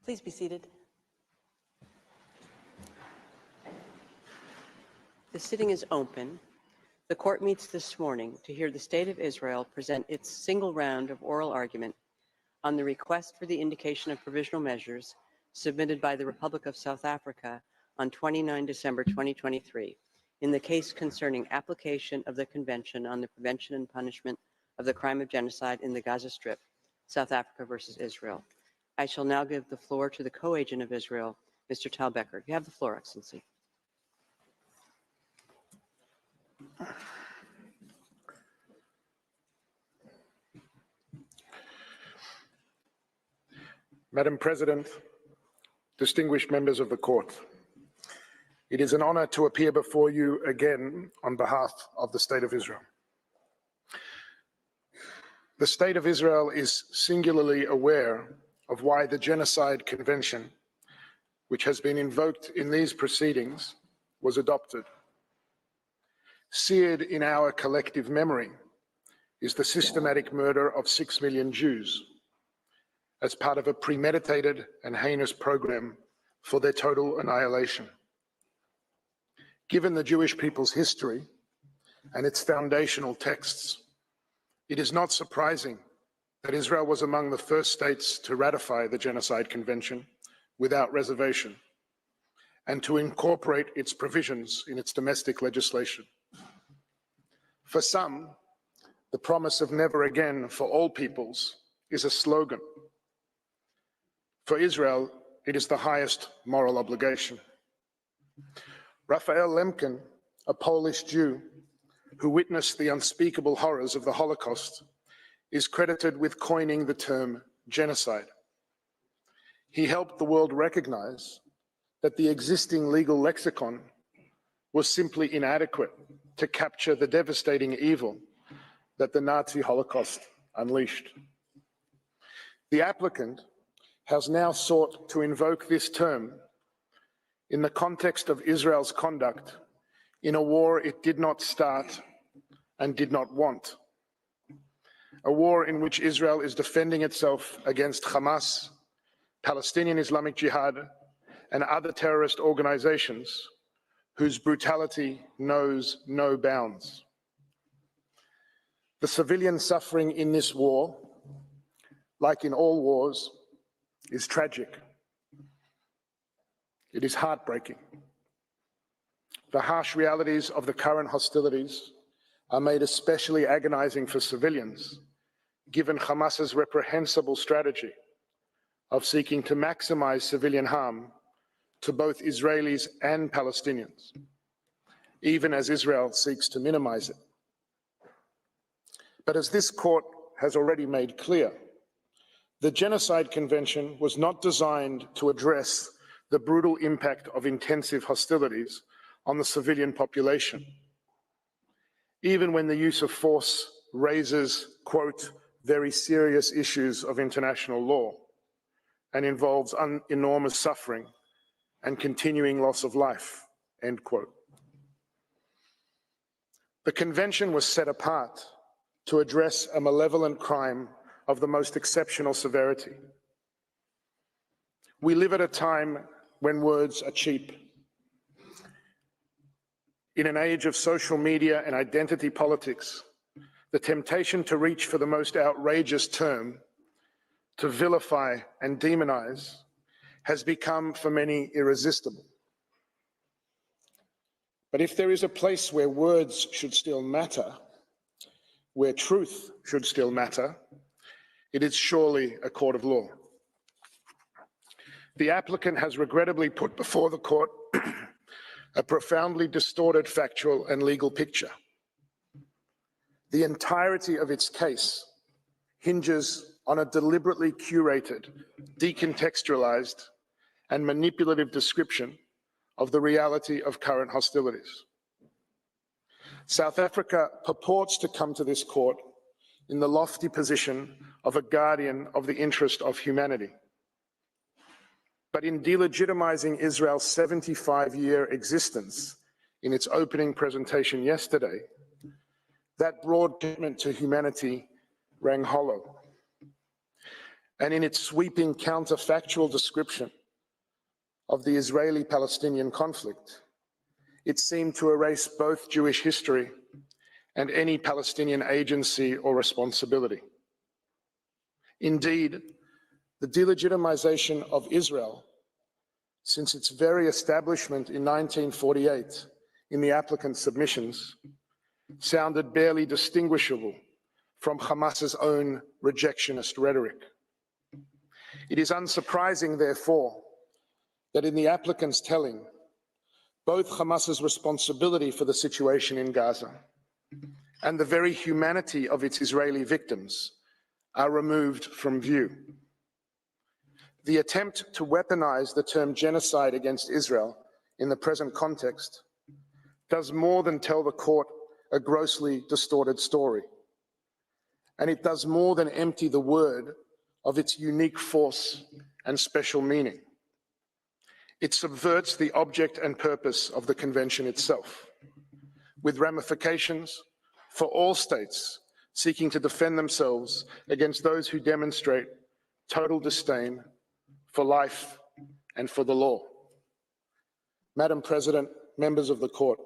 Please be seated. The sitting is open. The court meets this morning to hear the State of Israel present its single round of oral argument on the request for the indication of provisional measures submitted by the Republic of South Africa on 29 December 2023 in the case concerning application of the Convention on the Prevention and Punishment of the Crime of Genocide in the Gaza Strip, South Africa versus Israel. I shall now give the floor to the co-agent of Israel, Mr. Tal Becker. You have the floor, Excellency. Madam President, distinguished members of the court, it is an honor to appear before you again on behalf of the State of Israel. The State of Israel is singularly aware of why the Genocide Convention, which has been invoked in these proceedings, was adopted. Seared in our collective memory is the systematic murder of 6 million Jews as part of a premeditated and heinous program for their total annihilation. Given the Jewish people's history and its foundational texts, it is not surprising that Israel was among the first states to ratify the Genocide Convention without reservation and to incorporate its provisions in its domestic legislation. For some, the promise of never again for all peoples is a slogan. For Israel, it is the highest moral obligation. Raphael Lemkin, a Polish Jew who witnessed the unspeakable horrors of the Holocaust, is credited with coining the term genocide. He helped the world recognize that the existing legal lexicon was simply inadequate to capture the devastating evil that the Nazi Holocaust unleashed. The applicant has now sought to invoke this term in the context of Israel's conduct in a war it did not start and did not want. A war in which Israel is defending itself against Hamas, Palestinian Islamic Jihad, and other terrorist organizations whose brutality knows no bounds. The civilian suffering in this war, like in all wars, is tragic. It is heartbreaking. The harsh realities of the current hostilities are made especially agonizing for civilians, given Hamas's reprehensible strategy of seeking to maximize civilian harm to both Israelis and Palestinians, even as Israel seeks to minimize it. But as this court has already made clear, the Genocide Convention was not designed to address the brutal impact of intensive hostilities on the civilian population, even when the use of force raises, quote, very serious issues of international law and involves enormous suffering and continuing loss of life, end quote. The convention was set apart to address a malevolent crime of the most exceptional severity. We live at a time when words are cheap. In an age of social media and identity politics, the temptation to reach for the most outrageous term, to vilify and demonize, has become for many irresistible. But if there is a place where words should still matter, where truth should still matter, it is surely a court of law. The applicant has regrettably put before the court a profoundly distorted factual and legal picture. The entirety of its case hinges on a deliberately curated, decontextualized, and manipulative description of the reality of current hostilities. South Africa purports to come to this court in the lofty position of a guardian of the interest of humanity. But in delegitimizing Israel's 75-year existence in its opening presentation yesterday, that broad commitment to humanity rang hollow. and in its sweeping counterfactual description of the Israeli-Palestinian conflict, it seemed to erase both Jewish history and any Palestinian agency or responsibility. Indeed, the delegitimization of Israel since its very establishment in 1948 in the applicant's submissions sounded barely distinguishable from Hamas's own rejectionist rhetoric. It is unsurprising, therefore, that in the applicant's telling, both Hamas's responsibility for the situation in Gaza and the very humanity of its Israeli victims are removed from view. The attempt to weaponize the term genocide against Israel in the present context does more than tell the court a grossly distorted story. And it does more than empty the word of its unique force and special meaning. It subverts the object and purpose of the convention itself, with ramifications for all states seeking to defend themselves against those who demonstrate total disdain for life and for the law. Madam President, members of the court,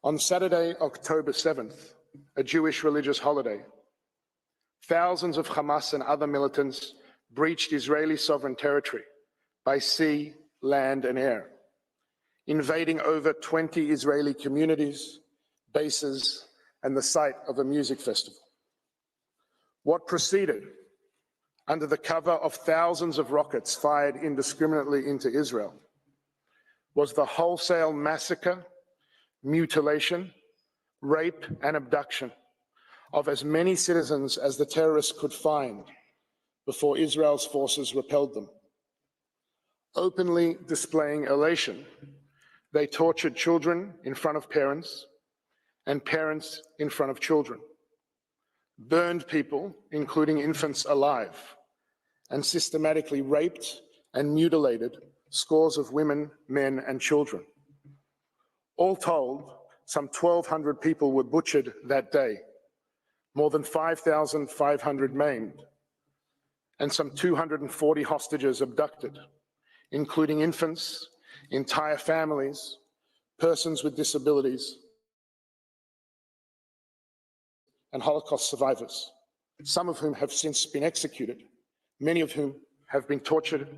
on Saturday, October 7th, a Jewish religious holiday, thousands of Hamas and other militants breached Israeli sovereign territory by sea, land, and air, invading over 20 Israeli communities, bases, and the site of a music festival. What proceeded, under the cover of thousands of rockets fired indiscriminately into Israel, was the wholesale massacre, mutilation, rape, and abduction of as many citizens as the terrorists could find before Israel's forces repelled them. Openly displaying elation, they tortured children in front of parents and parents in front of children, burned people, including infants, alive, and systematically raped and mutilated scores of women, men, and children. All told, some 1,200 people were butchered that day, more than 5,500 maimed, and some 240 hostages abducted, including infants, entire families, persons with disabilities, and Holocaust survivors, some of whom have since been executed, many of whom have been tortured,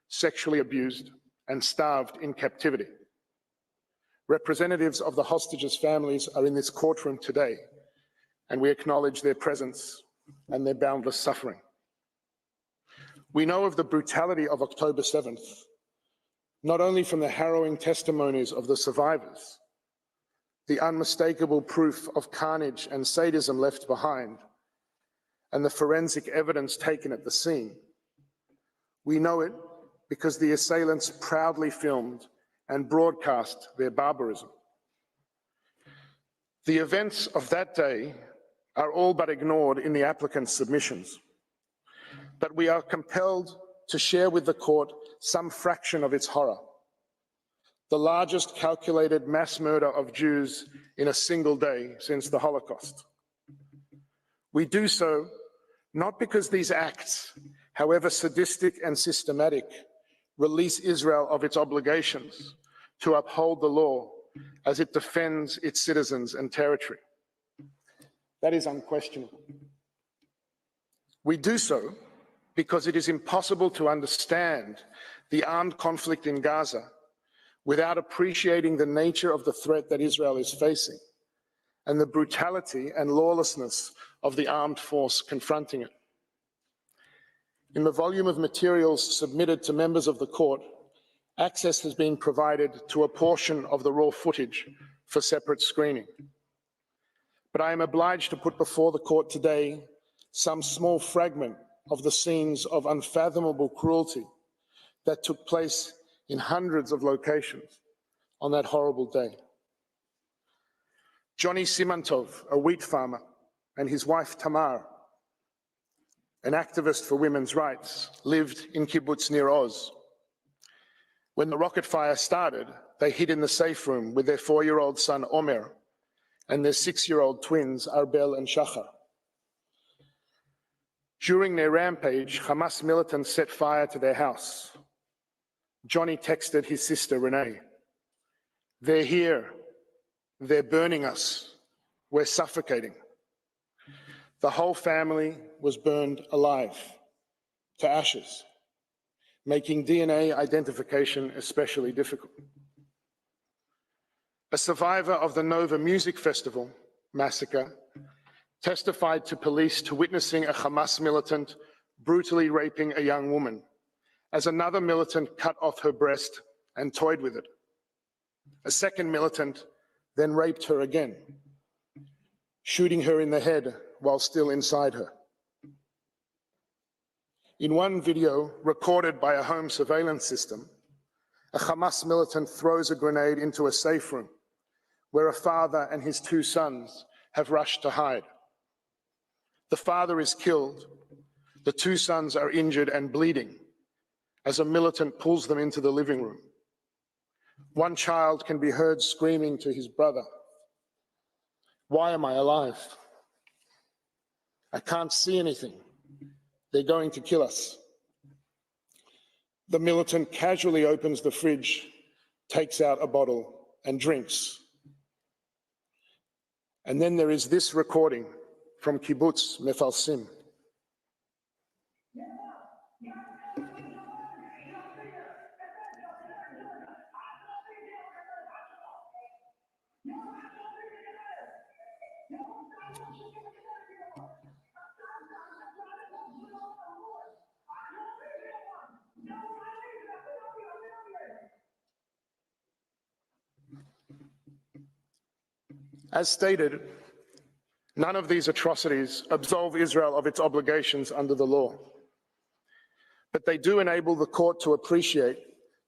sexually abused, and starved in captivity. Representatives of the hostages' families are in this courtroom today, and we acknowledge their presence and their boundless suffering. We know of the brutality of October 7th, not only from the harrowing testimonies of the survivors, the unmistakable proof of carnage and sadism left behind, and the forensic evidence taken at the scene. We know it because the assailants proudly filmed and broadcast their barbarism. The events of that day are all but ignored in the applicant's submissions, but we are compelled to share with the court some fraction of its horror. The largest calculated mass murder of Jews in a single day since the Holocaust. We do so not because these acts, however sadistic and systematic, release Israel of its obligations to uphold the law as it defends its citizens and territory. That is unquestionable. We do so because it is impossible to understand the armed conflict in Gaza without appreciating the nature of the threat that Israel is facing and the brutality and lawlessness of the armed force confronting it. In the volume of materials submitted to members of the court, access has been provided to a portion of the raw footage for separate screening. But I am obliged to put before the court today some small fragment of the scenes of unfathomable cruelty that took place in hundreds of locations on that horrible day. Johnny Simantov, a wheat farmer, and his wife Tamar, an activist for women's rights, lived in kibbutz Nir Oz. When the rocket fire started, they hid in the safe room with their 4-year-old son Omer and their 6-year-old twins Arbel and Shachar. During their rampage, Hamas militants set fire to their house. Johnny texted his sister Renee, "They're here. They're burning us. We're suffocating." The whole family was burned alive to ashes, making DNA identification especially difficult. A survivor of the Nova Music Festival massacre testified to police to witnessing a Hamas militant brutally raping a young woman as another militant cut off her breast and toyed with it. A second militant then raped her again, shooting her in the head while still inside her. In one video recorded by a home surveillance system, a Hamas militant throws a grenade into a safe room where a father and his two sons have rushed to hide. The father is killed. The two sons are injured and bleeding as a militant pulls them into the living room. One child can be heard screaming to his brother, "Why am I alive? I can't see anything. They're going to kill us." The militant casually opens the fridge, takes out a bottle and drinks. And then there is this recording from Kibbutz Mefalsim. As stated, none of these atrocities absolve Israel of its obligations under the law. But they do enable the court to appreciate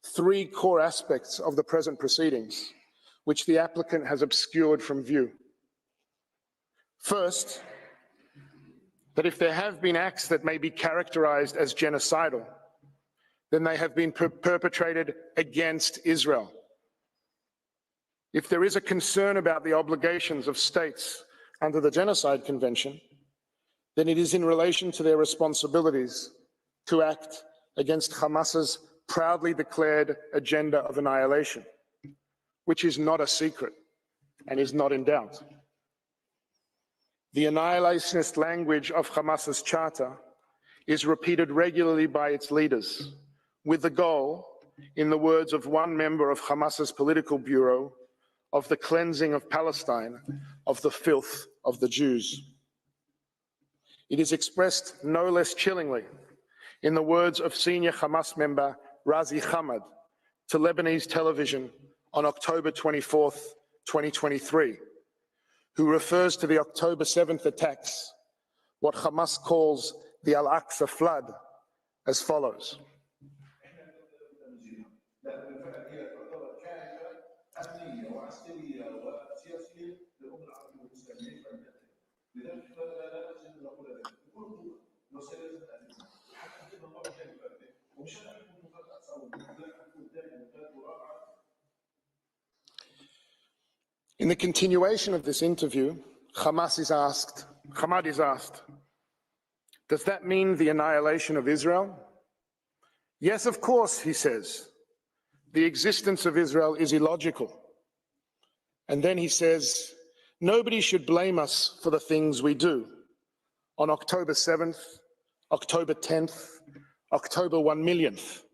three core aspects of the present proceedings, which the applicant has obscured from view. First, that if there have been acts that may be characterized as genocidal, then they have been perpetrated against Israel. If there is a concern about the obligations of states under the Genocide Convention, then it is in relation to their responsibilities to act against Hamas's proudly declared agenda of annihilation, which is not a secret and is not in doubt. The annihilationist language of Hamas's charter is repeated regularly by its leaders, with the goal, in the words of one member of Hamas's political bureau, of the cleansing of Palestine of the filth of the Jews. It is expressed no less chillingly in the words of senior Hamas member Razi Hamad to Lebanese television on October 24th, 2023, who refers to the October 7th attacks, what Hamas calls the Al-Aqsa flood, as follows. In the continuation of this interview, Hamad is asked, "Does that mean the annihilation of Israel?" "Yes, of course," he says. "The existence of Israel is illogical." And then he says, "Nobody should blame us for the things we do. On October 7th, October 10th, October 1 millionth,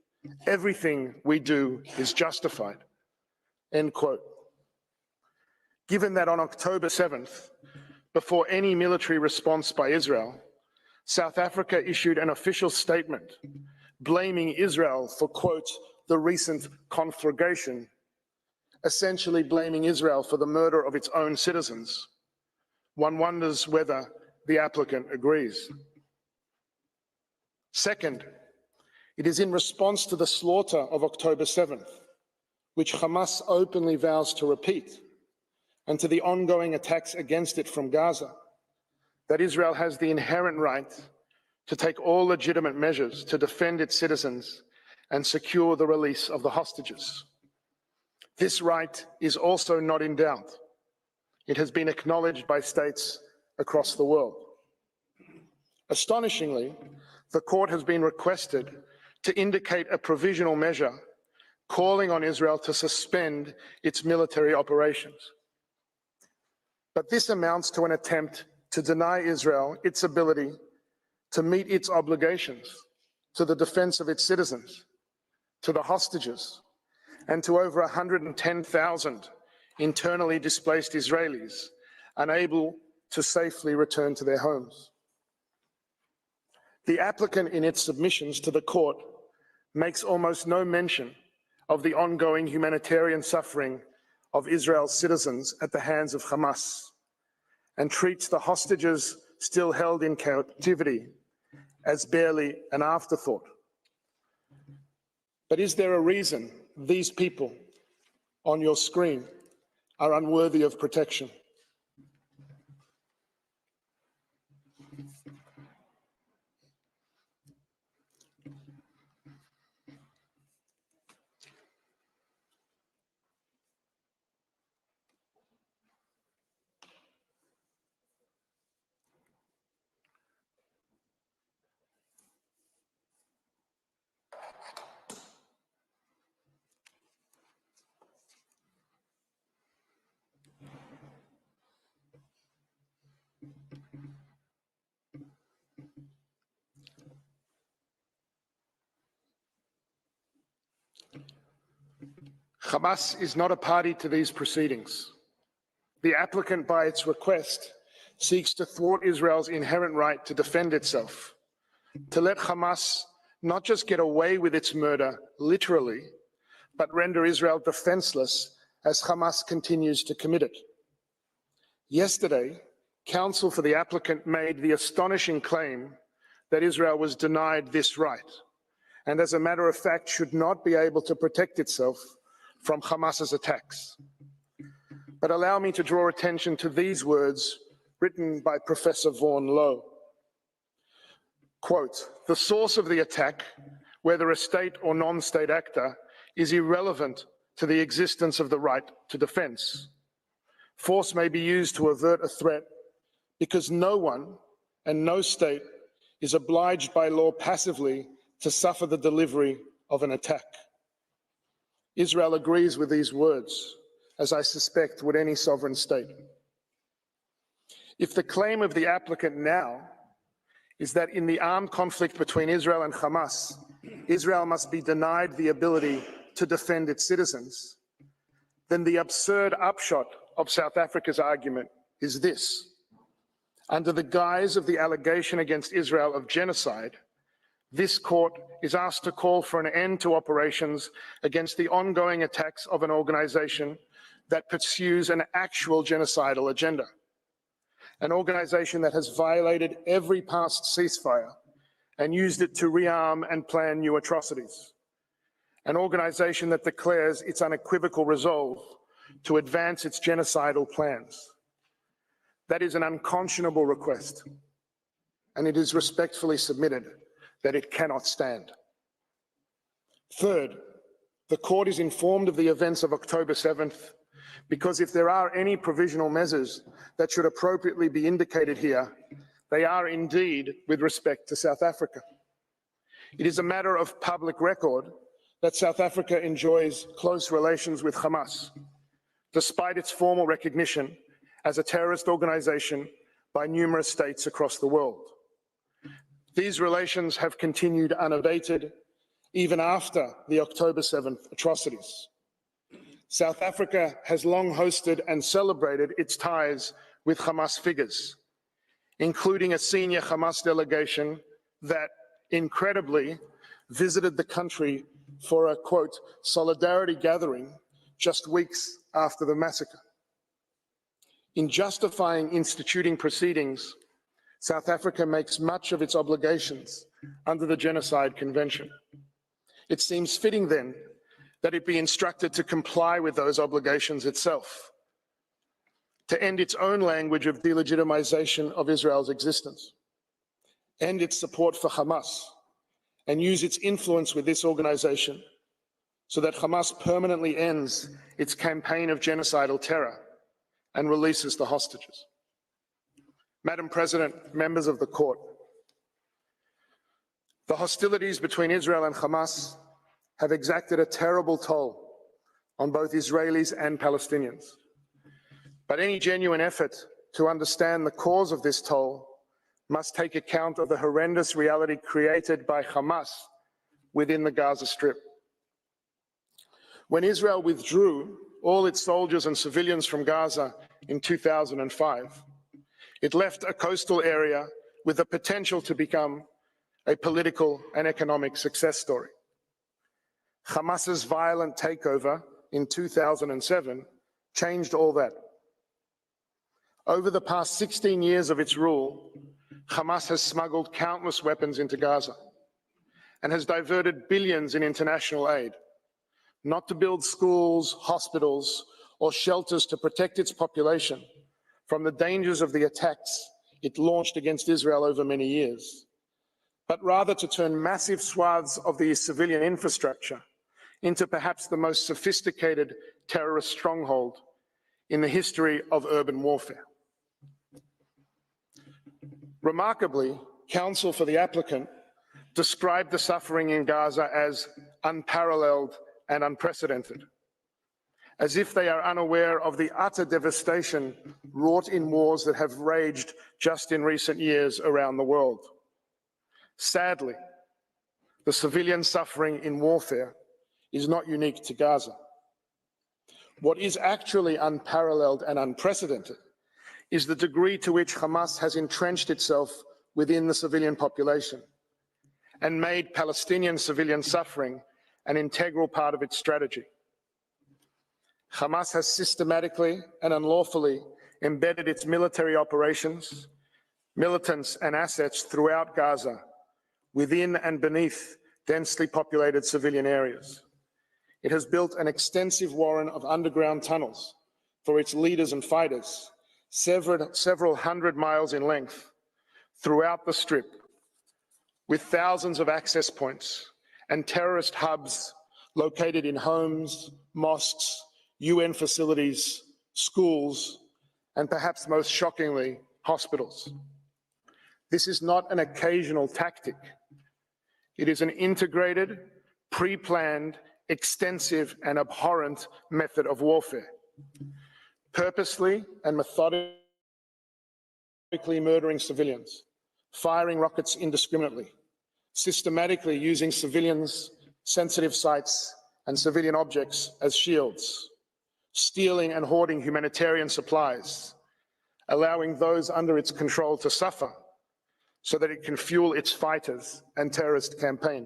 everything we do is justified." End quote. Given that on October 7th, before any military response by Israel, South Africa issued an official statement blaming Israel for, quote, the recent conflagration, essentially blaming Israel for the murder of its own citizens. One wonders whether the applicant agrees. Second, it is in response to the slaughter of October 7th, which Hamas openly vows to repeat, and to the ongoing attacks against it from Gaza, that Israel has the inherent right to take all legitimate measures to defend its citizens and secure the release of the hostages. This right is also not in doubt. It has been acknowledged by states across the world. Astonishingly, the court has been requested to indicate a provisional measure calling on Israel to suspend its military operations. But this amounts to an attempt to deny Israel its ability to meet its obligations to the defense of its citizens, to the hostages, and to over 110,000 internally displaced Israelis unable to safely return to their homes. The applicant in its submissions to the court makes almost no mention of the ongoing humanitarian suffering of Israel's citizens at the hands of Hamas, and treats the hostages still held in captivity as barely an afterthought. But is there a reason these people on your screen are unworthy of protection? Hamas is not a party to these proceedings. The applicant, by its request, seeks to thwart Israel's inherent right to defend itself, to let Hamas not just get away with its murder literally, but render Israel defenseless as Hamas continues to commit it. Yesterday, counsel for the applicant made the astonishing claim that Israel was denied this right, and as a matter of fact should not be able to protect itself from Hamas's attacks. But allow me to draw attention to these words written by Professor Vaughan Lowe. Quote, "The source of the attack, whether a state or non-state actor, is irrelevant to the existence of the right to defense. Force may be used to avert a threat because no one and no state is obliged by law passively to suffer the delivery of an attack." Israel agrees with these words, as I suspect would any sovereign state. If the claim of the applicant now is that in the armed conflict between Israel and Hamas, Israel must be denied the ability to defend its citizens, then the absurd upshot of South Africa's argument is this: under the guise of the allegation against Israel of genocide, this court is asked to call for an end to operations against the ongoing attacks of an organization that pursues an actual genocidal agenda, an organization that has violated every past ceasefire and used it to rearm and plan new atrocities, an organization that declares its unequivocal resolve to advance its genocidal plans. That is an unconscionable request, and it is respectfully submitted that it cannot stand. Third, the court is informed of the events of October 7th because if there are any provisional measures that should appropriately be indicated here, they are indeed with respect to South Africa. It is a matter of public record that South Africa enjoys close relations with Hamas, despite its formal recognition as a terrorist organization by numerous states across the world. These relations have continued unabated even after the October 7th atrocities. South Africa has long hosted and celebrated its ties with Hamas figures, including a senior Hamas delegation that incredibly visited the country for a, quote, solidarity gathering just weeks after the massacre. In justifying instituting proceedings, South Africa makes much of its obligations under the Genocide Convention. It seems fitting then that it be instructed to comply with those obligations itself, to end its own language of delegitimization of Israel's existence, end its support for Hamas, and use its influence with this organization so that Hamas permanently ends its campaign of genocidal terror and releases the hostages. Madam President, members of the court, The hostilities between Israel and Hamas have exacted a terrible toll on both Israelis and Palestinians. But any genuine effort to understand the cause of this toll must take account of the horrendous reality created by Hamas within the Gaza Strip. When Israel withdrew all its soldiers and civilians from Gaza in 2005, it left a coastal area with the potential to become a political and economic success story. Hamas's violent takeover in 2007 changed all that. Over the past 16 years of its rule, Hamas has smuggled countless weapons into Gaza and has diverted billions in international aid, not to build schools, hospitals, or shelters to protect its population from the dangers of the attacks it launched against Israel over many years, but rather to turn massive swaths of the civilian infrastructure into perhaps the most sophisticated terrorist stronghold in the history of urban warfare. Remarkably, counsel for the applicant described the suffering in Gaza as unparalleled and unprecedented, as if they are unaware of the utter devastation wrought in wars that have raged just in recent years around the world. Sadly, the civilian suffering in warfare is not unique to Gaza. What is actually unparalleled and unprecedented is the degree to which Hamas has entrenched itself within the civilian population and made Palestinian civilian suffering an integral part of its strategy. Hamas has systematically and unlawfully embedded its military operations, militants, and assets throughout Gaza, within and beneath densely populated civilian areas. It has built an extensive warren of underground tunnels for its leaders and fighters, several hundred miles in length, throughout the Strip, with thousands of access points and terrorist hubs located in homes, mosques, UN facilities, schools, and perhaps most shockingly, hospitals. This is not an occasional tactic. It is an integrated, pre-planned, extensive, and abhorrent method of warfare, purposely and methodically murdering civilians, firing rockets indiscriminately, systematically using civilians' sensitive sites and civilian objects as shields, stealing and hoarding humanitarian supplies, allowing those under its control to suffer so that it can fuel its fighters and terrorist campaign.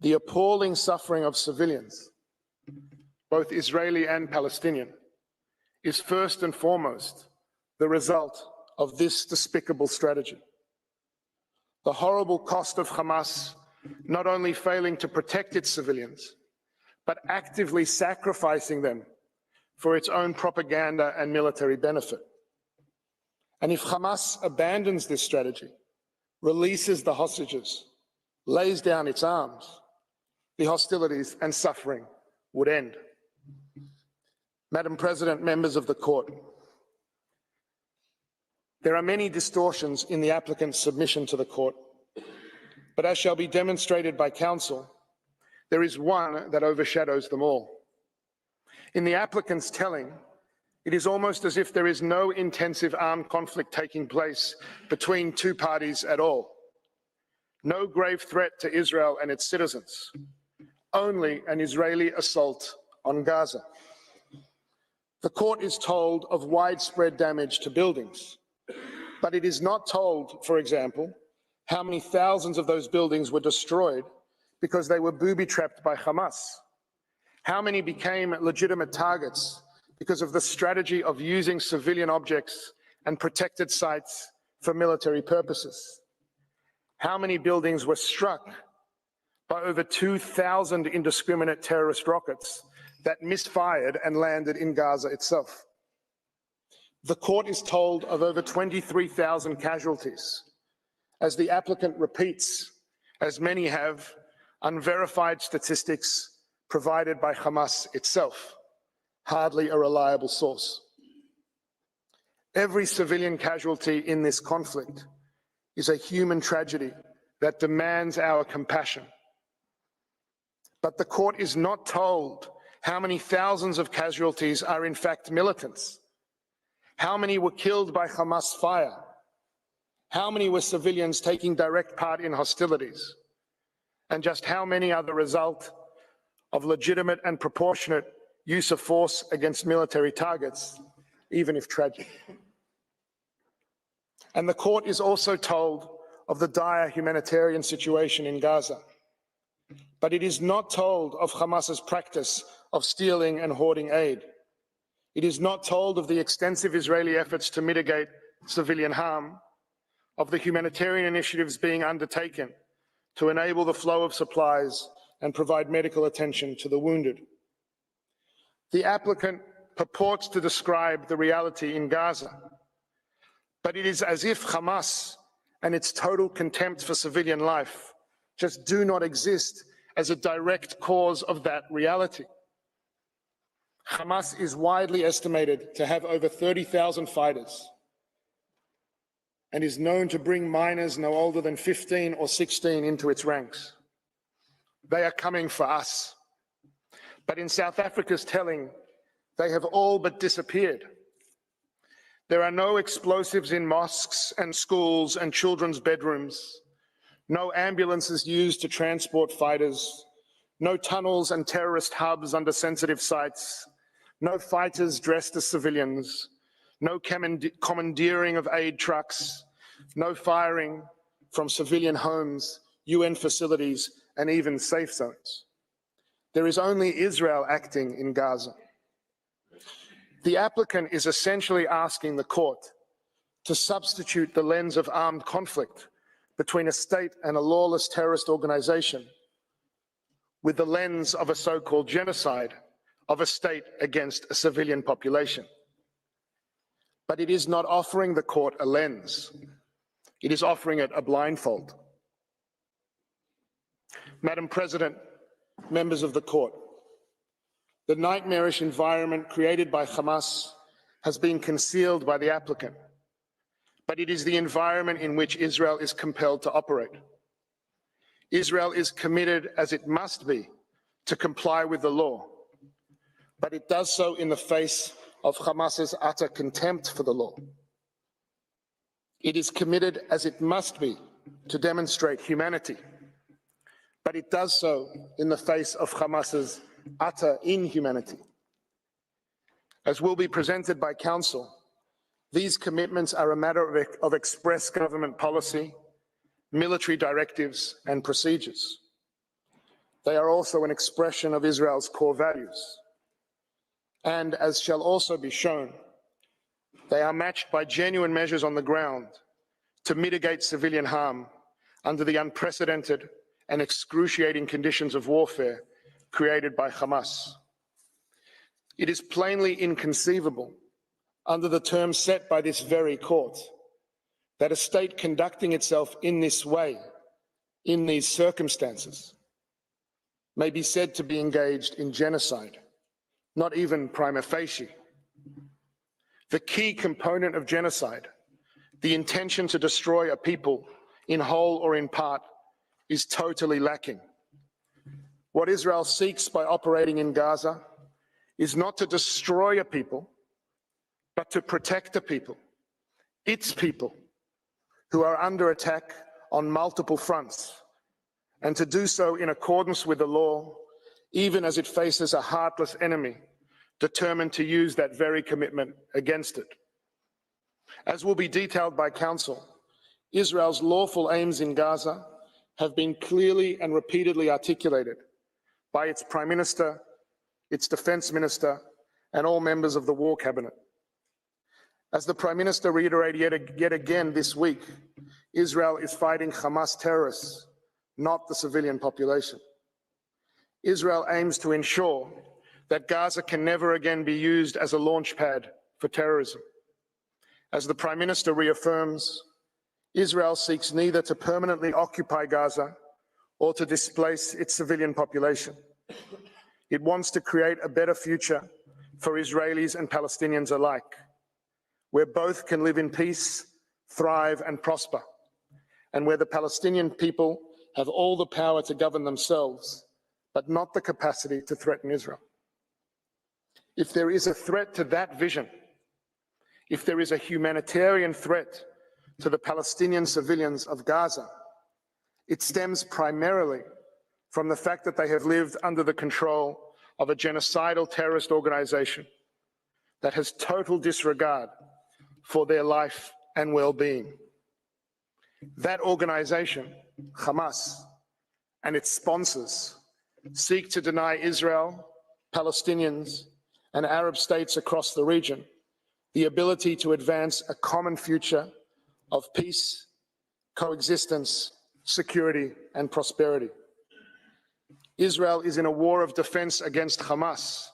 The appalling suffering of civilians, both Israeli and Palestinian, is first and foremost the result of this despicable strategy. The horrible cost of Hamas not only failing to protect its civilians, but actively sacrificing them for its own propaganda and military benefit. And if Hamas abandons this strategy, releases the hostages, lays down its arms, the hostilities and suffering would end. Madam President, members of the court, there are many distortions in the applicant's submission to the court, but as shall be demonstrated by counsel, there is one that overshadows them all. In the applicant's telling, it is almost as if there is no intensive armed conflict taking place between two parties at all. No grave threat to Israel and its citizens, only an Israeli assault on Gaza. The court is told of widespread damage to buildings, but it is not told, for example, how many thousands of those buildings were destroyed because they were booby-trapped by Hamas. How many became legitimate targets because of the strategy of using civilian objects and protected sites for military purposes? How many buildings were struck by over 2,000 indiscriminate terrorist rockets that misfired and landed in Gaza itself? The court is told of over 23,000 casualties, as the applicant repeats, as many have, unverified statistics provided by Hamas itself, hardly a reliable source. Every civilian casualty in this conflict is a human tragedy that demands our compassion. But the court is not told how many thousands of casualties are in fact militants, how many were killed by Hamas fire, how many were civilians taking direct part in hostilities, and just how many are the result of legitimate and proportionate use of force against military targets, even if tragic. And the court is also told of the dire humanitarian situation in Gaza, but it is not told of Hamas's practice of stealing and hoarding aid. It is not told of the extensive Israeli efforts to mitigate civilian harm, of the humanitarian initiatives being undertaken to enable the flow of supplies and provide medical attention to the wounded. The applicant purports to describe the reality in Gaza, but it is as if Hamas and its total contempt for civilian life just do not exist as a direct cause of that reality. Hamas is widely estimated to have over 30,000 fighters and is known to bring minors no older than 15 or 16 into its ranks. They are coming for us. But in South Africa's telling, they have all but disappeared. There are no explosives in mosques and schools and children's bedrooms, no ambulances used to transport fighters, no tunnels and terrorist hubs under sensitive sites, no fighters dressed as civilians, no commandeering of aid trucks, no firing from civilian homes, UN facilities, and even safe zones. There is only Israel acting in Gaza. The applicant is essentially asking the court to substitute the lens of armed conflict between a state and a lawless terrorist organization with the lens of a so-called genocide of a state against a civilian population. But it is not offering the court a lens. It is offering it a blindfold. Madam President, members of the court, the nightmarish environment created by Hamas has been concealed by the applicant, but it is the environment in which Israel is compelled to operate. Israel is committed, as it must be, to comply with the law, but it does so in the face of Hamas's utter contempt for the law. It is committed, as it must be, to demonstrate humanity, but it does so in the face of Hamas's utter inhumanity. As will be presented by Council, these commitments are a matter of express government policy, military directives, and procedures. They are also an expression of Israel's core values. And as shall also be shown, they are matched by genuine measures on the ground to mitigate civilian harm under the unprecedented and excruciating conditions of warfare created by Hamas. It is plainly inconceivable, under the terms set by this very court, that a state conducting itself in this way, in these circumstances, may be said to be engaged in genocide, not even prima facie. The key component of genocide, the intention to destroy a people in whole or in part, is totally lacking. What Israel seeks by operating in Gaza is not to destroy a people, but to protect a people, its people, who are under attack on multiple fronts, and to do so in accordance with the law, even as it faces a heartless enemy determined to use that very commitment against it. As will be detailed by Council, Israel's lawful aims in Gaza have been clearly and repeatedly articulated by its Prime Minister, its Defense Minister, and all members of the War Cabinet. As the Prime Minister reiterated yet again this week, Israel is fighting Hamas terrorists, not the civilian population. Israel aims to ensure that Gaza can never again be used as a launch pad for terrorism. As the Prime Minister reaffirms, Israel seeks neither to permanently occupy Gaza or to displace its civilian population. It wants to create a better future for Israelis and Palestinians alike, where both can live in peace, thrive, and prosper, and where the Palestinian people have all the power to govern themselves, but not the capacity to threaten Israel. If there is a threat to that vision, if there is a humanitarian threat to the Palestinian civilians of Gaza, it stems primarily from the fact that they have lived under the control of a genocidal terrorist organization that has total disregard for their life and well-being. That organization, Hamas, and its sponsors seek to deny Israel, Palestinians, and Arab states across the region the ability to advance a common future of peace, coexistence, security, and prosperity. Israel is in a war of defense against Hamas,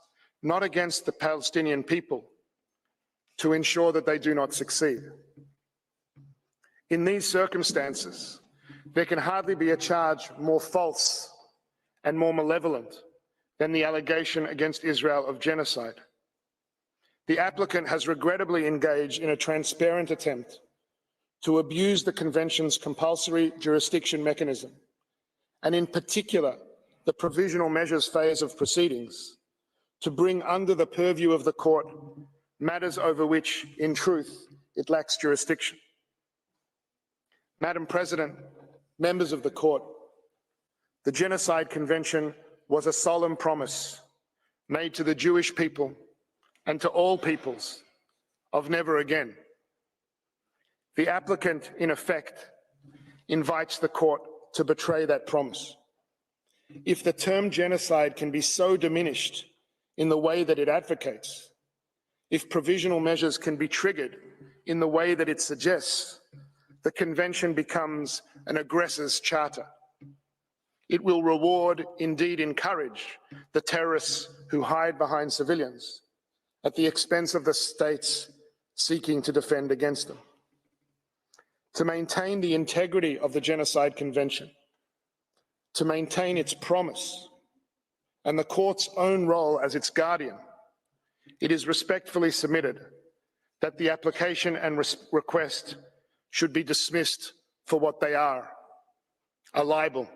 not against the Palestinian people, to ensure that they do not succeed. In these circumstances, there can hardly be a charge more false and more malevolent than the allegation against Israel of genocide. The applicant has regrettably engaged in a transparent attempt to abuse the Convention's compulsory jurisdiction mechanism, and in particular, the provisional measures phase of proceedings, to bring under the purview of the court matters over which, in truth, it lacks jurisdiction. Madam President, members of the court, the Genocide Convention was a solemn promise made to the Jewish people and to all peoples of never again. The applicant, in effect, invites the court to betray that promise. If the term genocide can be so diminished in the way that it advocates, if provisional measures can be triggered in the way that it suggests, the Convention becomes an aggressor's charter. It will reward, indeed encourage, the terrorists who hide behind civilians at the expense of the states seeking to defend against them. To maintain the integrity of the Genocide Convention, to maintain its promise and the court's own role as its guardian, it is respectfully submitted that the application and request should be dismissed for what they are, a libel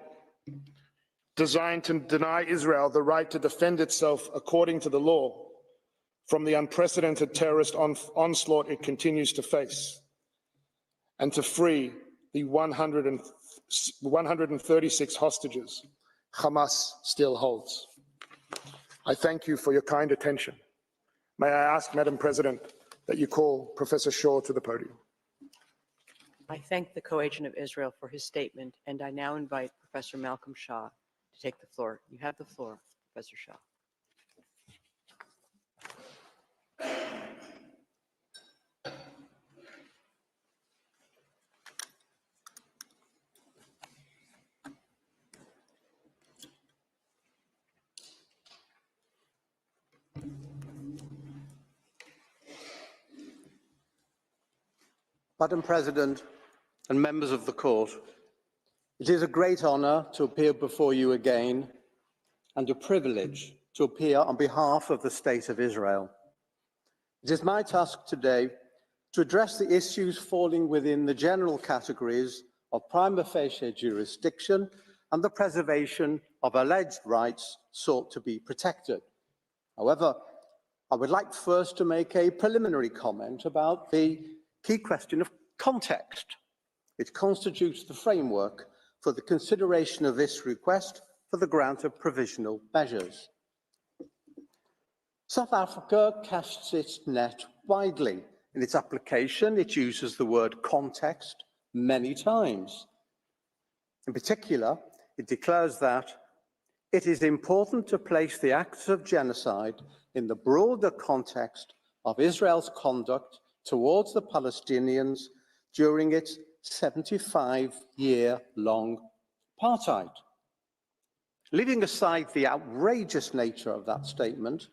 designed to deny Israel the right to defend itself according to the law from the unprecedented terrorist onslaught it continues to face, and to free the 136 hostages Hamas still holds. I thank you for your kind attention. May I ask, Madam President, that you call Professor Shaw to the podium. I thank the co-agent of Israel for his statement, and I now invite Professor Malcolm Shaw to take the floor. You have the floor, Professor Shaw. Madam President and members of the court, it is a great honour to appear before you again and a privilege to appear on behalf of the State of Israel. It is my task today to address the issues falling within the general categories of prima facie jurisdiction and the preservation of alleged rights sought to be protected. However, I would like first to make a preliminary comment about the key question of context. It constitutes the framework for the consideration of this request for the grant of provisional measures. South Africa casts its net widely. In its application, it uses the word context many times. In particular, it declares that it is important to place the acts of genocide in the broader context of Israel's conduct towards the Palestinians during its 75-year-long apartheid. Leaving aside the outrageous nature of that statement,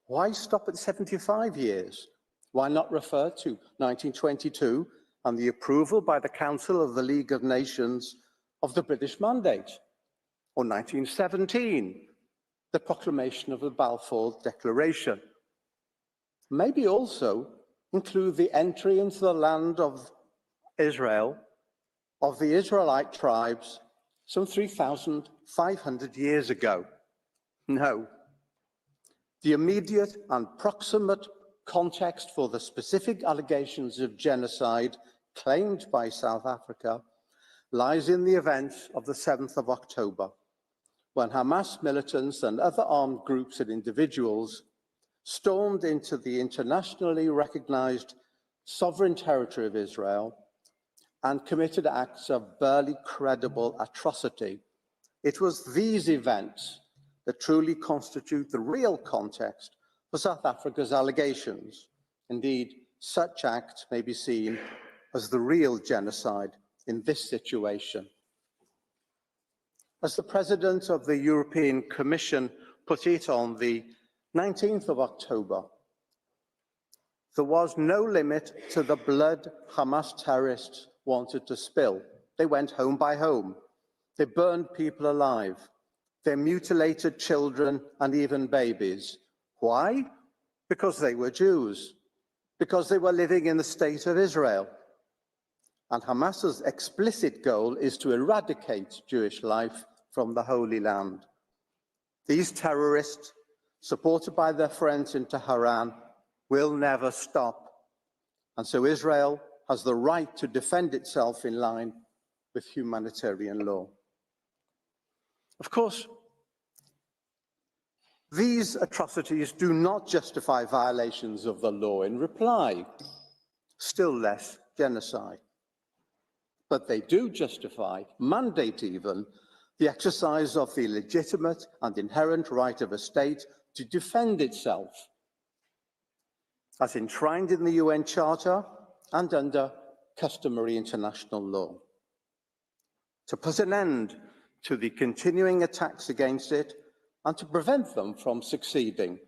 why stop at 75 years? Why not refer to 1922 and the approval by the Council of the League of Nations of the British Mandate? Or 1917, the proclamation of the Balfour Declaration? Maybe also include the entry into the land of Israel of the Israelite tribes some 3,500 years ago. No. The immediate and proximate context for the specific allegations of genocide claimed by South Africa lies in the events of the 7th of October, when Hamas militants and other armed groups and individuals stormed into the internationally recognized sovereign territory of Israel and committed acts of barely credible atrocity. It was these events that truly constitute the real context for South Africa's allegations. Indeed, such acts may be seen as the real genocide in this situation. As the President of the European Commission put it on the 19th of October, there was no limit to the blood Hamas terrorists wanted to spill. They went home by home. They burned people alive. They mutilated children and even babies. Why? Because they were Jews, because they were living in the state of Israel. And Hamas's explicit goal is to eradicate Jewish life from the Holy Land. These terrorists, supported by their friends in Tehran, will never stop. And so Israel has the right to defend itself in line with humanitarian law. Of course, these atrocities do not justify violations of the law in reply, still less genocide. But they do justify, mandate even, the exercise of the legitimate and inherent right of a state to defend itself, as enshrined in the UN Charter and under customary international law. To put an end to the continuing attacks against it and to prevent them from succeeding,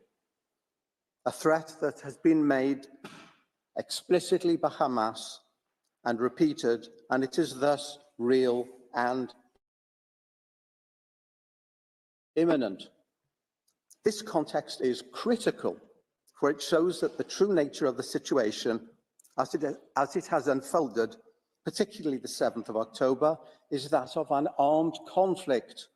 a threat that has been made explicitly by Hamas and repeated, and it is thus real and imminent. This context is critical, for it shows that the true nature of the situation as it has unfolded, particularly the 7th of October, is that of an armed conflict.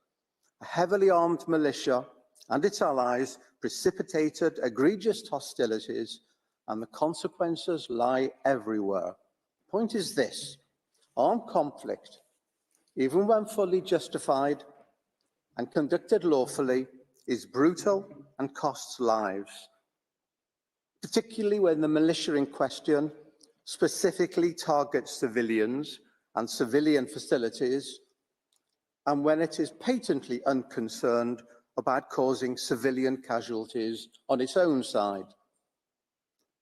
A heavily armed militia and its allies precipitated egregious hostilities, and the consequences lie everywhere. The point is this: armed conflict, even when fully justified and conducted lawfully, is brutal and costs lives, particularly when the militia in question specifically targets civilians and civilian facilities, and when it is patently unconcerned about causing civilian casualties on its own side.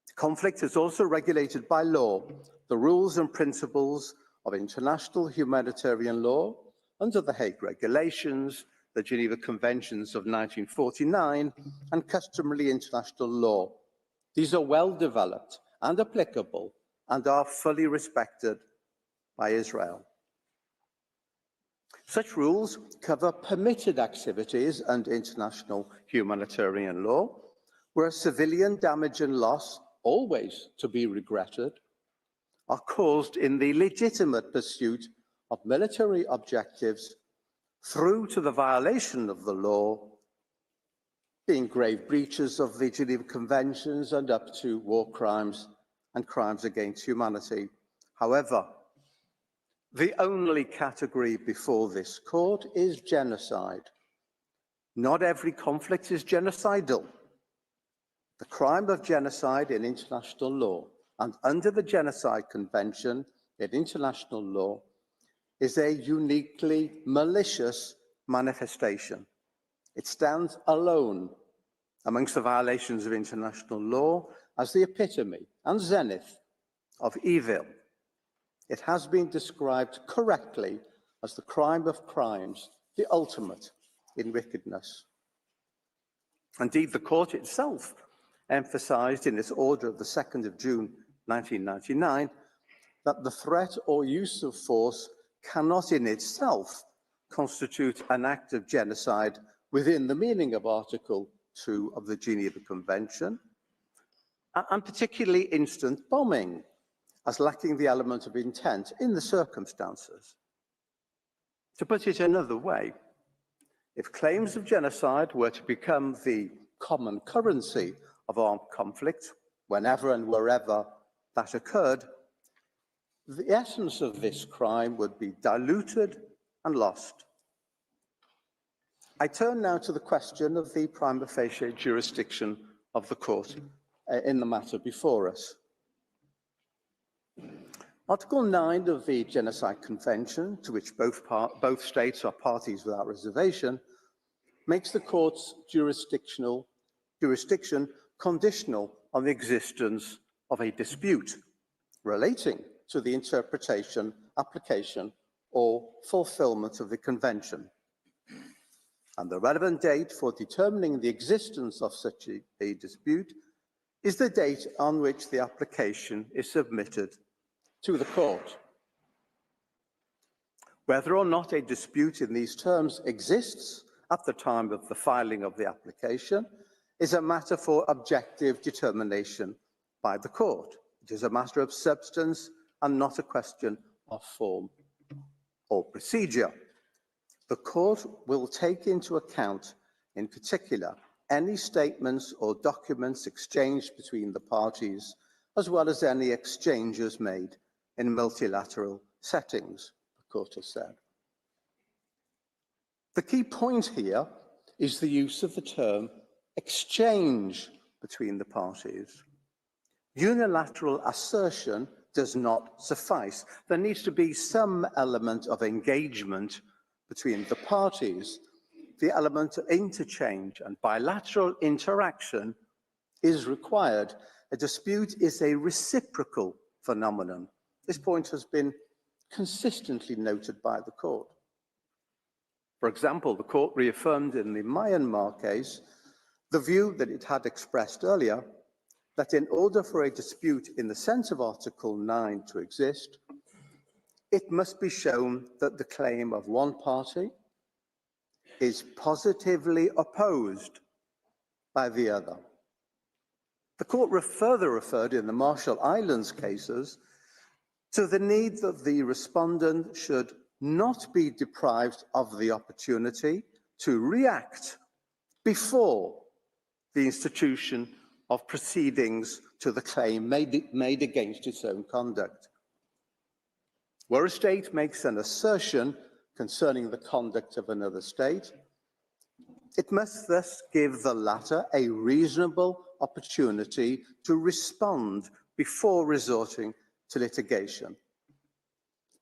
The conflict is also regulated by law, the rules and principles of international humanitarian law under the Hague Regulations, the Geneva Conventions of 1949, and customary international law. These are well developed and applicable and are fully respected by Israel. Such rules cover permitted activities under international humanitarian law, where civilian damage and loss, always to be regretted, are caused in the legitimate pursuit of military objectives through to the violation of the law, being grave breaches of the Geneva Conventions and up to war crimes and crimes against humanity. However, the only category before this court is genocide. Not every conflict is genocidal. The crime of genocide in international law and under the Genocide Convention in international law is a uniquely malicious manifestation. It stands alone amongst the violations of international law as the epitome and zenith of evil. It has been described correctly as the crime of crimes, the ultimate in wickedness. Indeed, the court itself emphasized in its order of the 2nd of June 1999 that the threat or use of force cannot in itself constitute an act of genocide within the meaning of Article 2 of the Geneva Convention, and particularly instant bombing as lacking the element of intent in the circumstances. To put it another way, if claims of genocide were to become the common currency of armed conflict, whenever and wherever that occurred, the essence of this crime would be diluted and lost. I turn now to the question of the prima facie jurisdiction of the court in the matter before us. Article 9 of the Genocide Convention, to which both states are parties without reservation, makes the court's jurisdiction conditional on the existence of a dispute relating to the interpretation, application, or fulfillment of the convention. And the relevant date for determining the existence of such a dispute is the date on which the application is submitted to the court. Whether or not a dispute in these terms exists at the time of the filing of the application is a matter for objective determination by the court. It is a matter of substance and not a question of form or procedure. The court will take into account, in particular, any statements or documents exchanged between the parties, as well as any exchanges made in multilateral settings, the court has said. The key point here is the use of the term exchange between the parties. Unilateral assertion does not suffice. There needs to be some element of engagement between the parties. The element of interchange and bilateral interaction is required. A dispute is a reciprocal phenomenon. This point has been consistently noted by the court. For example, the court reaffirmed in the Myanmar case the view that it had expressed earlier, that in order for a dispute in the sense of Article 9 to exist, it must be shown that the claim of one party is positively opposed by the other. The court further referred in the Marshall Islands cases to the need that the respondent should not be deprived of the opportunity to react before the institution of proceedings to the claim made against its own conduct. Where a state makes an assertion concerning the conduct of another state, it must thus give the latter a reasonable opportunity to respond before resorting to litigation,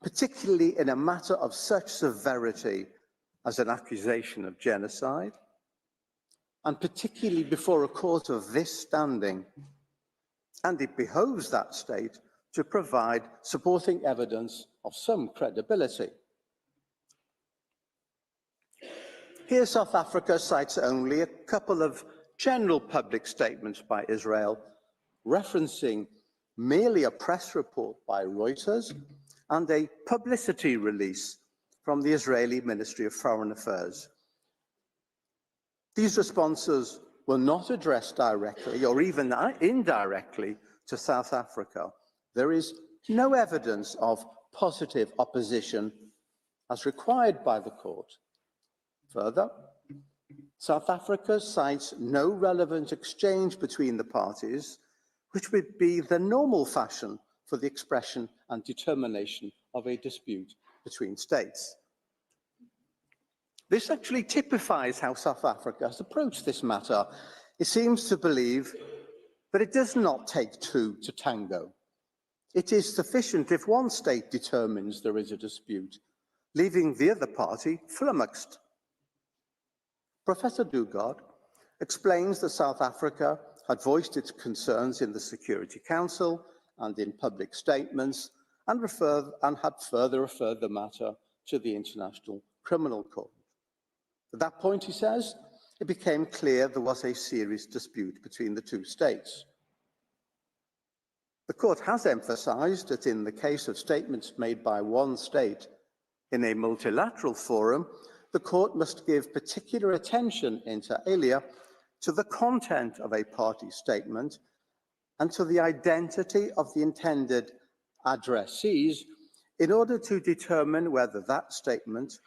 particularly in a matter of such severity as an accusation of genocide, and particularly before a court of this standing. And it behoves that state to provide supporting evidence of some credibility. Here, South Africa cites only a couple of general public statements by Israel, referencing merely a press report by Reuters and a publicity release from the Israeli Ministry of Foreign Affairs. These responses were not addressed directly or even indirectly to South Africa. There is no evidence of positive opposition as required by the court. Further, South Africa cites no relevant exchange between the parties, which would be the normal fashion for the expression and determination of a dispute between states. This actually typifies how South Africa has approached this matter. It seems to believe that it does not take two to tango. It is sufficient if one state determines there is a dispute, leaving the other party flummoxed. Professor Dugard explains that South Africa had voiced its concerns in the Security Council and in public statements, and had further referred the matter to the International Criminal Court. At that point, he says, it became clear there was a serious dispute between the two states. The court has emphasized that in the case of statements made by one state in a multilateral forum, the court must give particular attention inter alia to the content of a party statement and to the identity of the intended addressees in order to determine whether that statement,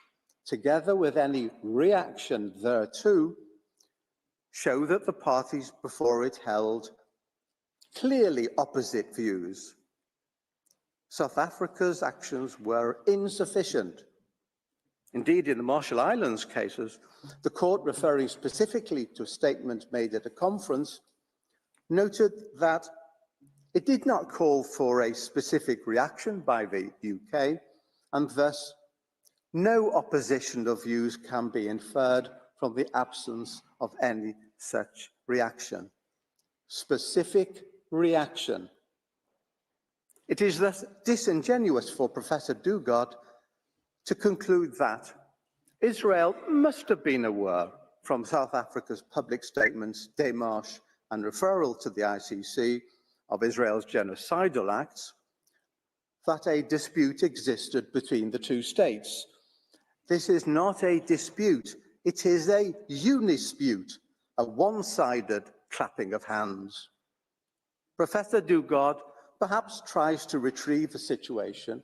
together with any reaction thereto, show that the parties before it held clearly opposite views. South Africa's actions were insufficient. Indeed, in the Marshall Islands cases, the court, referring specifically to a statement made at a conference, noted that it did not call for a specific reaction by the UK, and thus no opposition of views can be inferred from the absence of any such reaction. Specific reaction. It is thus disingenuous for Professor Dugard to conclude that Israel must have been aware from South Africa's public statements, démarche, and referral to the ICC of Israel's genocidal acts, that a dispute existed between the two states. This is not a dispute, it is a unispute, a one-sided clapping of hands. Professor Dugard perhaps tries to retrieve the situation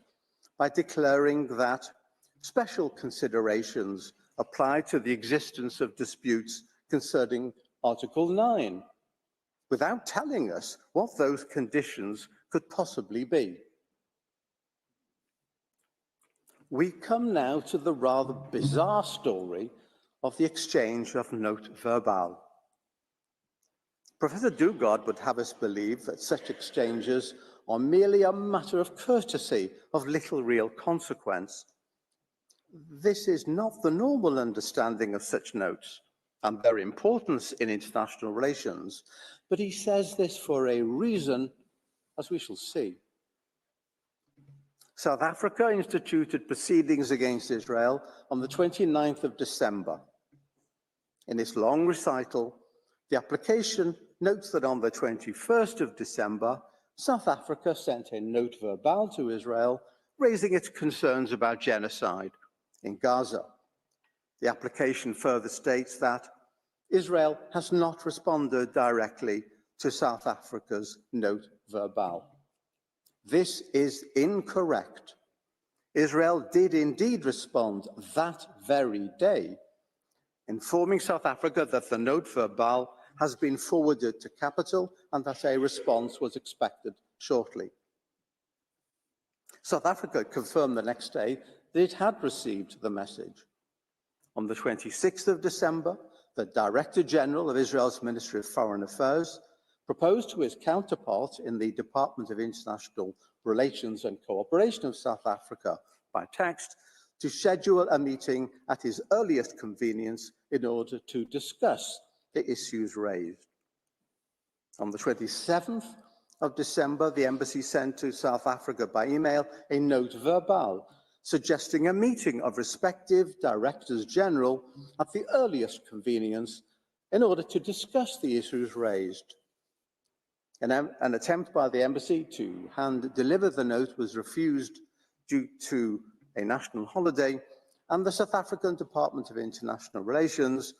by declaring that special considerations apply to the existence of disputes concerning Article 9, without telling us what those conditions could possibly be. We come now to the rather bizarre story of the exchange of note verbal. Professor Dugard would have us believe that such exchanges are merely a matter of courtesy of little real consequence. This is not the normal understanding of such notes and their importance in international relations, but he says this for a reason, as we shall see. South Africa instituted proceedings against Israel on the 29th of December. In its long recital, the application notes that on the 21st of December, South Africa sent a note verbal to Israel, raising its concerns about genocide in Gaza. The application further states that Israel has not responded directly to South Africa's note verbal. This is incorrect. Israel did indeed respond that very day, informing South Africa that the note verbal has been forwarded to Capital and that a response was expected shortly. South Africa confirmed the next day that it had received the message. On the 26th of December, the Director General of Israel's Ministry of Foreign Affairs proposed to his counterpart in the Department of International Relations and Cooperation of South Africa by text to schedule a meeting at his earliest convenience in order to discuss the issues raised. On the 27th of December, the embassy sent to South Africa by email a note verbal suggesting a meeting of respective directors general at the earliest convenience in order to discuss the issues raised. An attempt by the embassy to hand-deliver the note was refused due to a national holiday, and the South African Department of International Relations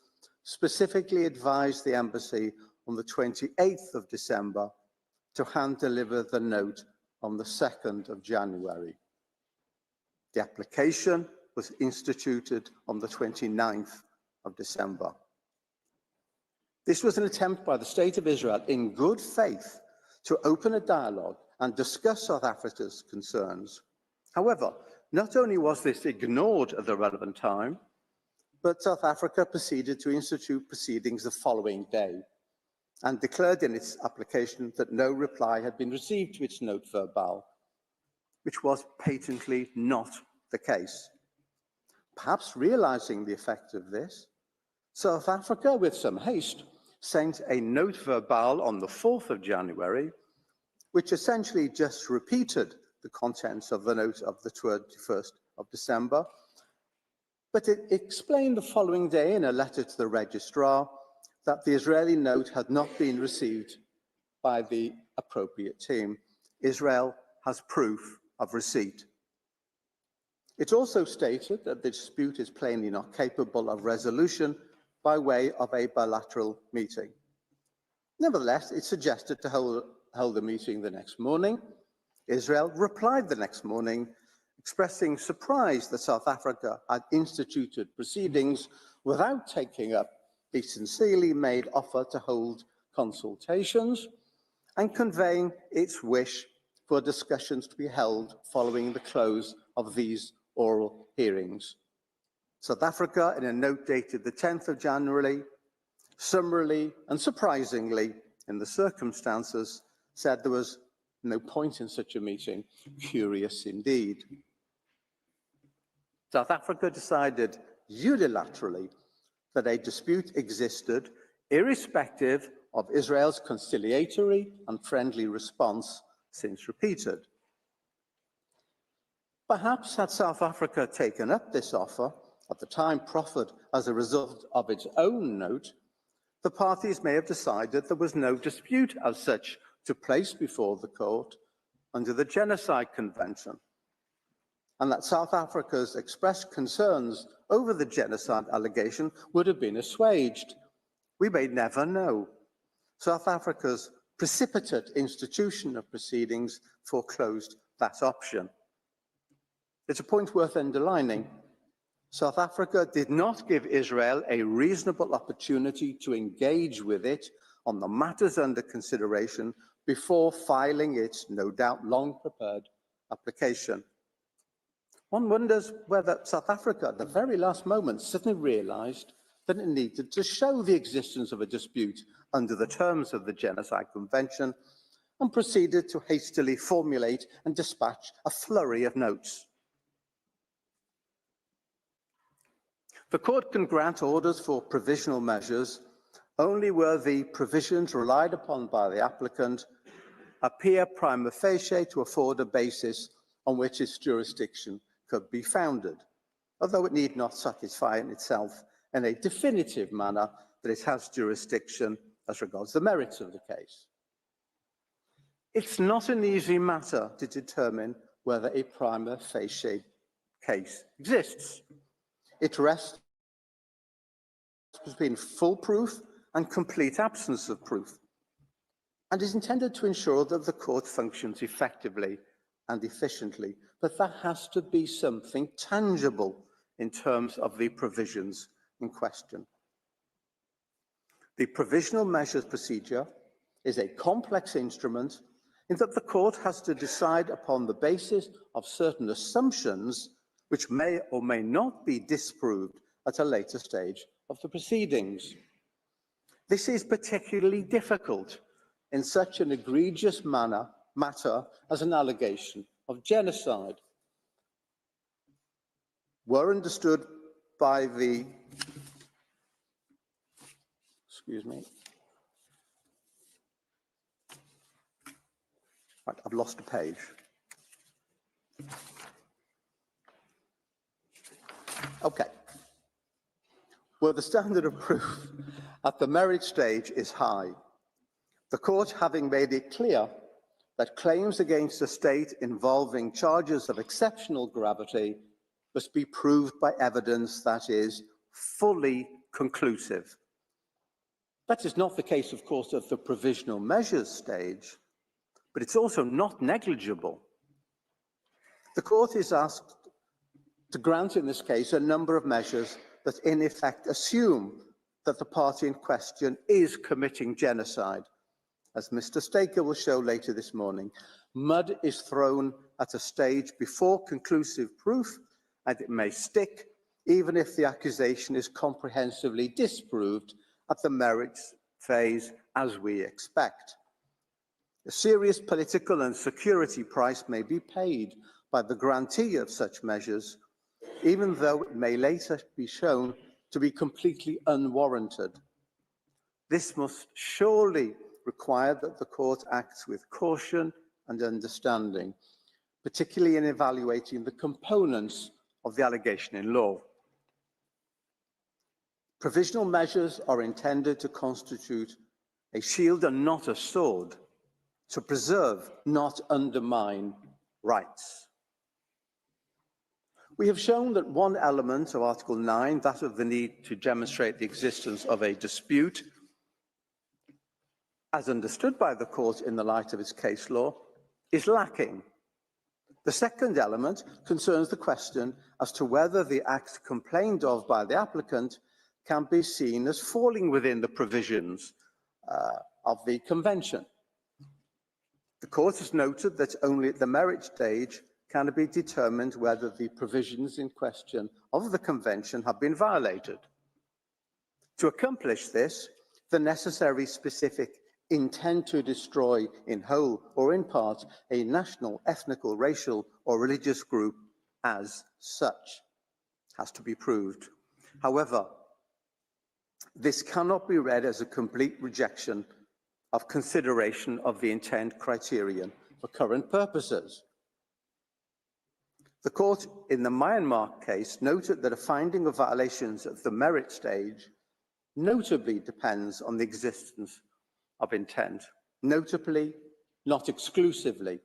specifically advised the embassy on the 28th of December to hand-deliver the note on the 2nd of January. The application was instituted on the 29th of December. This was an attempt by the State of Israel in good faith to open a dialogue and discuss South Africa's concerns. However, not only was this ignored at the relevant time, but South Africa proceeded to institute proceedings the following day and declared in its application that no reply had been received to its note verbal, which was patently not the case. Perhaps realizing the effect of this, South Africa, with some haste, sent a note verbal on the 4th of January, which essentially just repeated the contents of the note of the 21st of December, but it explained the following day in a letter to the registrar that the Israeli note had not been received by the appropriate team. Israel has proof of receipt. It also stated that the dispute is plainly not capable of resolution by way of a bilateral meeting. Nevertheless, it suggested to hold a meeting the next morning Israel replied the next morning, expressing surprise that South Africa had instituted proceedings without taking up a sincerely made offer to hold consultations and conveying its wish for discussions to be held following the close of these oral hearings. South Africa, in a note dated the 10th of January, summarily and surprisingly, in the circumstances, said there was no point in such a meeting. Curious indeed. South Africa decided unilaterally that a dispute existed irrespective of Israel's conciliatory and friendly response since repeated. Perhaps had South Africa taken up this offer, at the time proffered as a result of its own note, the parties may have decided there was no dispute as such to place before the court under the Genocide Convention, and that South Africa's expressed concerns over the genocide allegation would have been assuaged. We may never know. South Africa's precipitate institution of proceedings foreclosed that option. It's a point worth underlining. South Africa did not give Israel a reasonable opportunity to engage with it on the matters under consideration before filing its, no doubt, long-prepared application. One wonders whether South Africa, at the very last moment, suddenly realized that it needed to show the existence of a dispute under the terms of the Genocide Convention and proceeded to hastily formulate and dispatch a flurry of notes. The court can grant orders for provisional measures only where the provisions relied upon by the applicant appear prima facie to afford a basis on which its jurisdiction could be founded, although it need not satisfy in itself in a definitive manner that it has jurisdiction as regards the merits of the case. It's not an easy matter to determine whether a prima facie case exists. It rests between full proof and complete absence of proof, and is intended to ensure that the court functions effectively and efficiently, but that has to be something tangible in terms of the provisions in question. The provisional measures procedure is a complex instrument in that the court has to decide upon the basis of certain assumptions which may or may not be disproved at a later stage of the proceedings. This is particularly difficult in such an egregious matter as an allegation of genocide. Were understood by the, right, I've lost a page. Okay. Where the standard of proof at the merit stage is high, the court having made it clear that claims against a state involving charges of exceptional gravity must be proved by evidence that is fully conclusive. That is not the case, of course, at the provisional measures stage, but it's also not negligible. The court is asked to grant, in this case, a number of measures that in effect assume that the party in question is committing genocide. As Mr. Staker will show later this morning, mud is thrown at a stage before conclusive proof, and it may stick even if the accusation is comprehensively disproved at the merits phase, as we expect. A serious political and security price may be paid by the grantee of such measures, even though it may later be shown to be completely unwarranted. This must surely require that the court acts with caution and understanding, particularly in evaluating the components of the allegation in law. Provisional measures are intended to constitute a shield and not a sword, to preserve, not undermine, rights. We have shown that one element of Article 9, that of the need to demonstrate the existence of a dispute, as understood by the court in the light of its case law, is lacking The second element concerns the question as to whether the act complained of by the applicant can be seen as falling within the provisions of the Convention. The court has noted that only at the merit stage can it be determined whether the provisions in question of the Convention have been violated. To accomplish this, the necessary specific intent to destroy in whole or in part a national, ethnical, racial or religious group as such has to be proved. However, this cannot be read as a complete rejection of consideration of the intent criterion for current purposes. The court in the Myanmar case noted that a finding of violations at the merit stage notably depends on the existence of intent, notably, not exclusively.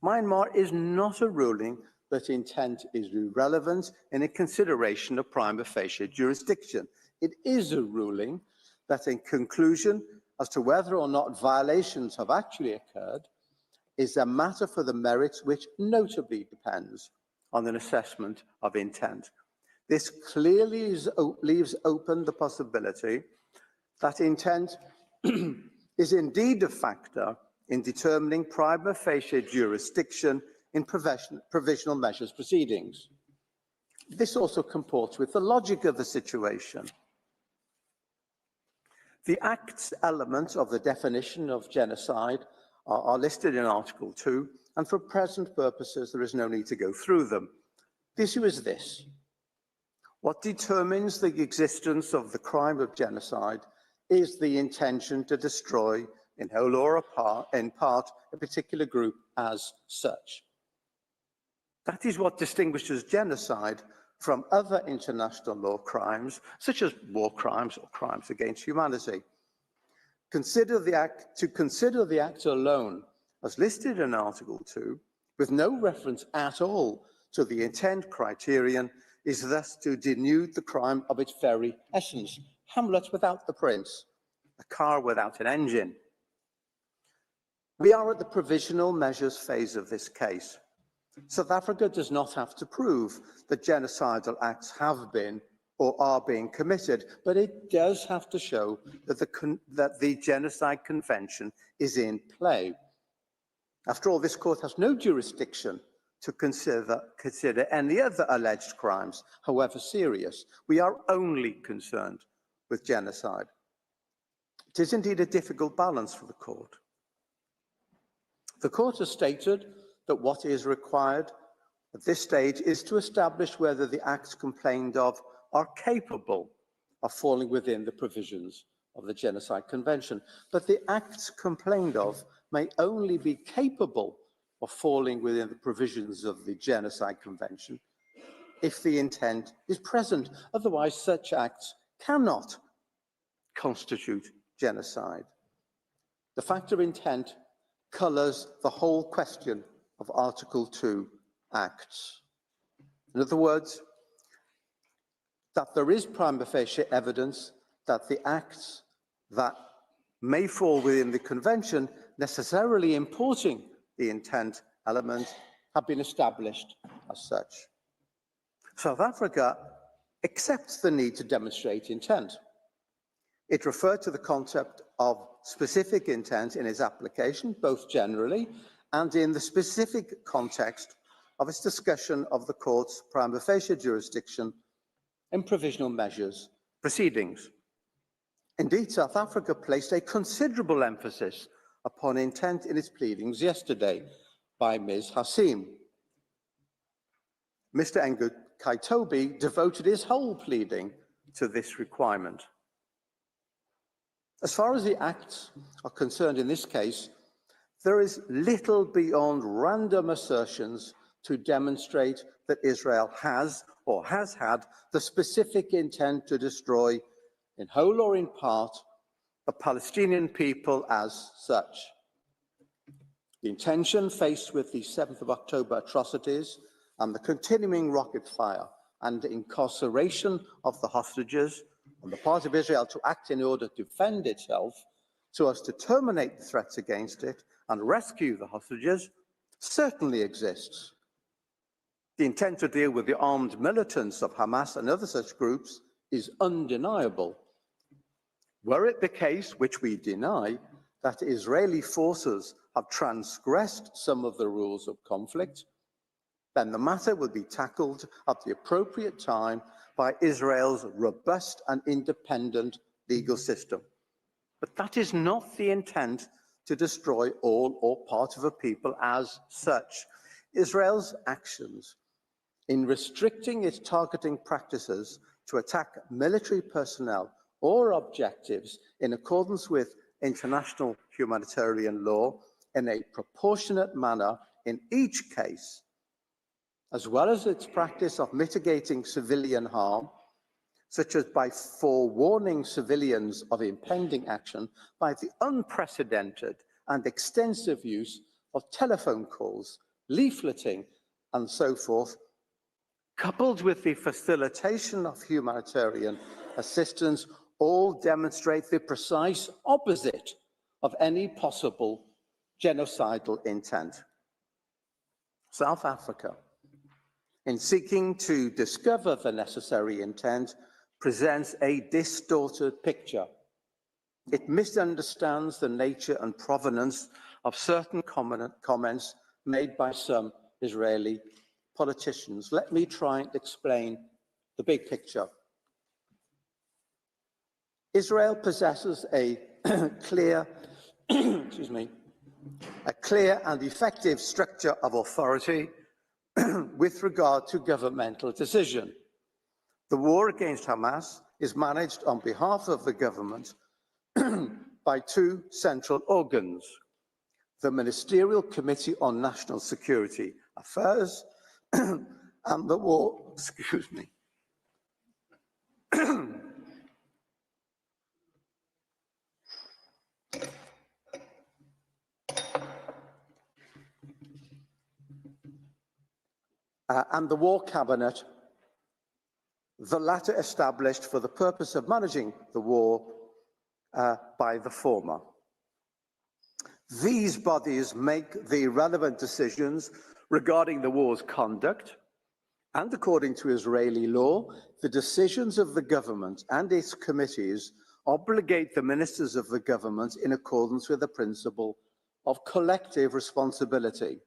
Myanmar is not a ruling that intent is irrelevant in a consideration of prima facie jurisdiction. It is a ruling that in conclusion as to whether or not violations have actually occurred is a matter for the merits which notably depends on an assessment of intent. This clearly leaves open the possibility that intent is indeed a factor in determining prima facie jurisdiction in provisional measures proceedings. This also comports with the logic of the situation. The Act's elements of the definition of genocide are listed in Article 2, and for present purposes, there is no need to go through them. The issue is this: what determines the existence of the crime of genocide is the intention to destroy, in whole or in part, a particular group as such. That is what distinguishes genocide from other international law crimes, such as war crimes or crimes against humanity. To consider the act alone, as listed in Article 2, with no reference at all to the intent criterion, is thus to denude the crime of its very essence. Hamlet without the prince, a car without an engine. We are at the provisional measures phase of this case. South Africa does not have to prove that genocidal acts have been or are being committed, but it does have to show that the Genocide Convention is in play. After all, this court has no jurisdiction to consider any other alleged crimes, however serious. We are only concerned with genocide. It is indeed a difficult balance for the court. The court has stated that what is required at this stage is to establish whether the acts complained of are capable of falling within the provisions of the Genocide Convention. But the acts complained of may only be capable of falling within the provisions of the Genocide Convention if the intent is present. Otherwise, such acts cannot constitute genocide. The factor of intent colours the whole question of Article 2 acts. In other words, that there is prima facie evidence that the acts that may fall within the Convention, necessarily importing the intent element, have been established as such. South Africa accepts the need to demonstrate intent. It referred to the concept of specific intent in its application, both generally and in the specific context of its discussion of the court's prima facie jurisdiction in provisional measures proceedings. Indeed, South Africa placed a considerable emphasis upon intent in its pleadings yesterday by Ms. Hassim. Mr. Kaitobi devoted his whole pleading to this requirement. As far as the acts are concerned in this case, there is little beyond random assertions to demonstrate that Israel has or has had the specific intent to destroy, in whole or in part, the Palestinian people as such. The intention faced with the 7th of October atrocities and the continuing rocket fire and incarceration of the hostages on the part of Israel to act in order to defend itself so as to terminate the threats against it and rescue the hostages certainly exists. The intent to deal with the armed militants of Hamas and other such groups is undeniable. Were it the case, which we deny, that Israeli forces have transgressed some of the rules of conflict, then the matter will be tackled at the appropriate time by Israel's robust and independent legal system. But that is not the intent to destroy all or part of a people as such. Israel's actions in restricting its targeting practices to attack military personnel or objectives in accordance with international humanitarian law in a proportionate manner in each case, as well as its practice of mitigating civilian harm, such as by forewarning civilians of impending action by the unprecedented and extensive use of telephone calls, leafleting, and so forth, coupled with the facilitation of humanitarian assistance, all demonstrate the precise opposite of any possible genocidal intent. South Africa, in seeking to discover the necessary intent, presents a distorted picture. It misunderstands the nature and provenance of certain comments made by some Israeli politicians. Let me try and explain the big picture. Israel possesses a clear, a clear and effective structure of authority with regard to governmental decision. The war against Hamas is managed on behalf of the government by two central organs: the Ministerial Committee on National Security Affairs and the War, and the War Cabinet, the latter established for the purpose of managing the war by the former. These bodies make the relevant decisions regarding the war's conduct, and according to Israeli law, the decisions of the government and its committees obligate the ministers of the government in accordance with the principle of collective responsibility.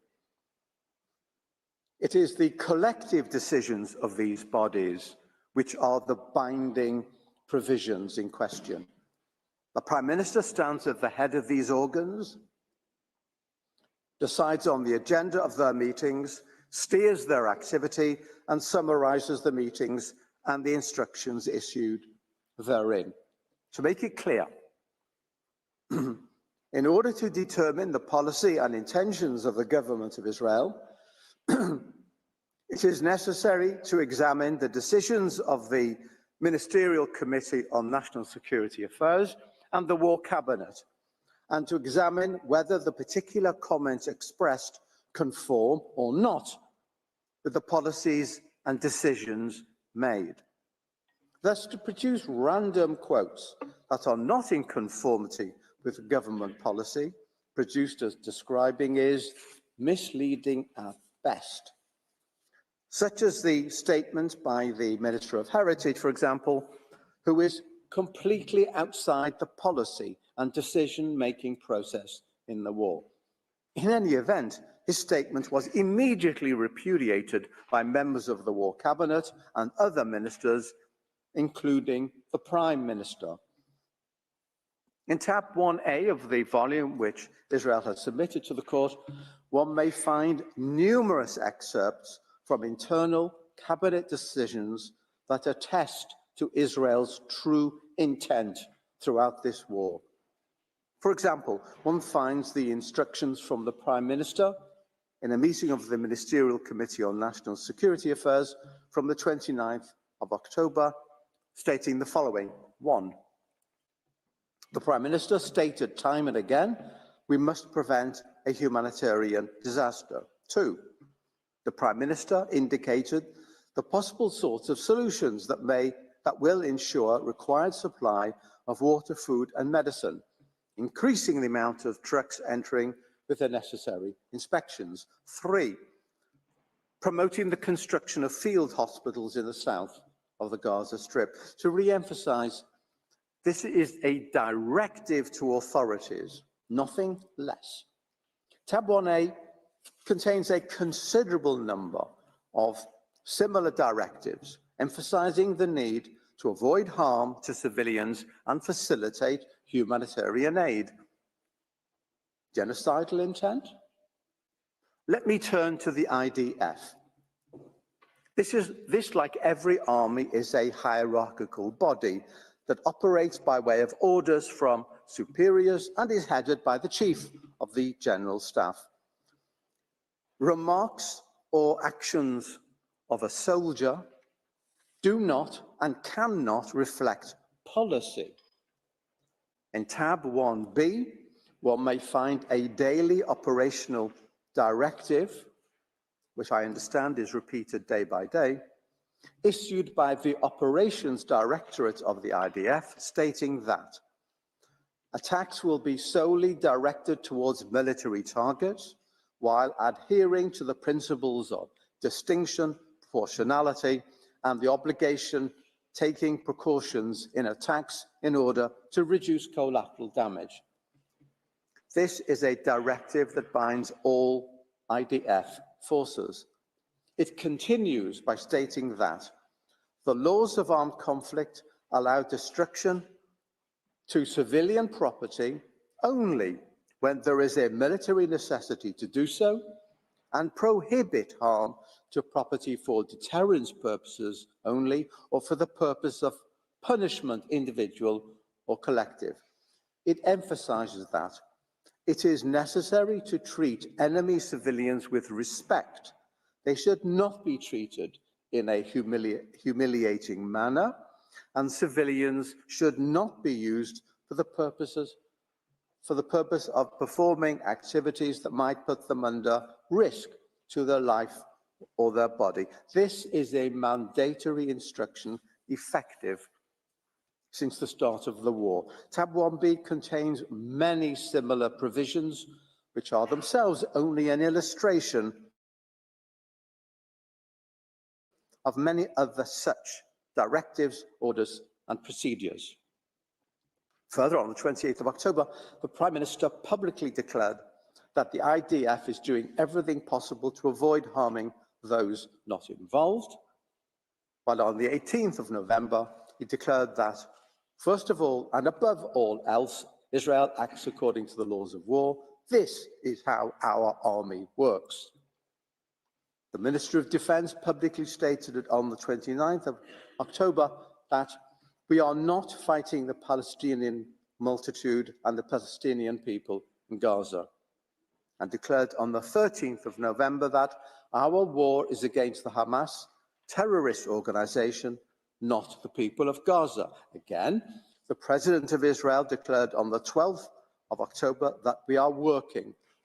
It is the collective decisions of these bodies which are the binding provisions in question. The Prime Minister stands at the head of these organs, decides on the agenda of their meetings, steers their activity, and summarizes the meetings and the instructions issued therein. To make it clear, in order to determine the policy and intentions of the government of Israel, it is necessary to examine the decisions of the Ministerial Committee on National Security Affairs and the War Cabinet, and to examine whether the particular comments expressed conform or not with the policies and decisions made. Thus, to produce random quotes that are not in conformity with government policy, produced as describing, is misleading at best. Such as the statement by the Minister of Heritage, for example, who is completely outside the policy and decision-making process in the war. In any event, his statement was immediately repudiated by members of the War Cabinet and other ministers, including the Prime Minister. In tab 1A of the volume which Israel has submitted to the court, one may find numerous excerpts from internal cabinet decisions that attest to Israel's true intent throughout this war. For example, one finds the instructions from the Prime Minister in a meeting of the Ministerial Committee on National Security Affairs from the 29th of October, stating the following. 1. The Prime Minister stated time and again, we must prevent a humanitarian disaster. 2. The Prime Minister indicated the possible sorts of solutions that will ensure required supply of water, food and medicine, increasing the amount of trucks entering with the necessary inspections. 3. promoting the construction of field hospitals in the south of the Gaza Strip. To re-emphasize, this is a directive to authorities, nothing less. Tab 1A contains a considerable number of similar directives, emphasizing the need to avoid harm to civilians and facilitate humanitarian aid. Genocidal intent? Let me turn to the IDF. This, like every army, is a hierarchical body that operates by way of orders from superiors and is headed by the Chief of the General Staff. Remarks or actions of a soldier do not and cannot reflect policy. In tab 1B, one may find a daily operational directive, which I understand is repeated day by day, issued by the Operations Directorate of the IDF, stating that attacks will be solely directed towards military targets while adhering to the principles of distinction, proportionality, and the obligation taking precautions in attacks in order to reduce collateral damage. This is a directive that binds all IDF forces. It continues by stating that the laws of armed conflict allow destruction to civilian property only when there is a military necessity to do so, and prohibit harm to property for deterrence purposes only, or for the purpose of punishment, individual or collective. It emphasizes that it is necessary to treat enemy civilians with respect. They should not be treated in a humiliating manner, and civilians should not be used for the purpose of performing activities that might put them under risk to their life or their body. This is a mandatory instruction effective since the start of the war. Tab 1B contains many similar provisions, which are themselves only an illustration of many other such directives, orders, and procedures. Further, on the 28th of October, the Prime Minister publicly declared that the IDF is doing everything possible to avoid harming those not involved, while on the 18th of November, he declared that, first of all, and above all else, Israel acts according to the laws of war. This is how our army works. The Minister of Defense publicly stated it on the 29th of October that we are not fighting the Palestinian multitude and the Palestinian people in Gaza, and declared on the 13th of November that our war is against the Hamas terrorist organization, not the people of Gaza. Again, the President of Israel declared on the 12th of October that we are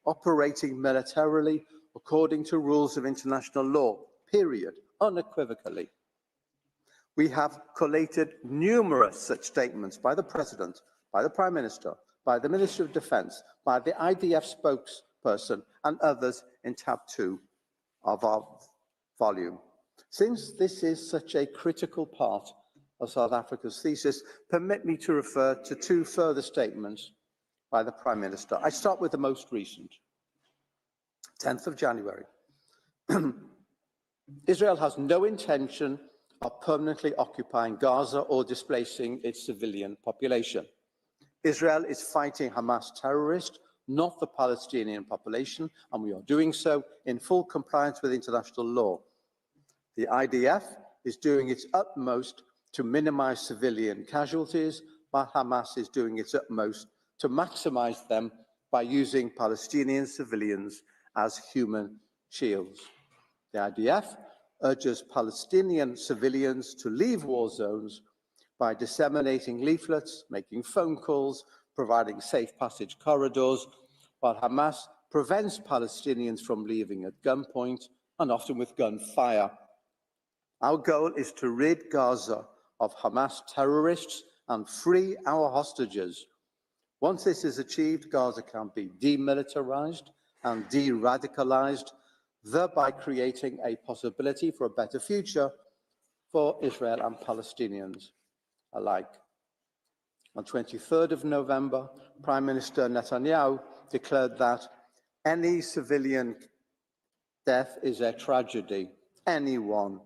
operating militarily according to rules of international law, period, unequivocally. We have collated numerous such statements by the President, by the Prime Minister, by the Minister of Defense, by the IDF spokesperson, and others in tab 2 of our volume. Since this is such a critical part of South Africa's thesis, permit me to refer to two further statements by the Prime Minister. I start with the most recent, 10th of January. Israel has no intention of permanently occupying Gaza or displacing its civilian population. Israel is fighting Hamas terrorists, not the Palestinian population, and we are doing so in full compliance with international law. The IDF is doing its utmost to minimize civilian casualties, while Hamas is doing its utmost to maximize them by using Palestinian civilians as human shields. The IDF urges Palestinian civilians to leave war zones by disseminating leaflets, making phone calls, providing safe passage corridors, while Hamas prevents Palestinians from leaving at gunpoint and often with gunfire. Our goal is to rid Gaza of Hamas terrorists and free our hostages. Once this is achieved, Gaza can be demilitarized and de-radicalized. thereby creating a possibility for a better future for Israel and Palestinians alike. On 23rd of November, Prime Minister Netanyahu declared that any civilian death is a tragedy, anyone.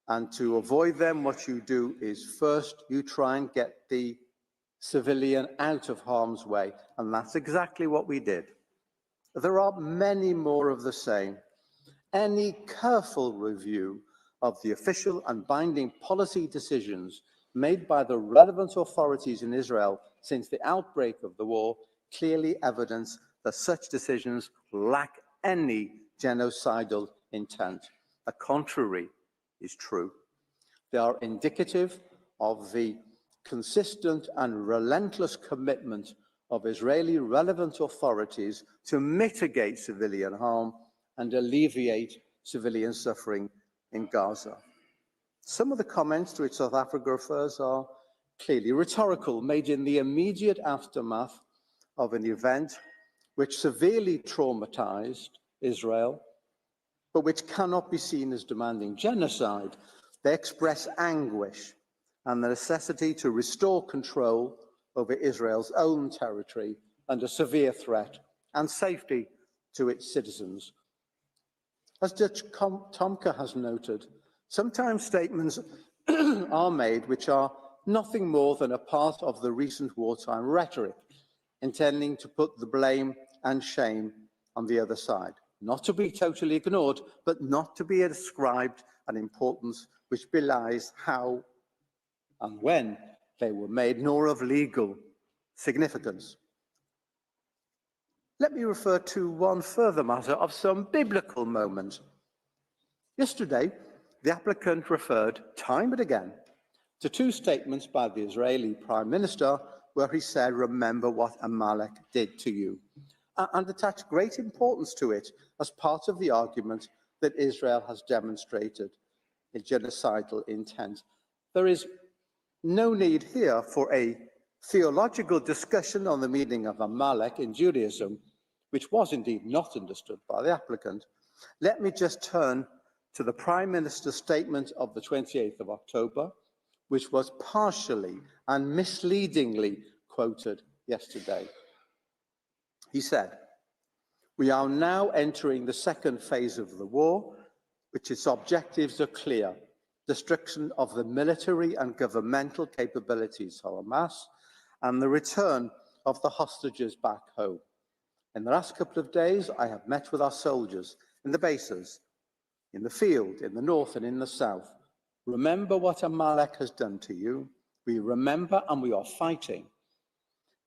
And to avoid them, what you do is first you try and get the civilian out of harm's way. And that's exactly what we did. There are many more of the same. Any careful review of the official and binding policy decisions made by the relevant authorities in Israel since the outbreak of the war clearly evidence that such decisions lack any genocidal intent. The contrary is true. They are indicative of the consistent and relentless commitment of Israeli relevant authorities to mitigate civilian harm and alleviate civilian suffering in Gaza. Some of the comments to which South Africa refers are clearly rhetorical, made in the immediate aftermath of an event which severely traumatized Israel, but which cannot be seen as demanding genocide. They express anguish and the necessity to restore control over Israel's own territory under severe threat and safety to its citizens. As Judge Tomka has noted, sometimes statements are made which are nothing more than a part of the recent wartime rhetoric, intending to put the blame and shame on the other side, not to be totally ignored, but not to be ascribed an importance which belies how and when they were made, nor of legal significance. Let me refer to one further matter of some biblical moment. Yesterday, the applicant referred time and again to two statements by the Israeli Prime Minister where he said, "Remember what Amalek did to you," and attached great importance to it as part of the argument that Israel has demonstrated a genocidal intent. There is no need here for a theological discussion on the meaning of Amalek in Judaism, which was indeed not understood by the applicant. Let me just turn to the Prime Minister's statement of the 28th of October, which was partially and misleadingly quoted yesterday. He said, "We are now entering the second phase of the war, which its objectives are clear: destruction of the military and governmental capabilities of Hamas, and the return of the hostages back home. In the last couple of days, I have met with our soldiers in the bases, in the field, in the north and in the south. Remember what Amalek has done to you. We remember and we are fighting.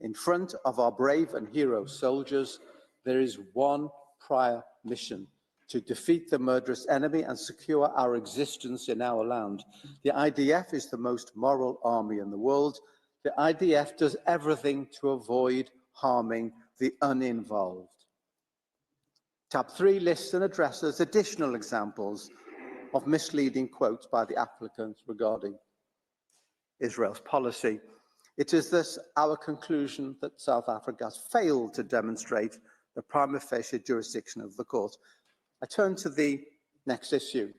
In front of our brave and hero soldiers, there is one prior mission: to defeat the murderous enemy and secure our existence in our land. The IDF is the most moral army in the world. The IDF does everything to avoid harming the uninvolved." Tab 3 lists and addresses additional examples of misleading quotes by the applicant regarding Israel's policy. It is thus our conclusion that South Africa has failed to demonstrate the prima facie jurisdiction of the court. I turn to the next issue.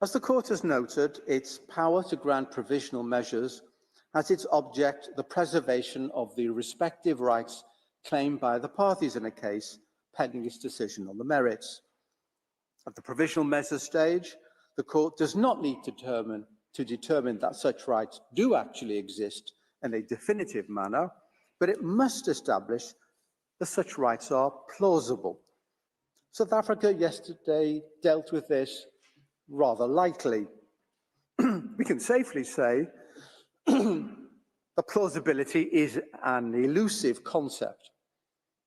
As the court has noted, its power to grant provisional measures has its object the preservation of the respective rights claimed by the parties in a case pending its decision on the merits. At the provisional measures stage, the court does not need to determine that such rights do actually exist in a definitive manner, but it must establish that such rights are plausible. South Africa yesterday dealt with this rather lightly. We can safely say that plausibility is an elusive concept.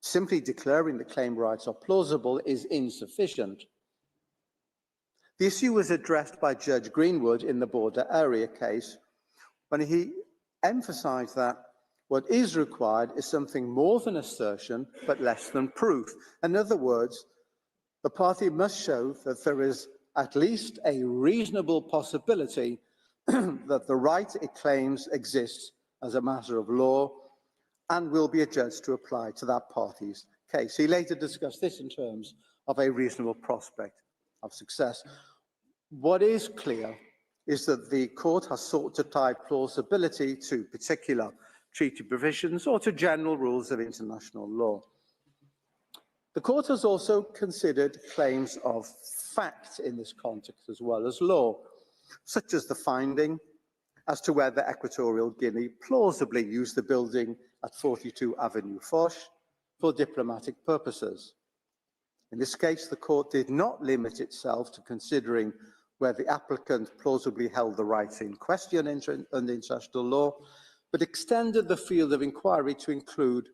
Simply declaring the claim rights are plausible is insufficient. The issue was addressed by Judge Greenwood in the border area case when he emphasized that what is required is something more than assertion, but less than proof. In other words, the party must show that there is at least a reasonable possibility that the right it claims exists as a matter of law and will be adjudged to apply to that party's case. He later discussed this in terms of a reasonable prospect of success. What is clear is that the court has sought to tie plausibility to particular treaty provisions or to general rules of international law. The court has also considered claims of fact in this context as well as law, such as the finding as to whether Equatorial Guinea plausibly used the building at 42 Avenue Foch for diplomatic purposes. In this case, the court did not limit itself to considering whether the applicant plausibly held the rights in question under international law, but extended the field of inquiry to include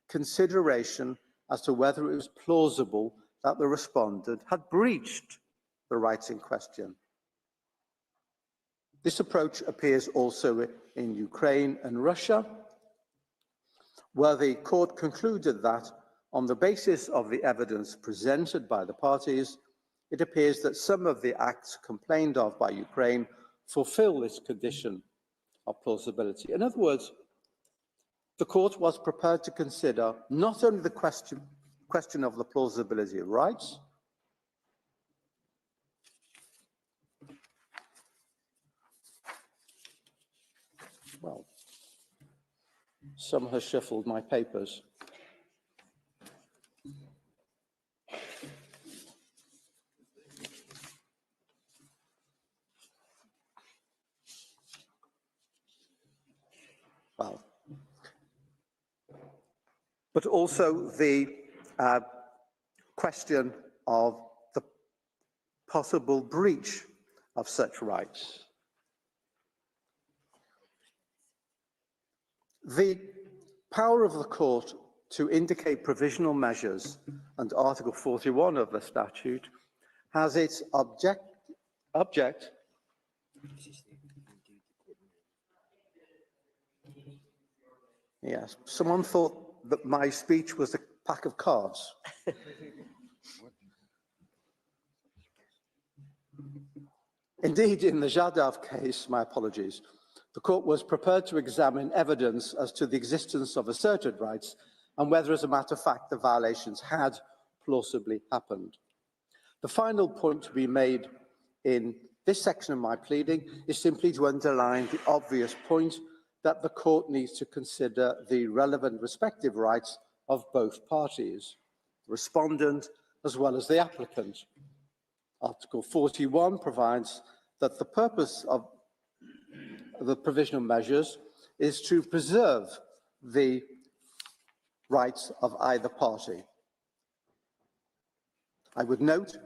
consideration as to whether it was plausible that the respondent had breached the rights in question. This approach appears also in Ukraine and Russia, where the court concluded that, on the basis of the evidence presented by the parties, it appears that some of the acts complained of by Ukraine fulfill this condition of plausibility. In other words, the court was prepared to consider not only the question of the plausibility of rights, well, some has shuffled my papers. Well, but also the question of the possible breach of such rights. The power of the court to indicate provisional measures under Article 41 of the statute has its object. Yes, someone thought that my speech was a pack of cards. Indeed, in the Jadav case, my apologies, the court was prepared to examine evidence as to the existence of asserted rights and whether, as a matter of fact, the violations had plausibly happened. The final point to be made in this section of my pleading is simply to underline the obvious point that the court needs to consider the relevant respective rights of both parties, the respondent as well as the applicant. Article 41 provides that the purpose of the provisional measures is to preserve the rights of either party. I would note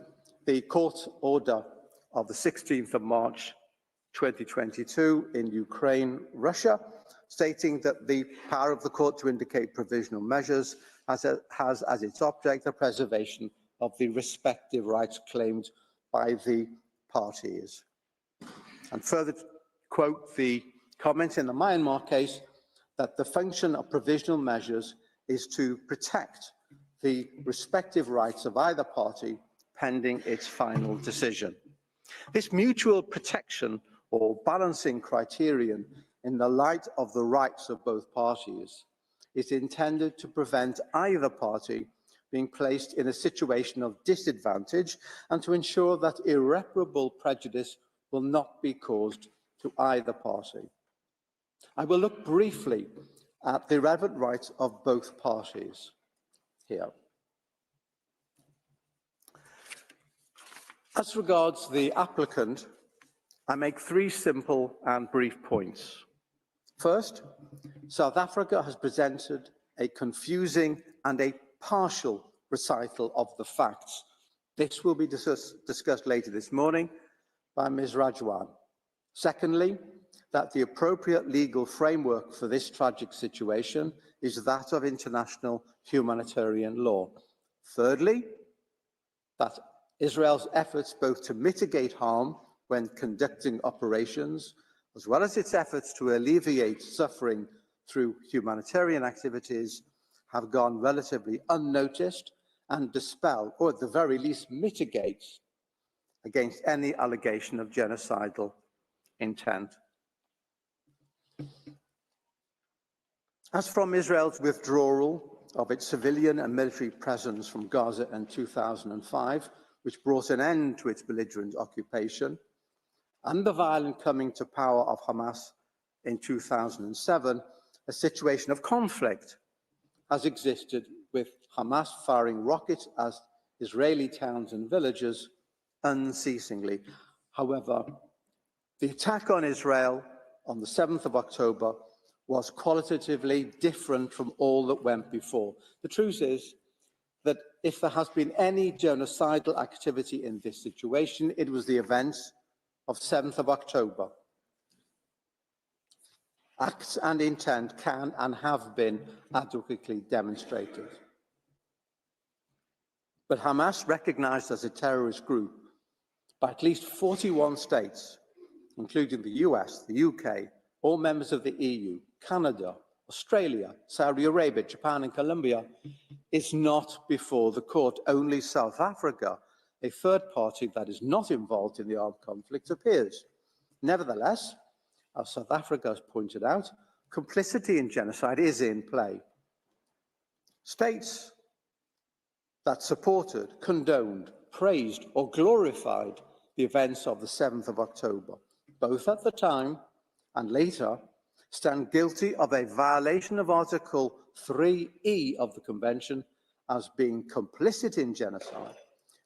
the court order of the 16th of March 2022 in Ukraine, Russia, stating that the power of the court to indicate provisional measures has as its object the preservation of the respective rights claimed by the parties. And further quote the comment in the Myanmar case that the function of provisional measures is to protect the respective rights of either party pending its final decision. This mutual protection or balancing criterion in the light of the rights of both parties is intended to prevent either party being placed in a situation of disadvantage and to ensure that irreparable prejudice will not be caused to either party. I will look briefly at the relevant rights of both parties here. As regards the applicant, I make three simple and brief points. First, South Africa has presented a confusing and a partial recital of the facts. This will be discussed later this morning by Ms. Rajwan. Secondly, that the appropriate legal framework for this tragic situation is that of international humanitarian law. Thirdly, that Israel's efforts both to mitigate harm when conducting operations, as well as its efforts to alleviate suffering through humanitarian activities, have gone relatively unnoticed and dispel, or at the very least mitigate, against any allegation of genocidal intent. As from Israel's withdrawal of its civilian and military presence from Gaza in 2005, which brought an end to its belligerent occupation, and the violent coming to power of Hamas in 2007, a situation of conflict has existed, with Hamas firing rockets at Israeli towns and villages unceasingly. However, the attack on Israel on the 7th of October was qualitatively different from all that went before. The truth is that if there has been any genocidal activity in this situation, it was the events of 7th of October. Acts and intent can and have been adequately demonstrated. But Hamas, recognized as a terrorist group by at least 41 states, including the US, the UK, all members of the EU, Canada, Australia, Saudi Arabia, Japan, and Colombia, is not before the court. Only South Africa, a third party that is not involved in the armed conflict, appears. Nevertheless, as South Africa has pointed out, complicity in genocide is in play. States that supported, condoned, praised, or glorified the events of the 7th of October, both at the time and later, stand guilty of a violation of Article 3E of the Convention as being complicit in genocide,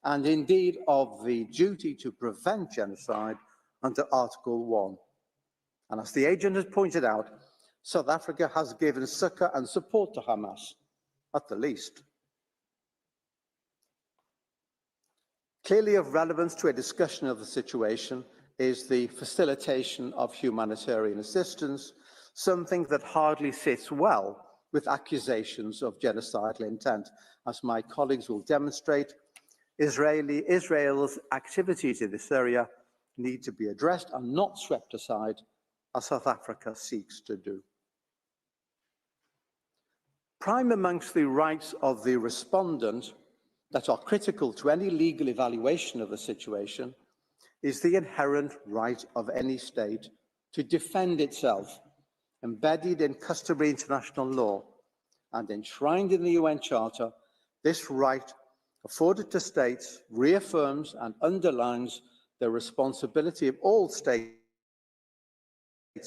and indeed of the duty to prevent genocide under Article 1. And as the agent has pointed out, South Africa has given succor and support to Hamas, at the least. Clearly of relevance to a discussion of the situation is the facilitation of humanitarian assistance, something that hardly sits well with accusations of genocidal intent. As my colleagues will demonstrate, Israel's activities in this area need to be addressed and not swept aside, as South Africa seeks to do. Prime amongst the rights of the respondent that are critical to any legal evaluation of the situation is the inherent right of any state to defend itself, embedded in customary international law and enshrined in the UN Charter. This right, afforded to states, reaffirms and underlines the responsibility of all states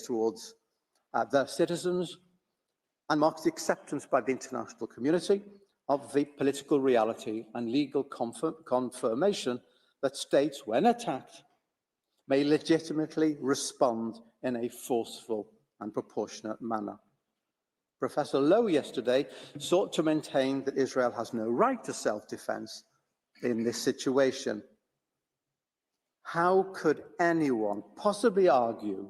towards their citizens and marks acceptance by the international community of the political reality and legal confirmation that states, when attacked, may legitimately respond in a forceful and proportionate manner. Professor Lowe yesterday sought to maintain that Israel has no right to self-defense in this situation. How could anyone possibly argue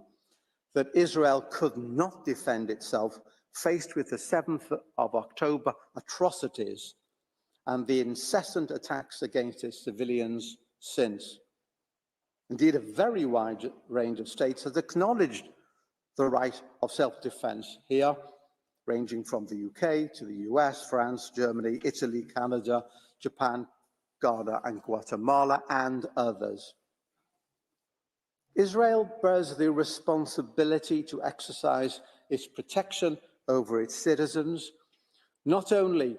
that Israel could not defend itself faced with the 7th of October atrocities and the incessant attacks against its civilians since? Indeed, a very wide range of states has acknowledged the right of self-defense here, ranging from the UK to the US, France, Germany, Italy, Canada, Japan, Ghana, and Guatemala, and others. Israel bears the responsibility to exercise its protection over its citizens, not only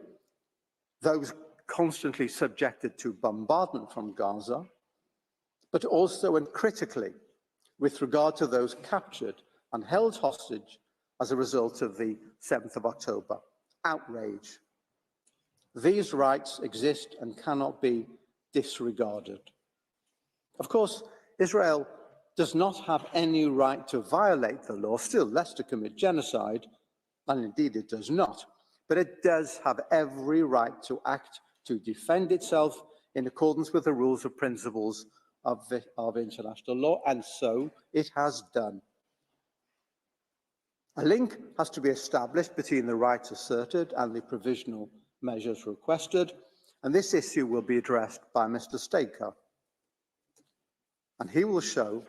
those constantly subjected to bombardment from Gaza, but also and critically with regard to those captured and held hostage as a result of the 7th of October outrage. These rights exist and cannot be disregarded. Of course, Israel does not have any right to violate the law, still less to commit genocide, and indeed it does not, but it does have every right to act to defend itself in accordance with the rules and principles of international law, and so it has done. A link has to be established between the rights asserted and the provisional measures requested, and this issue will be addressed by Mr. Staker. And he will show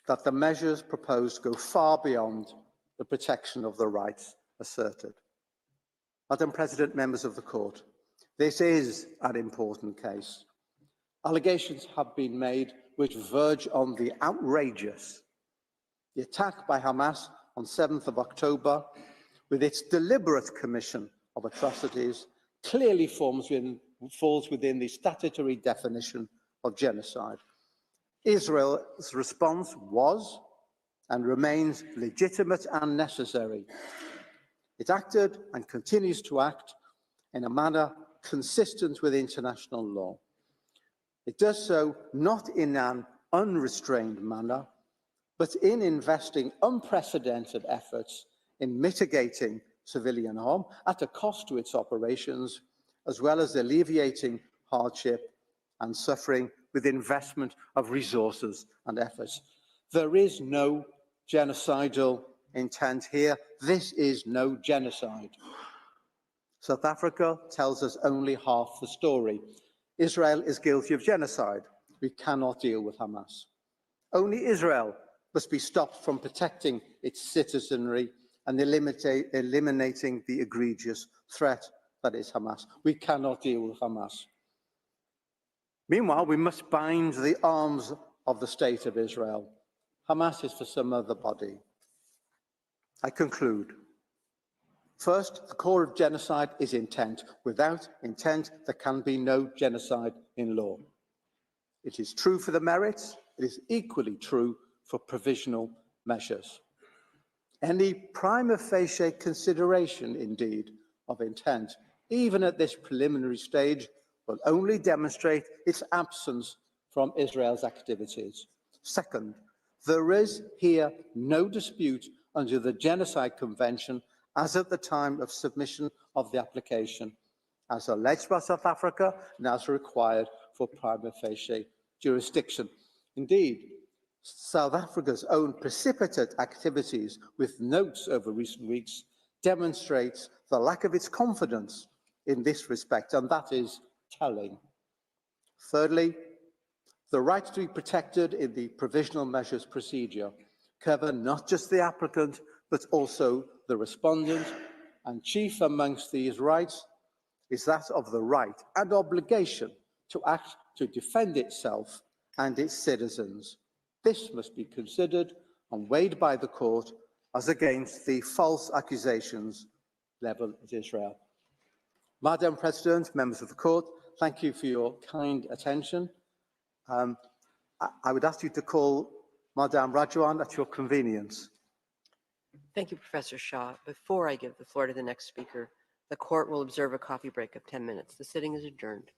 that the measures proposed go far beyond the protection of the rights asserted. Madam President, members of the court, this is an important case. Allegations have been made which verge on the outrageous. The attack by Hamas on 7th of October, with its deliberate commission of atrocities clearly falls within the statutory definition of genocide. Israel's response was and remains legitimate and necessary. It acted and continues to act in a manner consistent with international law. It does so not in an unrestrained manner, but in investing unprecedented efforts in mitigating civilian harm at a cost to its operations, as well as alleviating hardship and suffering with investment of resources and efforts. There is no genocidal intent here. This is no genocide. South Africa tells us only half the story. Israel is guilty of genocide. We cannot deal with Hamas. Only Israel must be stopped from protecting its citizenry and eliminating the egregious threat that is Hamas. We cannot deal with Hamas. Meanwhile, we must bind the arms of the state of Israel. Hamas is for some other body. I conclude. First, the core of genocide is intent. Without intent, there can be no genocide in law. It is true for the merits. It is equally true for provisional measures. Any prima facie consideration, indeed, of intent, even at this preliminary stage, will only demonstrate its absence from Israel's activities. Second, there is here no dispute under the Genocide Convention as at the time of submission of the application, as alleged by South Africa and as required for prima facie jurisdiction. Indeed, South Africa's own precipitate activities with notes over recent weeks demonstrates the lack of its confidence in this respect, and that is telling. Thirdly, the rights to be protected in the provisional measures procedure cover not just the applicant, but also the respondent, and chief amongst these rights is that of the right and obligation to act to defend itself and its citizens. This must be considered and weighed by the court as against the false accusations levelled at Israel. Madam President, members of the court, thank you for your kind attention. I would ask you to call Madame Rajovan at your convenience. Thank you, Professor Shaw. Before I give the floor to the next speaker, the court will observe a coffee break of 10 minutes. The sitting is adjourned.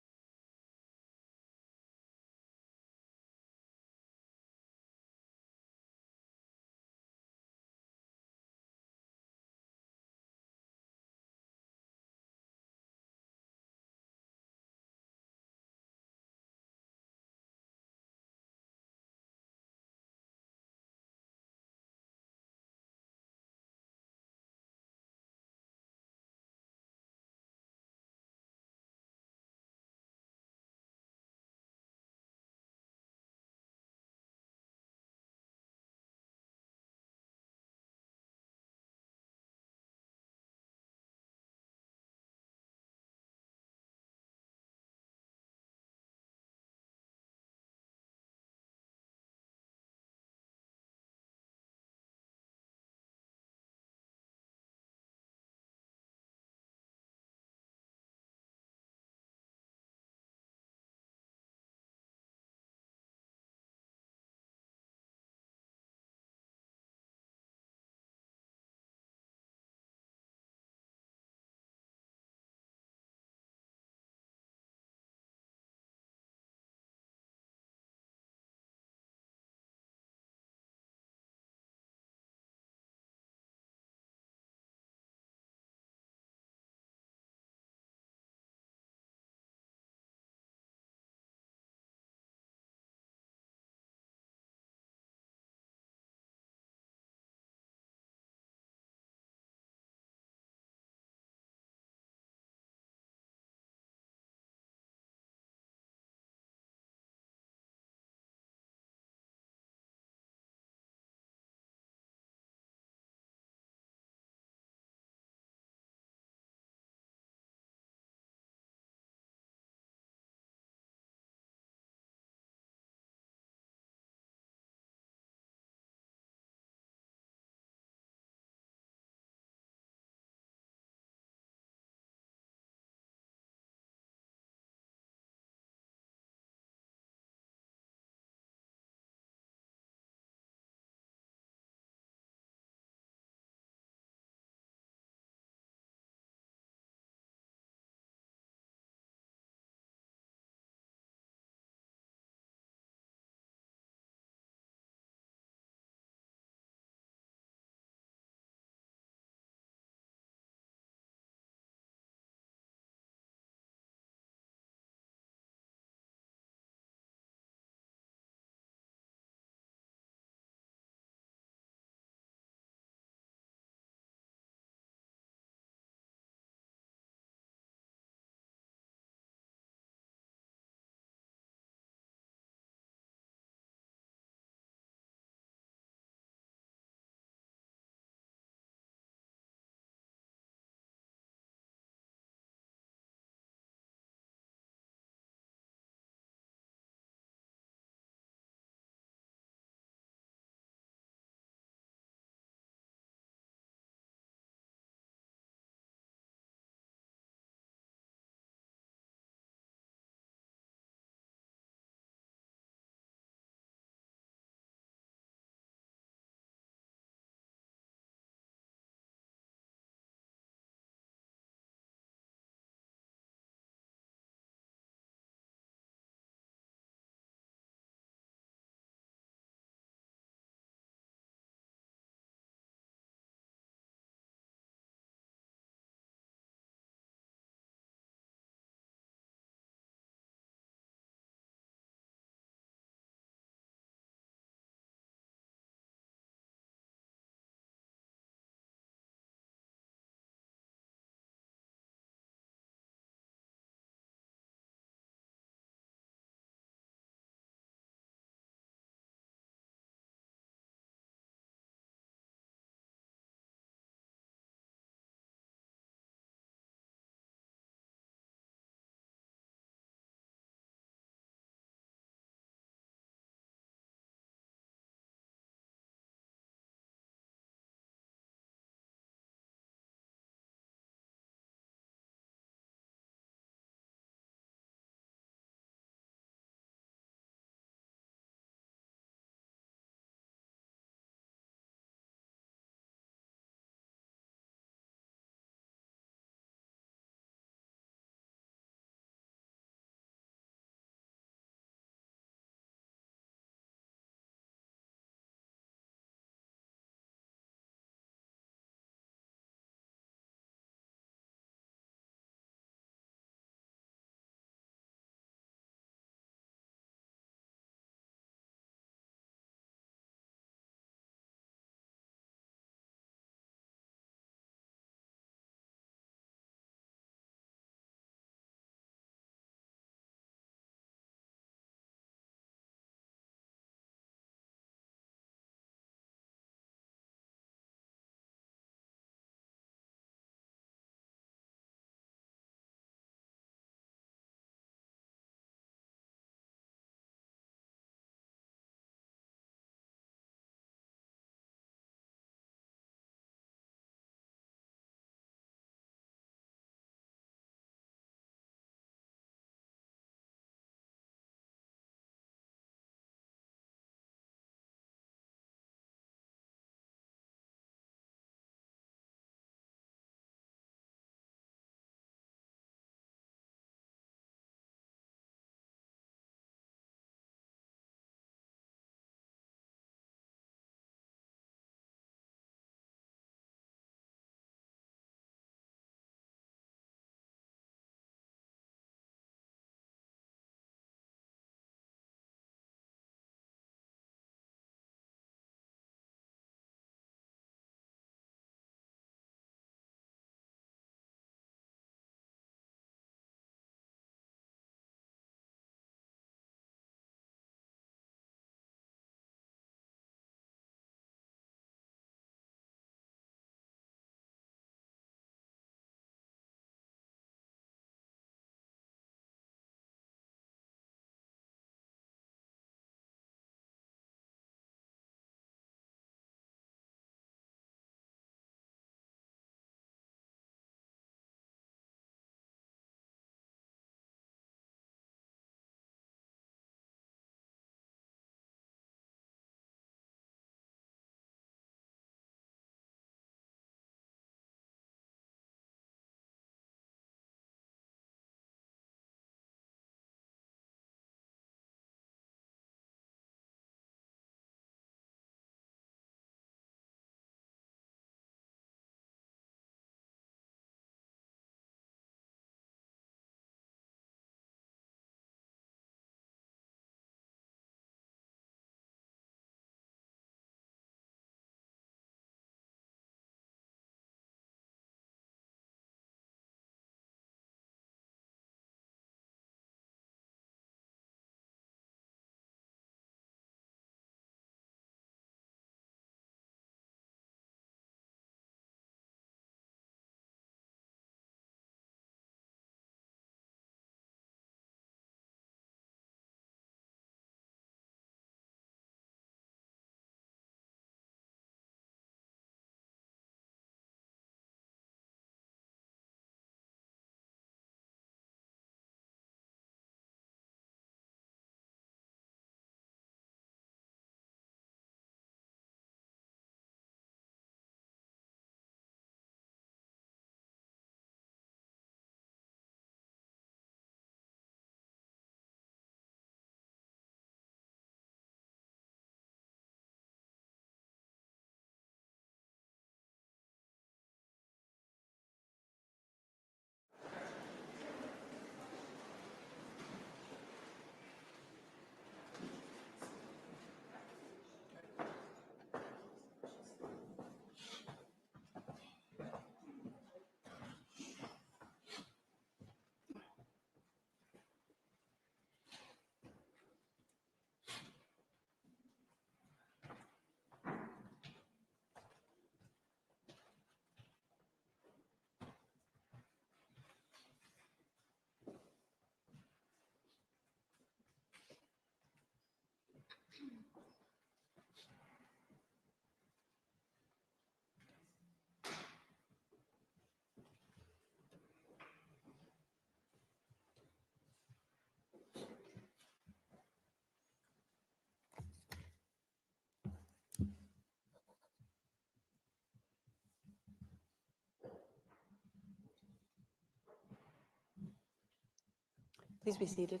Please be seated.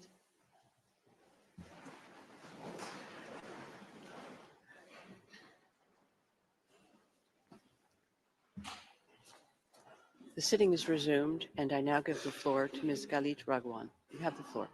The sitting is resumed, and I now give the floor to Ms. Galit Ragwan. You have the floor.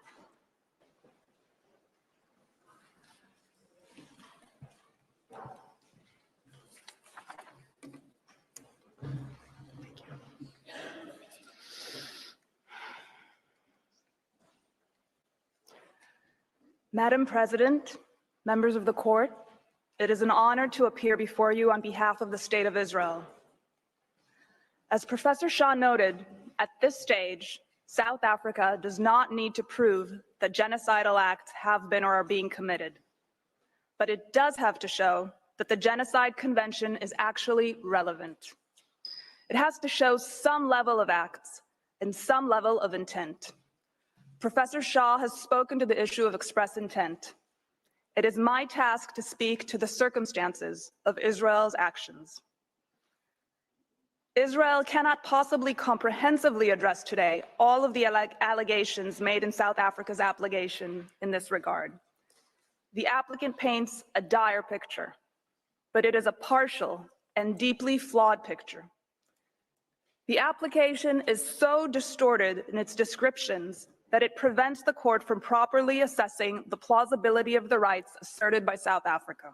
Madam President, members of the court, it is an honor to appear before you on behalf of the State of Israel. As Professor Shah noted, at this stage, South Africa does not need to prove that genocidal acts have been or are being committed. But it does have to show that the Genocide Convention is actually relevant. It has to show some level of acts and some level of intent. Professor Shah has spoken to the issue of express intent. It is my task to speak to the circumstances of Israel's actions. Israel cannot possibly comprehensively address today all of the allegations made in South Africa's application in this regard. The applicant paints a dire picture, but it is a partial and deeply flawed picture. The application is so distorted in its descriptions that it prevents the court from properly assessing the plausibility of the rights asserted by South Africa.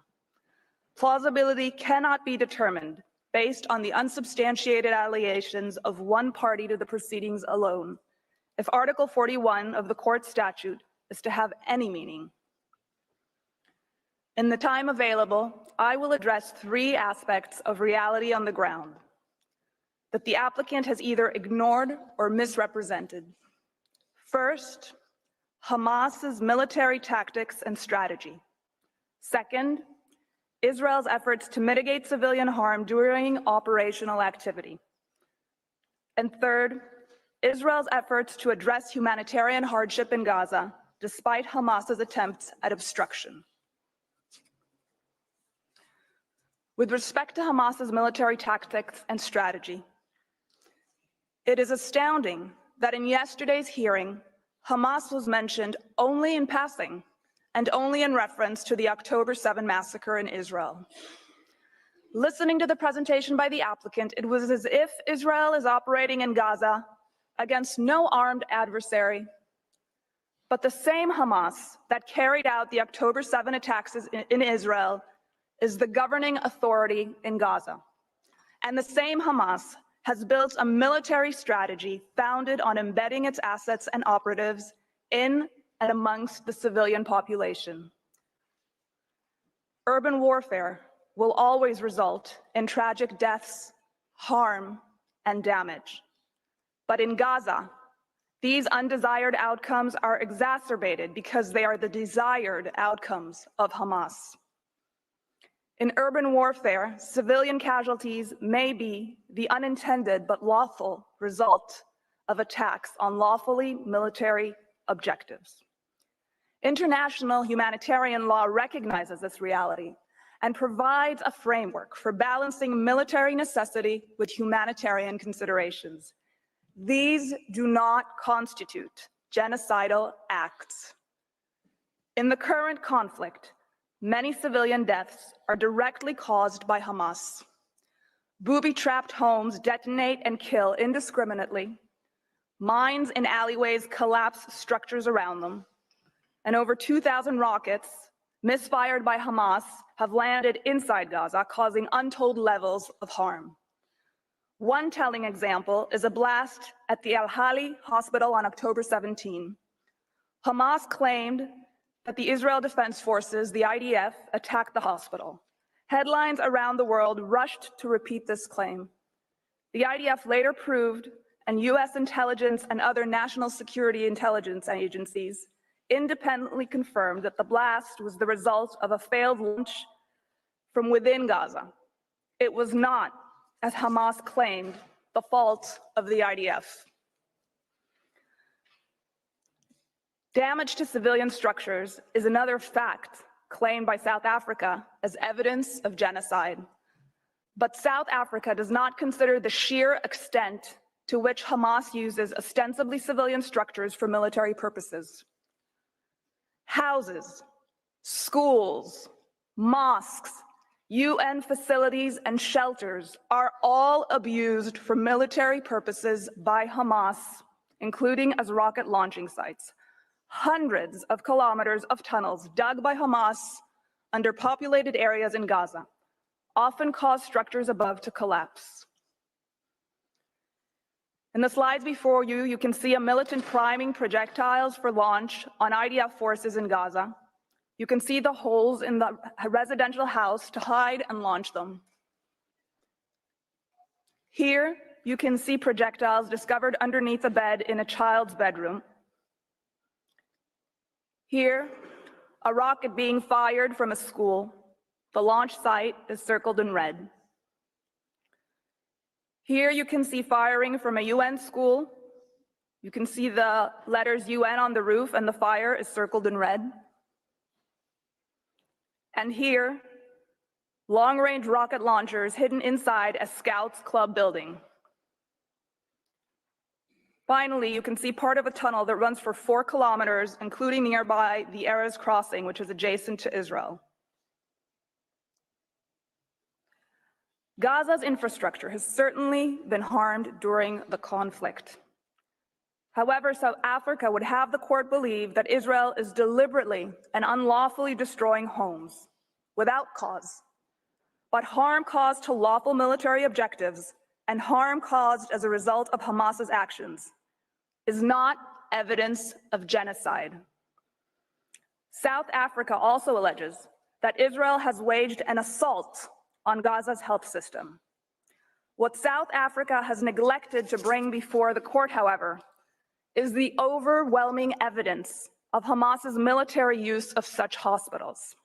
Plausibility cannot be determined based on the unsubstantiated allegations of one party to the proceedings alone, if Article 41 of the court statute is to have any meaning. In the time available, I will address three aspects of reality on the ground that the applicant has either ignored or misrepresented. First, Hamas's military tactics and strategy. Second, Israel's efforts to mitigate civilian harm during operational activity. And third, Israel's efforts to address humanitarian hardship in Gaza, despite Hamas's attempts at obstruction. With respect to Hamas's military tactics and strategy, it is astounding that in yesterday's hearing, Hamas was mentioned only in passing and only in reference to the October 7 massacre in Israel. Listening to the presentation by the applicant, it was as if Israel is operating in Gaza against no armed adversary, but the same Hamas that carried out the October 7 attacks in Israel is the governing authority in Gaza. And the same Hamas has built a military strategy founded on embedding its assets and operatives in and amongst the civilian population. Urban warfare will always result in tragic deaths, harm, and damage. But in Gaza, these undesired outcomes are exacerbated because they are the desired outcomes of Hamas. In urban warfare, civilian casualties may be the unintended but lawful result of attacks on lawfully military objectives. International humanitarian law recognizes this reality and provides a framework for balancing military necessity with humanitarian considerations. These do not constitute genocidal acts. In the current conflict, many civilian deaths are directly caused by Hamas. Booby-trapped homes detonate and kill indiscriminately. Mines in alleyways collapse structures around them. And over 2,000 rockets misfired by Hamas have landed inside Gaza, causing untold levels of harm. One telling example is a blast at the Al-Hali hospital on October 17. Hamas claimed that the Israel Defense Forces, the IDF, attacked the hospital. Headlines around the world rushed to repeat this claim. The IDF later proved, and US intelligence and other national security intelligence agencies independently confirmed that the blast was the result of a failed launch from within Gaza. It was not, as Hamas claimed, the fault of the IDF. Damage to civilian structures is another fact claimed by South Africa as evidence of genocide. But South Africa does not consider the sheer extent to which Hamas uses ostensibly civilian structures for military purposes. Houses, schools, mosques, UN facilities, and shelters are all abused for military purposes by Hamas, including as rocket launching sites. Hundreds of kilometers of tunnels dug by Hamas under populated areas in Gaza often cause structures above to collapse. In the slides before you, you can see a militant priming projectiles for launch on IDF forces in Gaza. You can see the holes in the residential house to hide and launch them. Here, you can see projectiles discovered underneath a bed in a child's bedroom. Here, a rocket being fired from a school. The launch site is circled in red. Here you can see firing from a UN school. You can see the letters UN on the roof, and the fire is circled in red. And here, long-range rocket launchers hidden inside a Scouts Club building. Finally, you can see part of a tunnel that runs for 4 kilometers, including nearby the Erez crossing, which is adjacent to Israel. Gaza's infrastructure has certainly been harmed during the conflict. However, South Africa would have the court believe that Israel is deliberately and unlawfully destroying homes without cause, but harm caused to lawful military objectives and harm caused as a result of Hamas's actions is not evidence of genocide. South Africa also alleges that Israel has waged an assault on Gaza's health system. What South Africa has neglected to bring before the court, however, is the overwhelming evidence of Hamas's military use of such hospitals.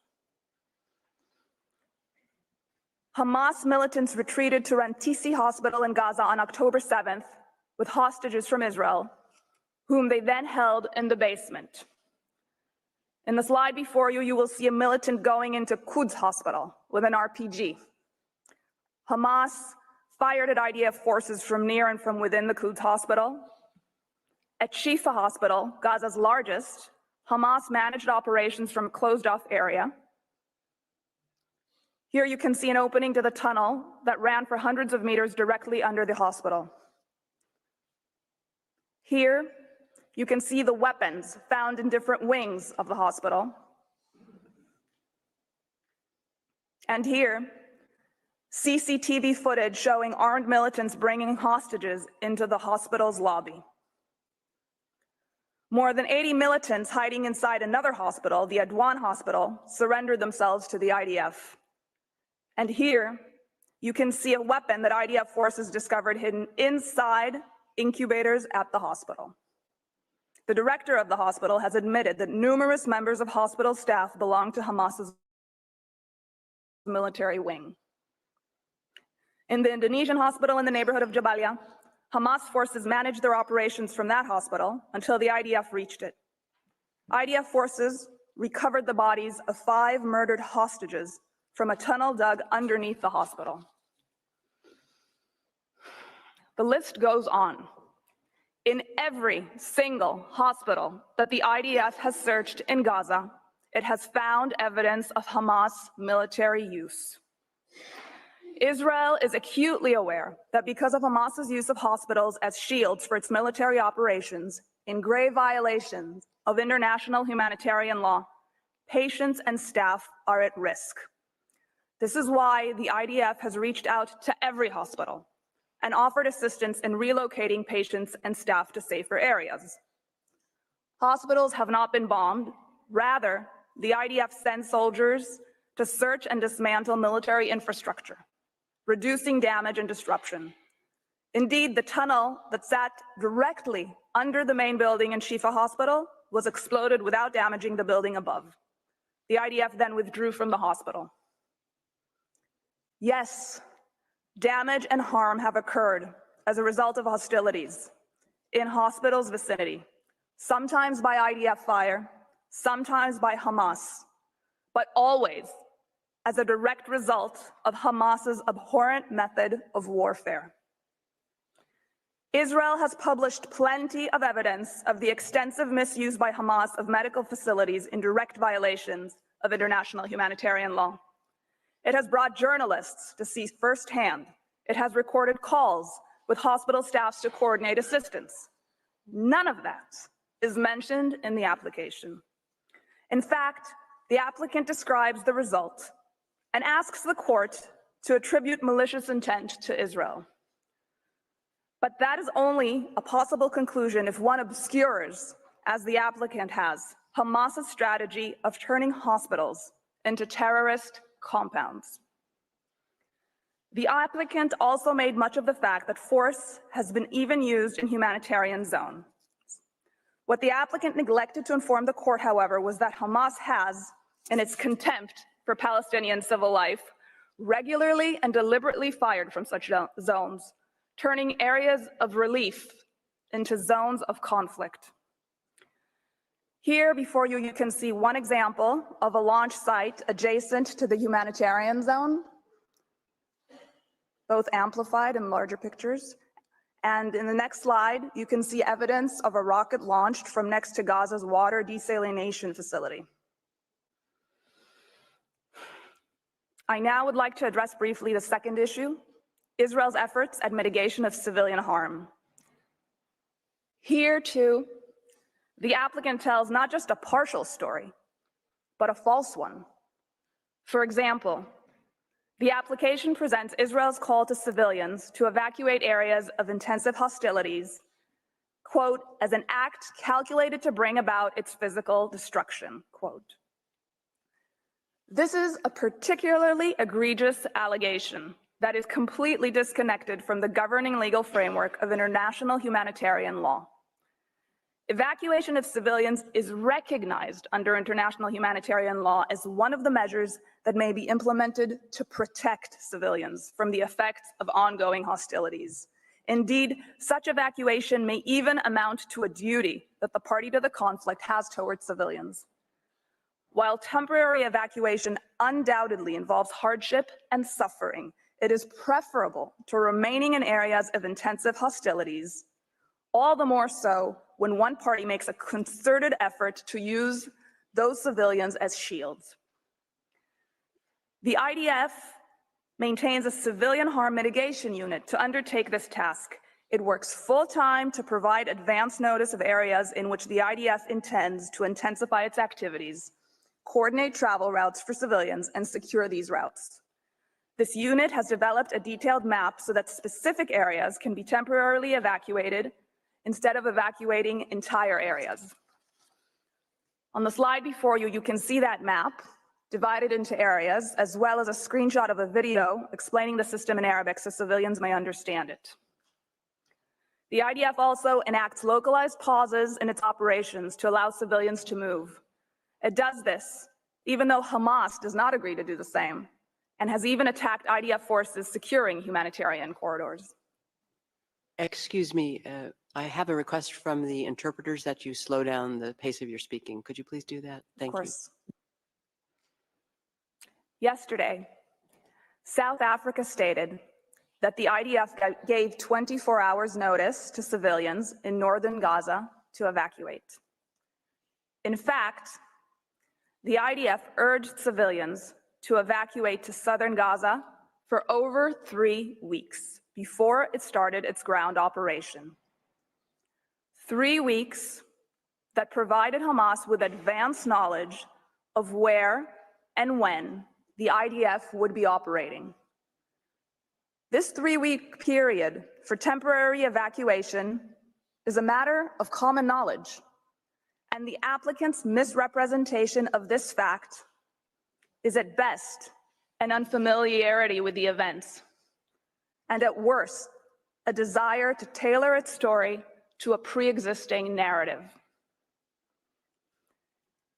Hamas militants retreated to Rantisi Hospital in Gaza on October 7th with hostages from Israel, whom they then held in the basement. In the slide before you, you will see a militant going into Quds Hospital with an RPG. Hamas fired at IDF forces from near and from within the Quds Hospital. At Shifa Hospital, Gaza's largest, Hamas managed operations from a closed-off area. Here you can see an opening to the tunnel that ran for hundreds of meters directly under the hospital. Here, you can see the weapons found in different wings of the hospital. And here, CCTV footage showing armed militants bringing hostages into the hospital's lobby. More than 80 militants hiding inside another hospital, the Adwan Hospital, surrendered themselves to the IDF. And here, you can see a weapon that IDF forces discovered hidden inside incubators at the hospital. The director of the hospital has admitted that numerous members of hospital staff belong to Hamas's military wing. In the Indonesian hospital in the neighborhood of Jabalia, Hamas forces managed their operations from that hospital until the IDF reached it. IDF forces recovered the bodies of 5 murdered hostages from a tunnel dug underneath the hospital. The list goes on. In every single hospital that the IDF has searched in Gaza, it has found evidence of Hamas military use. Israel is acutely aware that because of Hamas's use of hospitals as shields for its military operations, in grave violations of international humanitarian law, patients and staff are at risk. This is why the IDF has reached out to every hospital and offered assistance in relocating patients and staff to safer areas. Hospitals have not been bombed. Rather, the IDF sends soldiers to search and dismantle military infrastructure, reducing damage and disruption. Indeed, the tunnel that sat directly under the main building in Shifa Hospital was exploded without damaging the building above. The IDF then withdrew from the hospital. Yes, damage and harm have occurred as a result of hostilities in hospitals' vicinity, sometimes by IDF fire, sometimes by Hamas, but always as a direct result of Hamas's abhorrent method of warfare. Israel has published plenty of evidence of the extensive misuse by Hamas of medical facilities in direct violations of international humanitarian law. It has brought journalists to see firsthand. It has recorded calls with hospital staffs to coordinate assistance. None of that is mentioned in the application. In fact, the applicant describes the result and asks the court to attribute malicious intent to Israel. But that is only a possible conclusion if one obscures, as the applicant has, Hamas's strategy of turning hospitals into terrorist compounds. The applicant also made much of the fact that force has been even used in humanitarian zones. What the applicant neglected to inform the court, however, was that Hamas has, in its contempt for Palestinian civil life, regularly and deliberately fired from such zones, turning areas of relief into zones of conflict. Here before you, you can see one example of a launch site adjacent to the humanitarian zone, both amplified in larger pictures. And in the next slide, you can see evidence of a rocket launched from next to Gaza's water desalination facility. I now would like to address briefly the second issue, Israel's efforts at mitigation of civilian harm. Here, too, the applicant tells not just a partial story, but a false one. For example, the application presents Israel's call to civilians to evacuate areas of intensive hostilities, quote, as an act calculated to bring about its physical destruction, quote. This is a particularly egregious allegation that is completely disconnected from the governing legal framework of international humanitarian law. Evacuation of civilians is recognized under international humanitarian law as one of the measures that may be implemented to protect civilians from the effects of ongoing hostilities. Indeed, such evacuation may even amount to a duty that the party to the conflict has towards civilians. While temporary evacuation undoubtedly involves hardship and suffering, it is preferable to remaining in areas of intensive hostilities, all the more so when one party makes a concerted effort to use those civilians as shields. The IDF maintains a civilian harm mitigation unit to undertake this task. It works full-time to provide advance notice of areas in which the IDF intends to intensify its activities, coordinate travel routes for civilians, and secure these routes. This unit has developed a detailed map so that specific areas can be temporarily evacuated instead of evacuating entire areas. On the slide before you, you can see that map divided into areas, as well as a screenshot of a video explaining the system in Arabic so civilians may understand it. The IDF also enacts localized pauses in its operations to allow civilians to move. It does this even though Hamas does not agree to do the same, and has even attacked IDF forces securing humanitarian corridors. Excuse me, I have a request from the interpreters that you slow down the pace of your speaking. Could you please do that? Thank you. Of course. Yesterday, South Africa stated that the IDF gave 24 hours notice to civilians in northern Gaza to evacuate. In fact, the IDF urged civilians to evacuate to southern Gaza for over 3 weeks before it started its ground operation. 3 weeks that provided Hamas with advance knowledge of where and when the IDF would be operating. This 3-week period for temporary evacuation is a matter of common knowledge, and the applicant's misrepresentation of this fact is at best an unfamiliarity with the events, and at worst, a desire to tailor its story to a pre-existing narrative.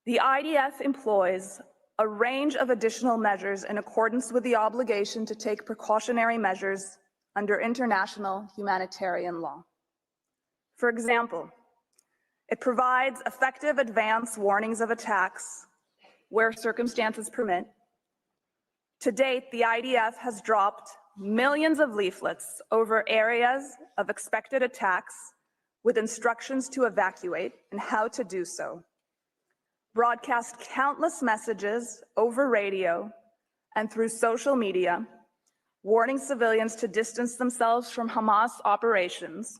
The IDF employs a range of additional measures in accordance with the obligation to take precautionary measures under international humanitarian law. For example, it provides effective advance warnings of attacks where circumstances permit. To date, the IDF has dropped millions of leaflets over areas of expected attacks with instructions to evacuate and how to do so, broadcast countless messages over radio and through social media, warning civilians to distance themselves from Hamas operations,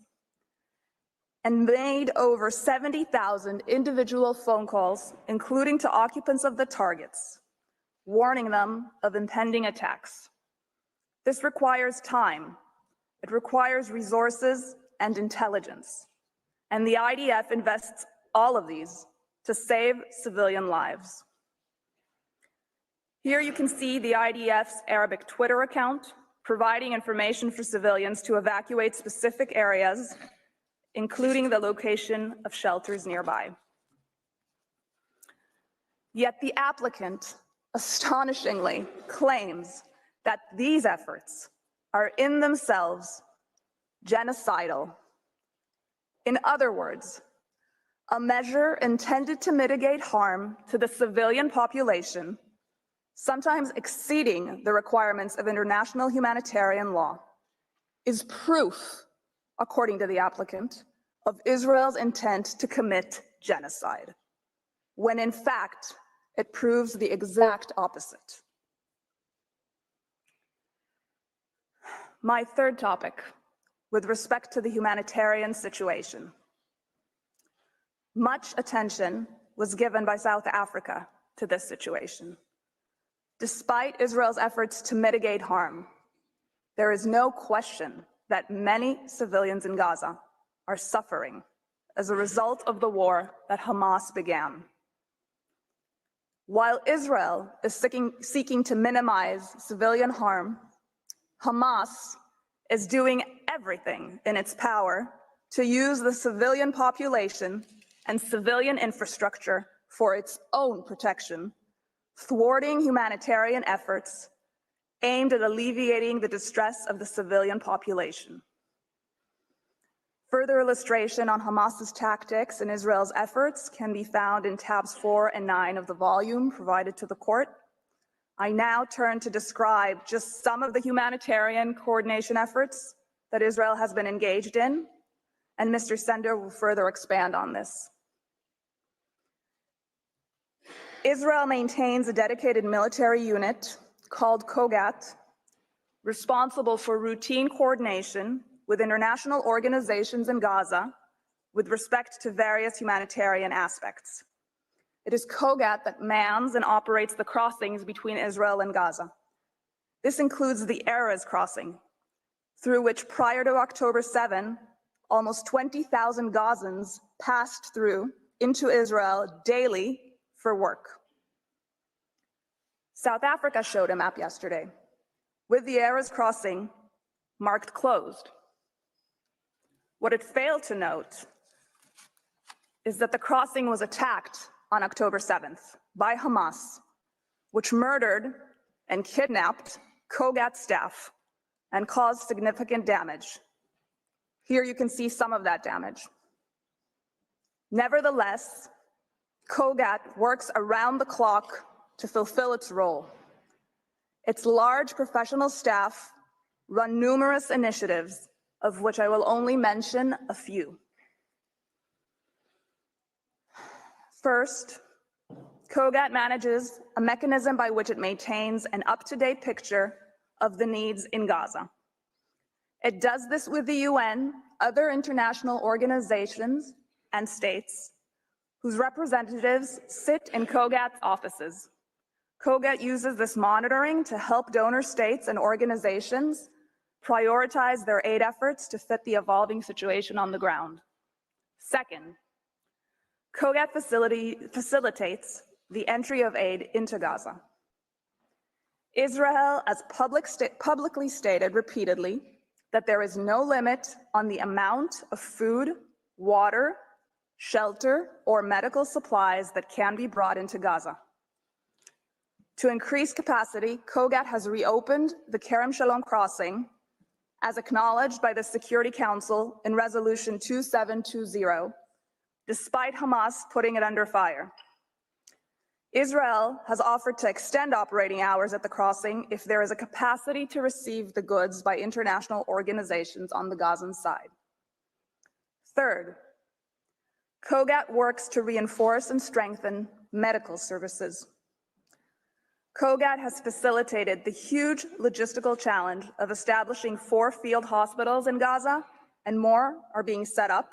and made over 70,000 individual phone calls, including to occupants of the targets, warning them of impending attacks. This requires time, it requires resources and intelligence, and the IDF invests all of these to save civilian lives. Here you can see the IDF's Arabic Twitter account providing information for civilians to evacuate specific areas, including the location of shelters nearby. Yet the applicant astonishingly claims that these efforts are in themselves genocidal. In other words, a measure intended to mitigate harm to the civilian population, sometimes exceeding the requirements of international humanitarian law, is proof, according to the applicant, of Israel's intent to commit genocide, when in fact, it proves the exact opposite. My third topic, with respect to the humanitarian situation. Much attention was given by South Africa to this situation. Despite Israel's efforts to mitigate harm, there is no question that many civilians in Gaza are suffering as a result of the war that Hamas began. While Israel is seeking to minimize civilian harm, Hamas is doing everything in its power to use the civilian population and civilian infrastructure for its own protection, thwarting humanitarian efforts aimed at alleviating the distress of the civilian population. Further illustration on Hamas's tactics and Israel's efforts can be found in tabs 4 and 9 of the volume provided to the court. I now turn to describe just some of the humanitarian coordination efforts that Israel has been engaged in, and Mr. Sender will further expand on this. Israel maintains a dedicated military unit called Kogat, responsible for routine coordination with international organizations in Gaza with respect to various humanitarian aspects. It is Kogat that mans and operates the crossings between Israel and Gaza. This includes the Erez crossing, through which prior to October 7, almost 20,000 Gazans passed through into Israel daily for work. South Africa showed a map yesterday, with the Erez crossing marked closed. What it failed to note is that the crossing was attacked on October 7th by Hamas, which murdered and kidnapped Kogat staff and caused significant damage. Here you can see some of that damage. Nevertheless, Kogat works around the clock to fulfill its role. Its large professional staff run numerous initiatives, of which I will only mention a few. First, Kogat manages a mechanism by which it maintains an up-to-date picture of the needs in Gaza. It does this with the UN, other international organizations, and states, whose representatives sit in Kogat's offices. Kogat uses this monitoring to help donor states and organizations prioritize their aid efforts to fit the evolving situation on the ground. Second, Kogat facilitates the entry of aid into Gaza. Israel has publicly stated repeatedly that there is no limit on the amount of food, water, shelter, or medical supplies that can be brought into Gaza. To increase capacity, Kogat has reopened the Kerem Shalom crossing, as acknowledged by the Security Council in Resolution 2720, despite Hamas putting it under fire. Israel has offered to extend operating hours at the crossing if there is a capacity to receive the goods by international organizations on the Gazan side. Third, COGAT works to reinforce and strengthen medical services. COGAT has facilitated the huge logistical challenge of establishing 4 field hospitals in Gaza, and more are being set up,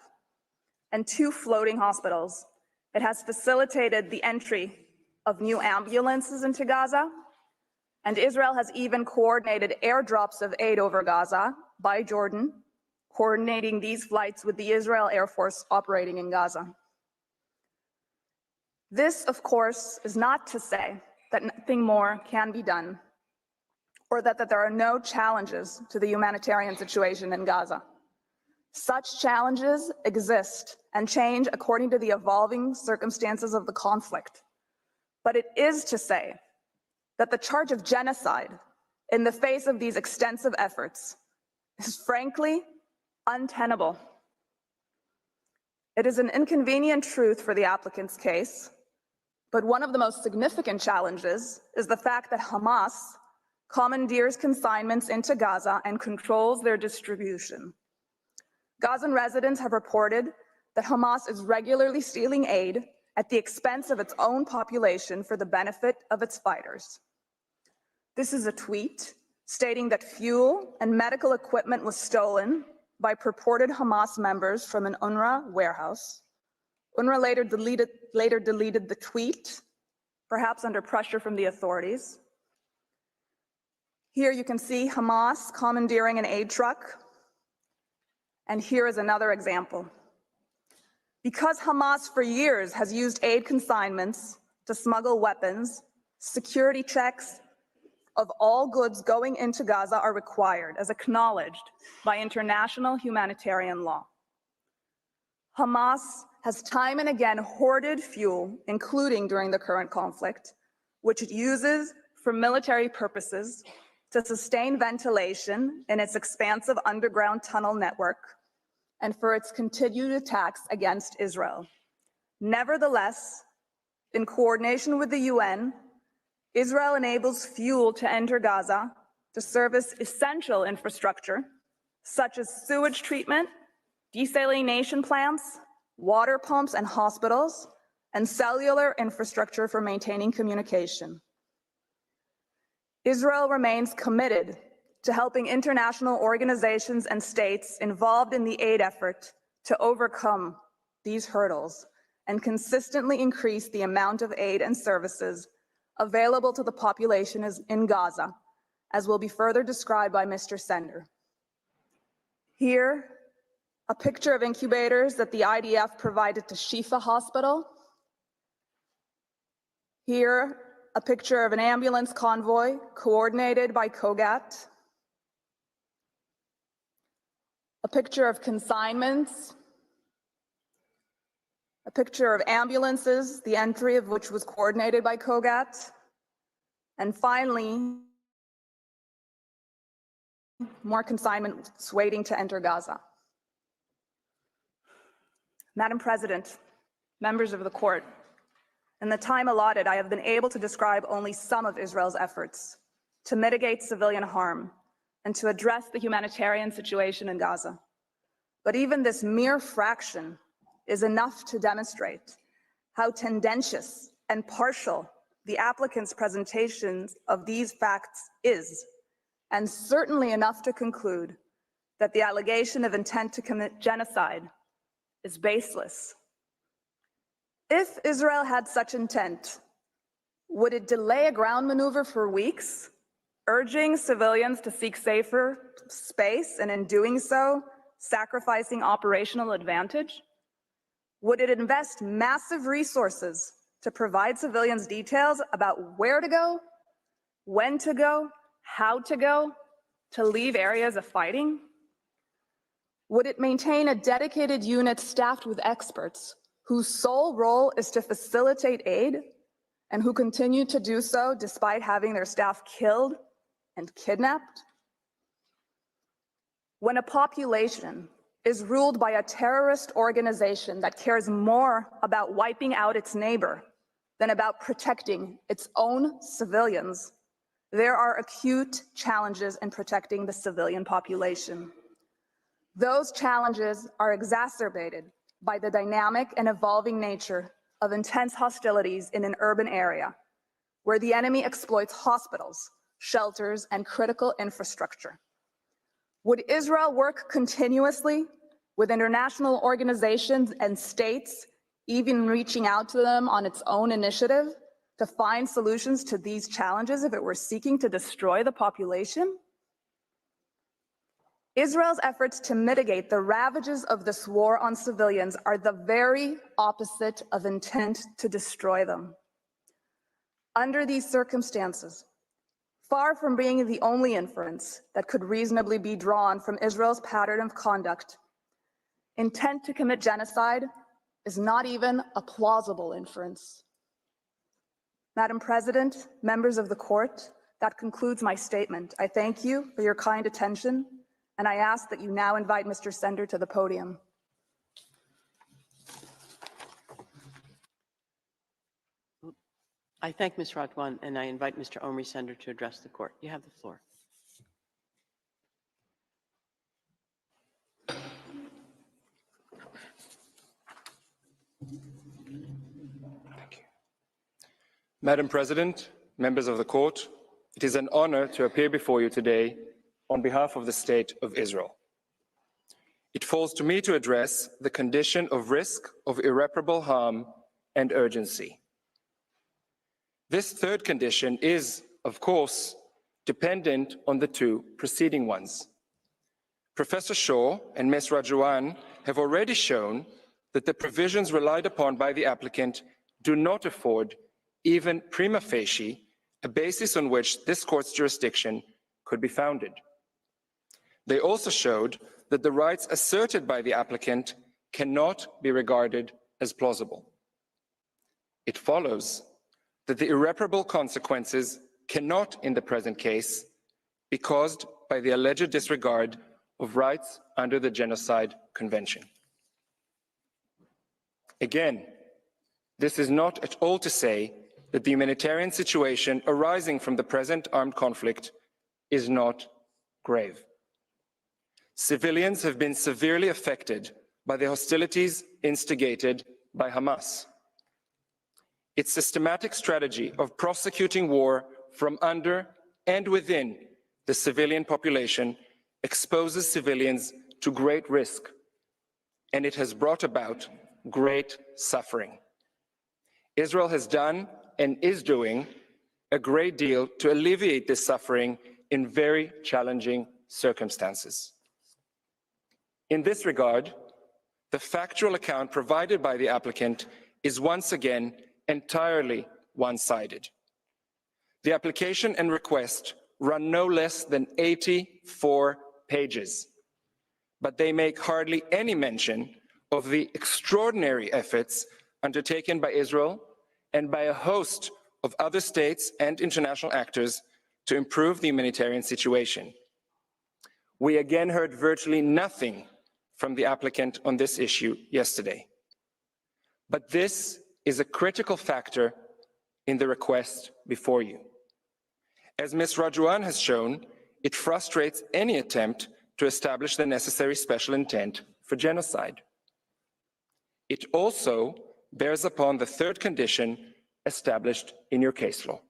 and 2 floating hospitals. It has facilitated the entry of new ambulances into Gaza, and Israel has even coordinated airdrops of aid over Gaza by Jordan, coordinating these flights with the Israel Air Force operating in Gaza. This, of course, is not to say that nothing more can be done, or that there are no challenges to the humanitarian situation in Gaza. Such challenges exist and change according to the evolving circumstances of the conflict. But it is to say that the charge of genocide in the face of these extensive efforts is frankly untenable. It is an inconvenient truth for the applicant's case, but one of the most significant challenges is the fact that Hamas commandeers consignments into Gaza and controls their distribution. Gazan residents have reported that Hamas is regularly stealing aid at the expense of its own population for the benefit of its fighters. This is a tweet stating that fuel and medical equipment was stolen by purported Hamas members from an UNRWA warehouse. UNRWA later deleted the tweet, perhaps under pressure from the authorities. Here you can see Hamas commandeering an aid truck. And here is another example. Because Hamas for years has used aid consignments to smuggle weapons, security checks of all goods going into Gaza are required, as acknowledged by international humanitarian law. Hamas has time and again hoarded fuel, including during the current conflict, which it uses for military purposes to sustain ventilation in its expansive underground tunnel network and for its continued attacks against Israel. Nevertheless, in coordination with the UN, Israel enables fuel to enter Gaza to service essential infrastructure, such as sewage treatment, desalination plants, water pumps and hospitals, and cellular infrastructure for maintaining communication. Israel remains committed to helping international organizations and states involved in the aid effort to overcome these hurdles and consistently increase the amount of aid and services available to the population in Gaza, as will be further described by Mr. Sender. Here, a picture of incubators that the IDF provided to Shifa Hospital. Here, a picture of an ambulance convoy coordinated by COGAT. A picture of consignments. A picture of ambulances, the entry of which was coordinated by COGAT. And finally, more consignments waiting to enter Gaza. Madam President, members of the court, in the time allotted, I have been able to describe only some of Israel's efforts to mitigate civilian harm and to address the humanitarian situation in Gaza. But even this mere fraction is enough to demonstrate how tendentious and partial the applicant's presentations of these facts is, and certainly enough to conclude that the allegation of intent to commit genocide is baseless. If Israel had such intent, would it delay a ground maneuver for weeks, urging civilians to seek safer space, and in doing so, sacrificing operational advantage? Would it invest massive resources to provide civilians details about where to go, when to go, how to go, to leave areas of fighting? Would it maintain a dedicated unit staffed with experts whose sole role is to facilitate aid and who continue to do so despite having their staff killed and kidnapped? When a population is ruled by a terrorist organization that cares more about wiping out its neighbor than about protecting its own civilians, there are acute challenges in protecting the civilian population. Those challenges are exacerbated by the dynamic and evolving nature of intense hostilities in an urban area, where the enemy exploits hospitals, shelters, and critical infrastructure. Would Israel work continuously with international organizations and states, even reaching out to them on its own initiative, to find solutions to these challenges if it were seeking to destroy the population? Israel's efforts to mitigate the ravages of this war on civilians are the very opposite of intent to destroy them. Under these circumstances, far from being the only inference that could reasonably be drawn from Israel's pattern of conduct, intent to commit genocide is not even a plausible inference. Madam President, members of the court, that concludes my statement. I thank you for your kind attention, and I ask that you now invite Mr. Sender to the podium. I thank Ms. Radwan, and I invite Mr. Omri Sender to address the court. You have the floor. Thank you. Madam President, members of the court, it is an honor to appear before you today on behalf of the State of Israel. It falls to me to address the condition of risk of irreparable harm and urgency. This third condition is, of course, dependent on the two preceding ones. Professor Shaw and Ms. Radwan have already shown that the provisions relied upon by the applicant do not afford, even prima facie, a basis on which this court's jurisdiction could be founded. They also showed that the rights asserted by the applicant cannot be regarded as plausible. It follows that the irreparable consequences cannot, in the present case, be caused by the alleged disregard of rights under the Genocide Convention. Again, this is not at all to say that the humanitarian situation arising from the present armed conflict is not grave. Civilians have been severely affected by the hostilities instigated by Hamas. Its systematic strategy of prosecuting war from under and within the civilian population exposes civilians to great risk, and it has brought about great suffering. Israel has done and is doing a great deal to alleviate this suffering in very challenging circumstances. In this regard, the factual account provided by the applicant is once again entirely one-sided. The application and request run no less than 84 pages, but they make hardly any mention of the extraordinary efforts undertaken by Israel and by a host of other states and international actors to improve the humanitarian situation. We again heard virtually nothing from the applicant on this issue yesterday. But this is a critical factor in the request before you. As Ms. Radwan has shown, it frustrates any attempt to establish the necessary special intent for genocide. It also bears upon the third condition established in your case law.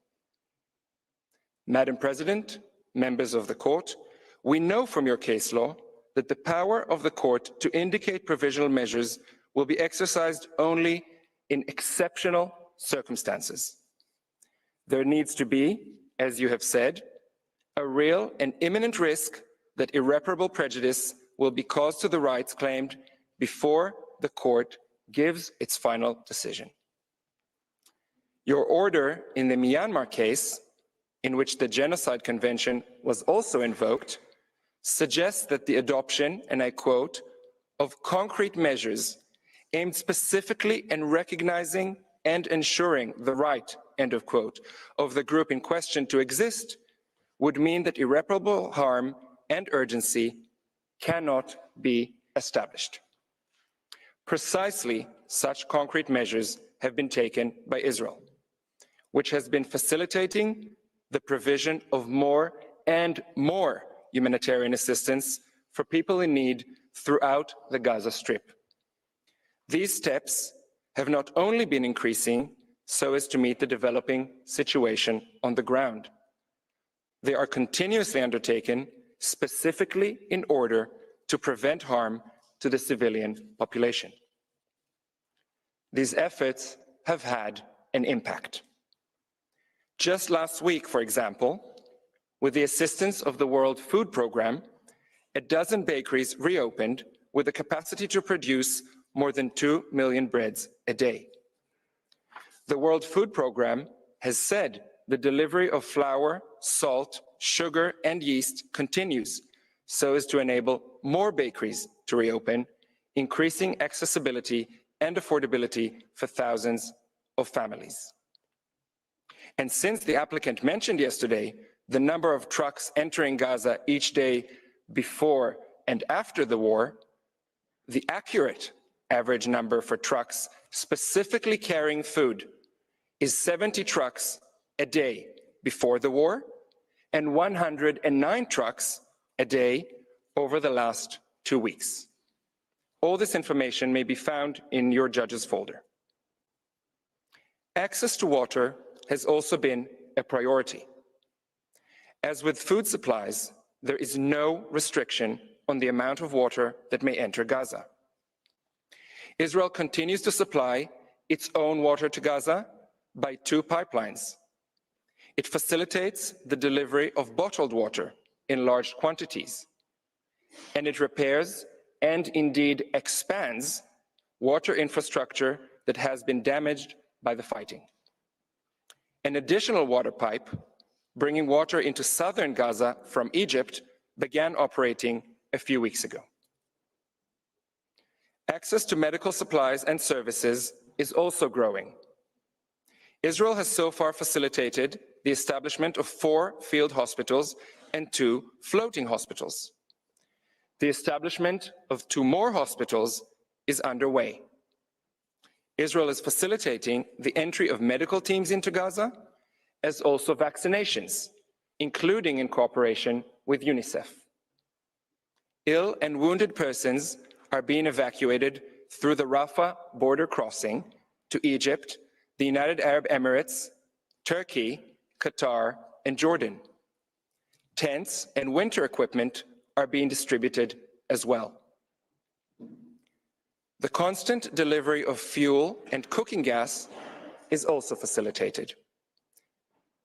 Madam President, members of the court, we know from your case law that the power of the court to indicate provisional measures will be exercised only in exceptional circumstances. There needs to be, as you have said, a real and imminent risk that irreparable prejudice will be caused to the rights claimed before the court gives its final decision. Your order in the Myanmar case, in which the Genocide Convention was also invoked, suggests that the adoption, and I quote, of concrete measures aimed specifically in recognizing and ensuring the right, end of quote, of the group in question to exist would mean that irreparable harm and urgency cannot be established. Precisely such concrete measures have been taken by Israel. which has been facilitating the provision of more and more humanitarian assistance for people in need throughout the Gaza Strip. These steps have not only been increasing so as to meet the developing situation on the ground. They are continuously undertaken specifically in order to prevent harm to the civilian population. These efforts have had an impact. Just last week, for example, with the assistance of the World Food Programme, a dozen bakeries reopened with the capacity to produce more than 2 million breads a day. The World Food Programme has said the delivery of flour, salt, sugar, and yeast continues so as to enable more bakeries to reopen, increasing accessibility and affordability for thousands of families. And since the applicant mentioned yesterday the number of trucks entering Gaza each day before and after the war, the accurate average number for trucks specifically carrying food is 70 trucks a day before the war and 109 trucks a day over the last 2 weeks. All this information may be found in your judge's folder. Access to water has also been a priority. As with food supplies, there is no restriction on the amount of water that may enter Gaza. Israel continues to supply its own water to Gaza by 2 pipelines. It facilitates the delivery of bottled water in large quantities, and it repairs and indeed expands water infrastructure that has been damaged by the fighting. An additional water pipe bringing water into southern Gaza from Egypt began operating a few weeks ago. Access to medical supplies and services is also growing. Israel has so far facilitated the establishment of 4 field hospitals and 2 floating hospitals. The establishment of 2 more hospitals is underway. Israel is facilitating the entry of medical teams into Gaza, as also vaccinations, including in cooperation with UNICEF. Ill and wounded persons are being evacuated through the Rafah border crossing to Egypt, the United Arab Emirates, Turkey, Qatar, and Jordan. Tents and winter equipment are being distributed as well. The constant delivery of fuel and cooking gas is also facilitated.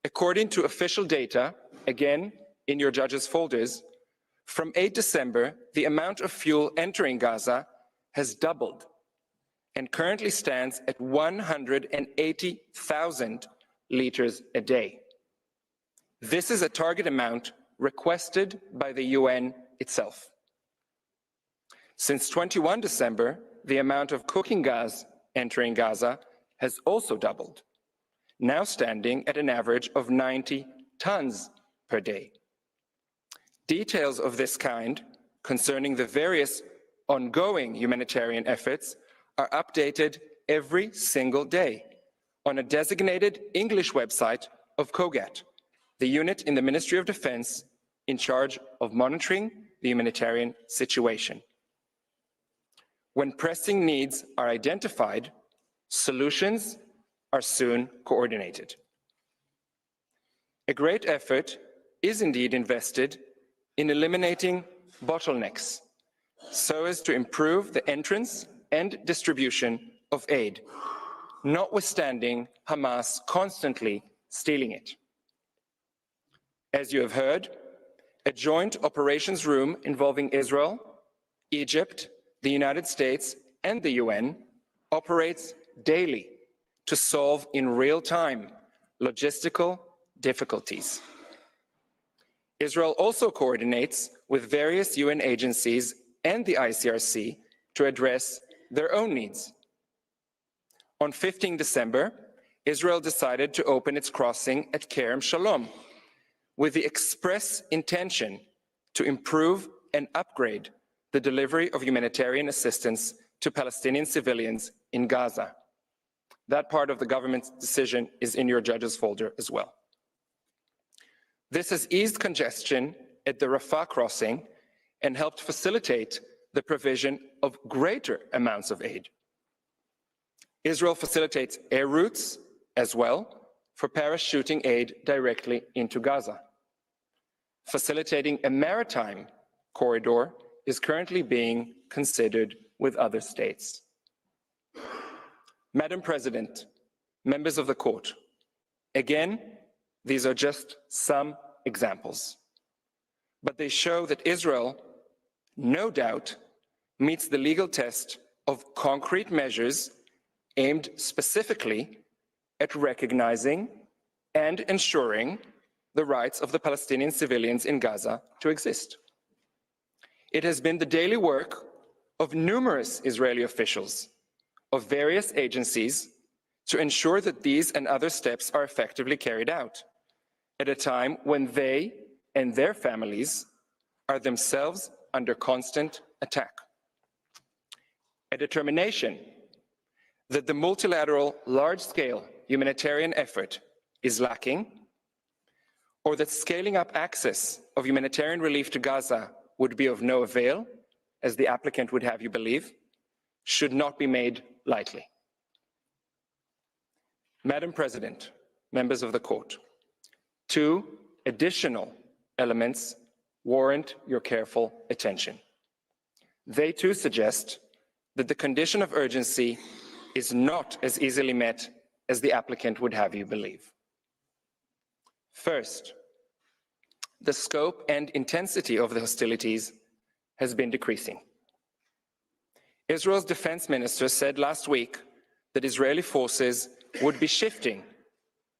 According to official data, again in your judges' folders, from 8 December, the amount of fuel entering Gaza has doubled and currently stands at 180,000 liters a day. This is a target amount requested by the UN itself. Since 21 December, the amount of cooking gas entering Gaza has also doubled, now standing at an average of 90 tons per day. Details of this kind concerning the various ongoing humanitarian efforts are updated every single day on a designated English website of COGAT, the unit in the Ministry of Defense in charge of monitoring the humanitarian situation. When pressing needs are identified, solutions are soon coordinated. A great effort is indeed invested in eliminating bottlenecks so as to improve the entrance and distribution of aid, notwithstanding Hamas constantly stealing it. As you have heard, a joint operations room involving Israel, Egypt, the United States, and the UN operates daily to solve in real time logistical difficulties. Israel also coordinates with various UN agencies and the ICRC to address their own needs. On 15 December, Israel decided to open its crossing at Kerem Shalom with the express intention to improve and upgrade the delivery of humanitarian assistance to Palestinian civilians in Gaza. That part of the government's decision is in your judge's folder as well. This has eased congestion at the Rafah crossing and helped facilitate the provision of greater amounts of aid. Israel facilitates air routes as well for parachuting aid directly into Gaza. Facilitating a maritime corridor is currently being considered with other states. Madam President, members of the court, again, these are just some examples, but they show that Israel, no doubt, meets the legal test of concrete measures aimed specifically at recognizing and ensuring the rights of the Palestinian civilians in Gaza to exist. It has been the daily work of numerous Israeli officials of various agencies to ensure that these and other steps are effectively carried out at a time when they and their families are themselves under constant attack. A determination that the multilateral, large-scale humanitarian effort is lacking, or that scaling up access of humanitarian relief to Gaza would be of no avail, as the applicant would have you believe, should not be made lightly. Madam President, members of the court, two additional elements warrant your careful attention. They too suggest that the condition of urgency is not as easily met as the applicant would have you believe. First, the scope and intensity of the hostilities has been decreasing. Israel's defense minister said last week that Israeli forces would be shifting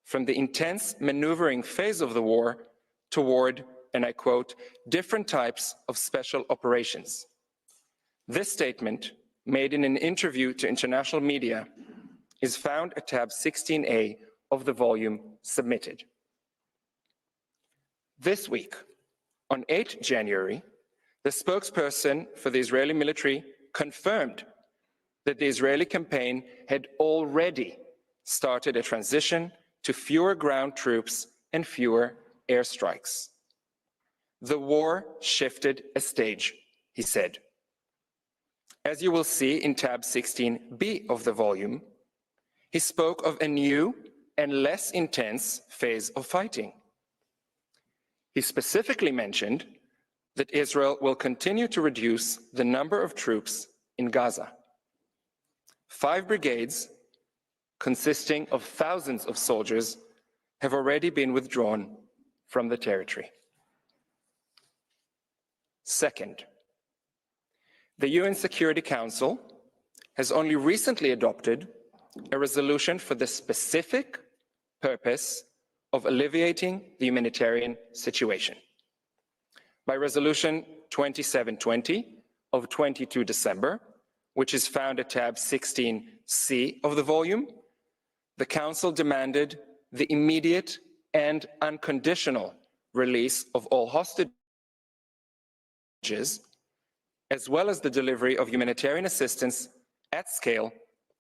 from the intense maneuvering phase of the war toward, and I quote, different types of special operations. This statement, made in an interview to international media, is found at tab 16A of the volume submitted. This week, on 8 January, the spokesperson for the Israeli military confirmed that the Israeli campaign had already started a transition to fewer ground troops and fewer airstrikes. The war shifted a stage, he said. As you will see in tab 16B of the volume, he spoke of a new and less intense phase of fighting. He specifically mentioned that Israel will continue to reduce the number of troops in Gaza. 5 brigades, consisting of thousands of soldiers, have already been withdrawn from the territory. Second, the UN Security Council has only recently adopted a resolution for the specific purpose of alleviating the humanitarian situation. By Resolution 2720 of 22 December, which is found at tab 16C of the volume, the Council demanded the immediate and unconditional release of all hostages, as well as the delivery of humanitarian assistance at scale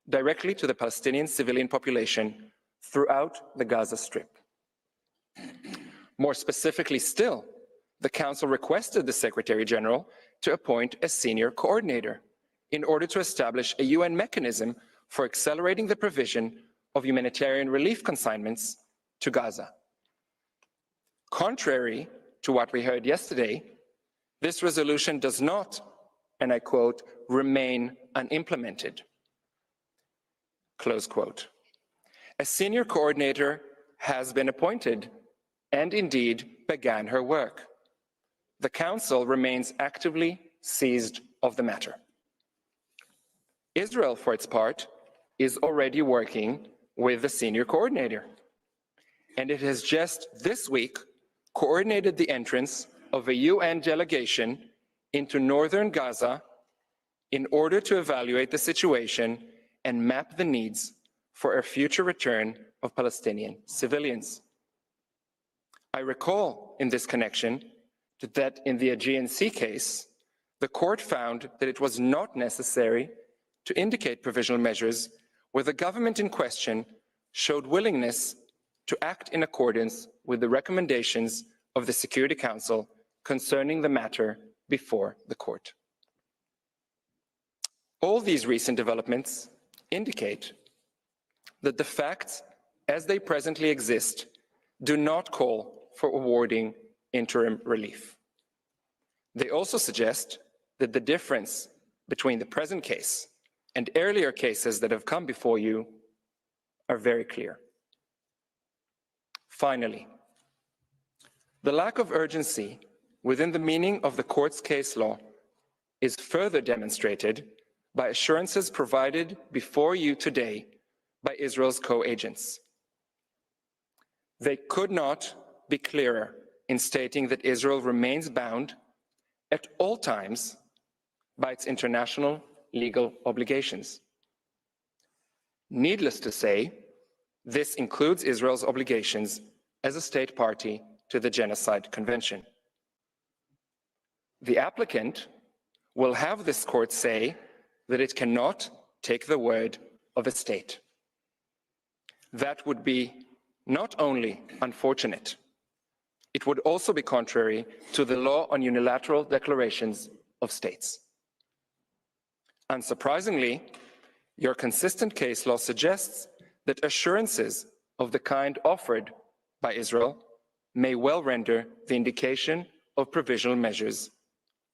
directly to the Palestinian civilian population throughout the Gaza Strip. More specifically still, the Council requested the Secretary General to appoint a senior coordinator in order to establish a UN mechanism for accelerating the provision of humanitarian relief consignments to Gaza. Contrary to what we heard yesterday, this resolution does not, and I quote, remain unimplemented, close quote. A senior coordinator has been appointed and indeed began her work. The Council remains actively seized of the matter. Israel, for its part, is already working with the senior coordinator, and it has just this week coordinated the entrance of a UN delegation into northern Gaza in order to evaluate the situation and map the needs for a future return of Palestinian civilians. I recall in this connection that in the Aegean Sea case, the court found that it was not necessary to indicate provisional measures where the government in question showed willingness to act in accordance with the recommendations of the Security Council concerning the matter before the court. All these recent developments indicate that the facts as they presently exist do not call for awarding interim relief. They also suggest that the difference between the present case and earlier cases that have come before you are very clear. Finally, the lack of urgency within the meaning of the court's case law is further demonstrated by assurances provided before you today by Israel's co-agents. They could not be clearer in stating that Israel remains bound at all times by its international legal obligations. Needless to say, this includes Israel's obligations as a state party to the Genocide Convention. The applicant will have this court say that it cannot take the word of a state. That would be not only unfortunate, it would also be contrary to the law on unilateral declarations of states. Unsurprisingly, your consistent case law suggests that assurances of the kind offered by Israel may well render the indication of provisional measures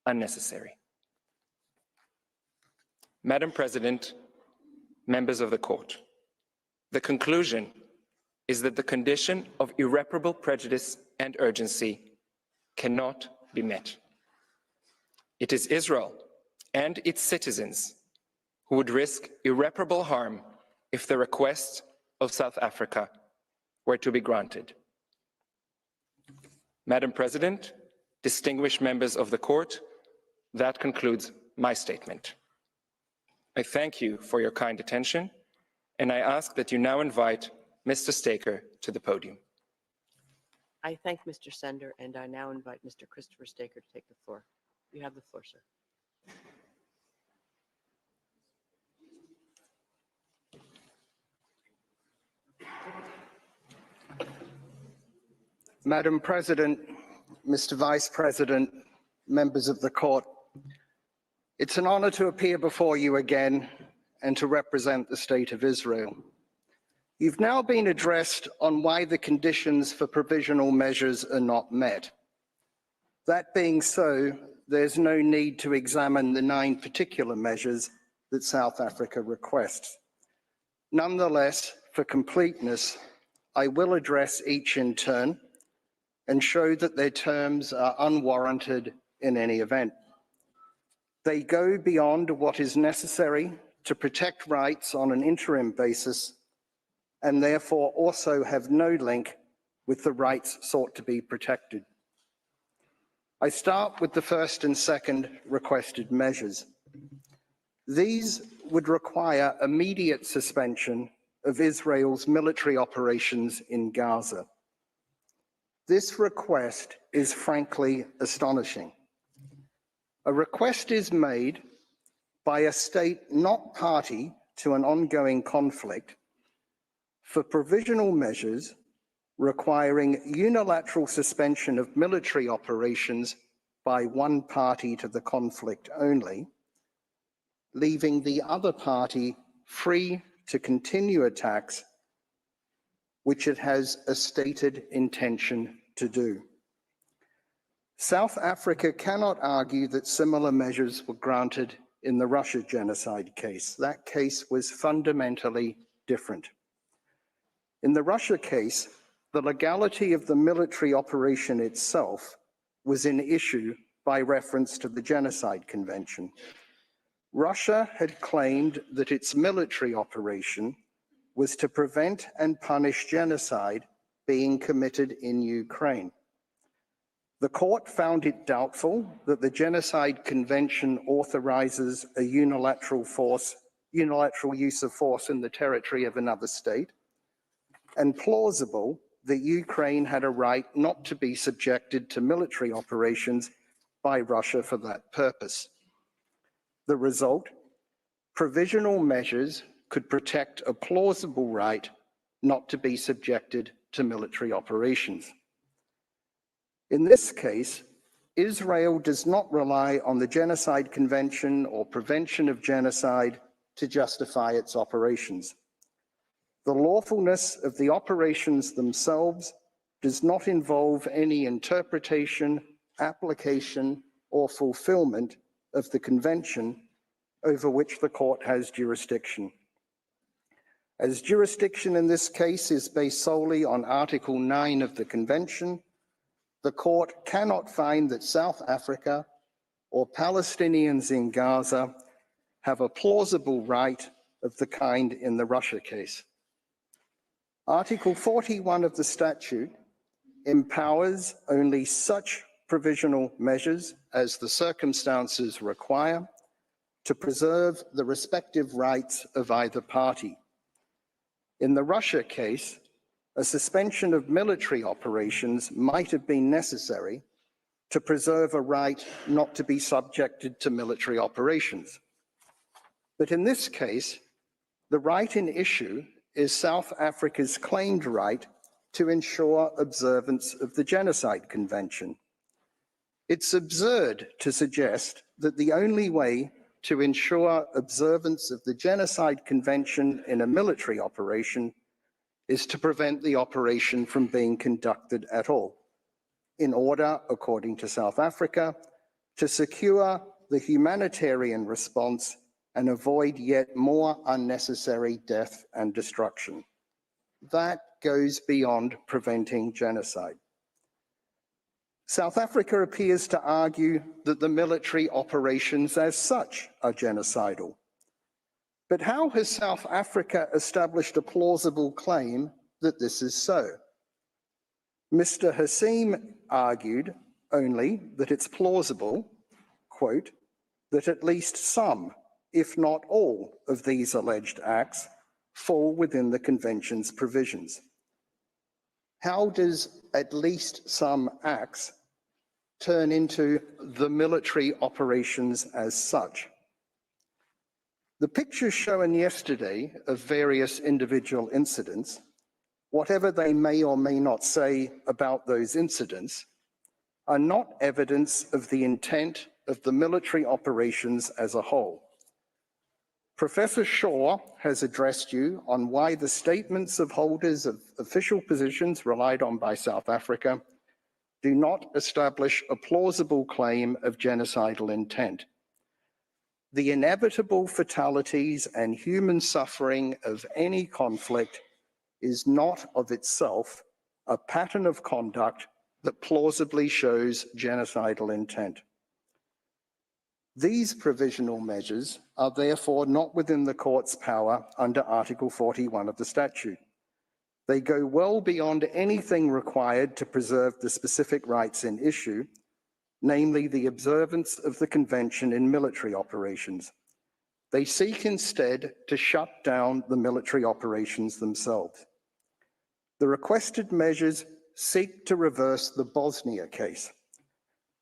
unnecessary. Madam President, members of the court, the conclusion is that the condition of irreparable prejudice and urgency cannot be met. It is Israel and its citizens who would risk irreparable harm if the request of South Africa were to be granted. Madam President, distinguished members of the court, that concludes my statement. I thank you for your kind attention, and I ask that you now invite Mr. Staker to the podium. I thank Mr. Sender, and I now invite Mr. Christopher Staker to take the floor. You have the floor, sir. Madam President, Mr. Vice President, members of the court, it's an honor to appear before you again and to represent the State of Israel. You've now been addressed on why the conditions for provisional measures are not met. That being so, there's no need to examine the 9 particular measures that South Africa requests. Nonetheless, for completeness, I will address each in turn and show that their terms are unwarranted in any event. They go beyond what is necessary to protect rights on an interim basis and therefore also have no link with the rights sought to be protected. I start with the first and second requested measures. These would require immediate suspension of Israel's military operations in Gaza. This request is frankly astonishing. A request is made by a state not party to an ongoing conflict for provisional measures requiring unilateral suspension of military operations by one party to the conflict only, leaving the other party free to continue attacks which it has a stated intention to do. South Africa cannot argue that similar measures were granted in the Russia genocide case. That case was fundamentally different. In the Russia case, the legality of the military operation itself was in issue by reference to the Genocide Convention. Russia had claimed that its military operation was to prevent and punish genocide being committed in Ukraine. The court found it doubtful that the Genocide Convention authorizes a unilateral use of force in the territory of another state, and plausible that Ukraine had a right not to be subjected to military operations by Russia for that purpose. The result, provisional measures could protect a plausible right not to be subjected to military operations. In this case, Israel does not rely on the Genocide Convention or Prevention of Genocide to justify its operations. The lawfulness of the operations themselves does not involve any interpretation, application, or fulfillment of the Convention over which the court has jurisdiction. As jurisdiction in this case is based solely on Article 9 of the Convention, the court cannot find that South Africa or Palestinians in Gaza have a plausible right of the kind in the Russia case. Article 41 of the statute empowers only such provisional measures as the circumstances require to preserve the respective rights of either party. In the Russia case, a suspension of military operations might have been necessary to preserve a right not to be subjected to military operations. But in this case, the right in issue is South Africa's claimed right to ensure observance of the Genocide Convention. It's absurd to suggest that the only way to ensure observance of the Genocide Convention in a military operation is to prevent the operation from being conducted at all, in order, according to South Africa, to secure the humanitarian response and avoid yet more unnecessary death and destruction. That goes beyond preventing genocide. South Africa appears to argue that the military operations as such are genocidal. But how has South Africa established a plausible claim that this is so? Mr. Hassim argued only that it's plausible, quote, that at least some, if not all, of these alleged acts fall within the Convention's provisions. How does at least some acts turn into the military operations as such? The pictures shown yesterday of various individual incidents, whatever they may or may not say about those incidents, are not evidence of the intent of the military operations as a whole. Professor Shaw has addressed you on why the statements of holders of official positions relied on by South Africa do not establish a plausible claim of genocidal intent. The inevitable fatalities and human suffering of any conflict is not of itself a pattern of conduct that plausibly shows genocidal intent. These provisional measures are therefore not within the court's power under Article 41 of the statute. They go well beyond anything required to preserve the specific rights in issue, namely the observance of the Convention in military operations. They seek instead to shut down the military operations themselves. The requested measures seek to reverse the Bosnia case.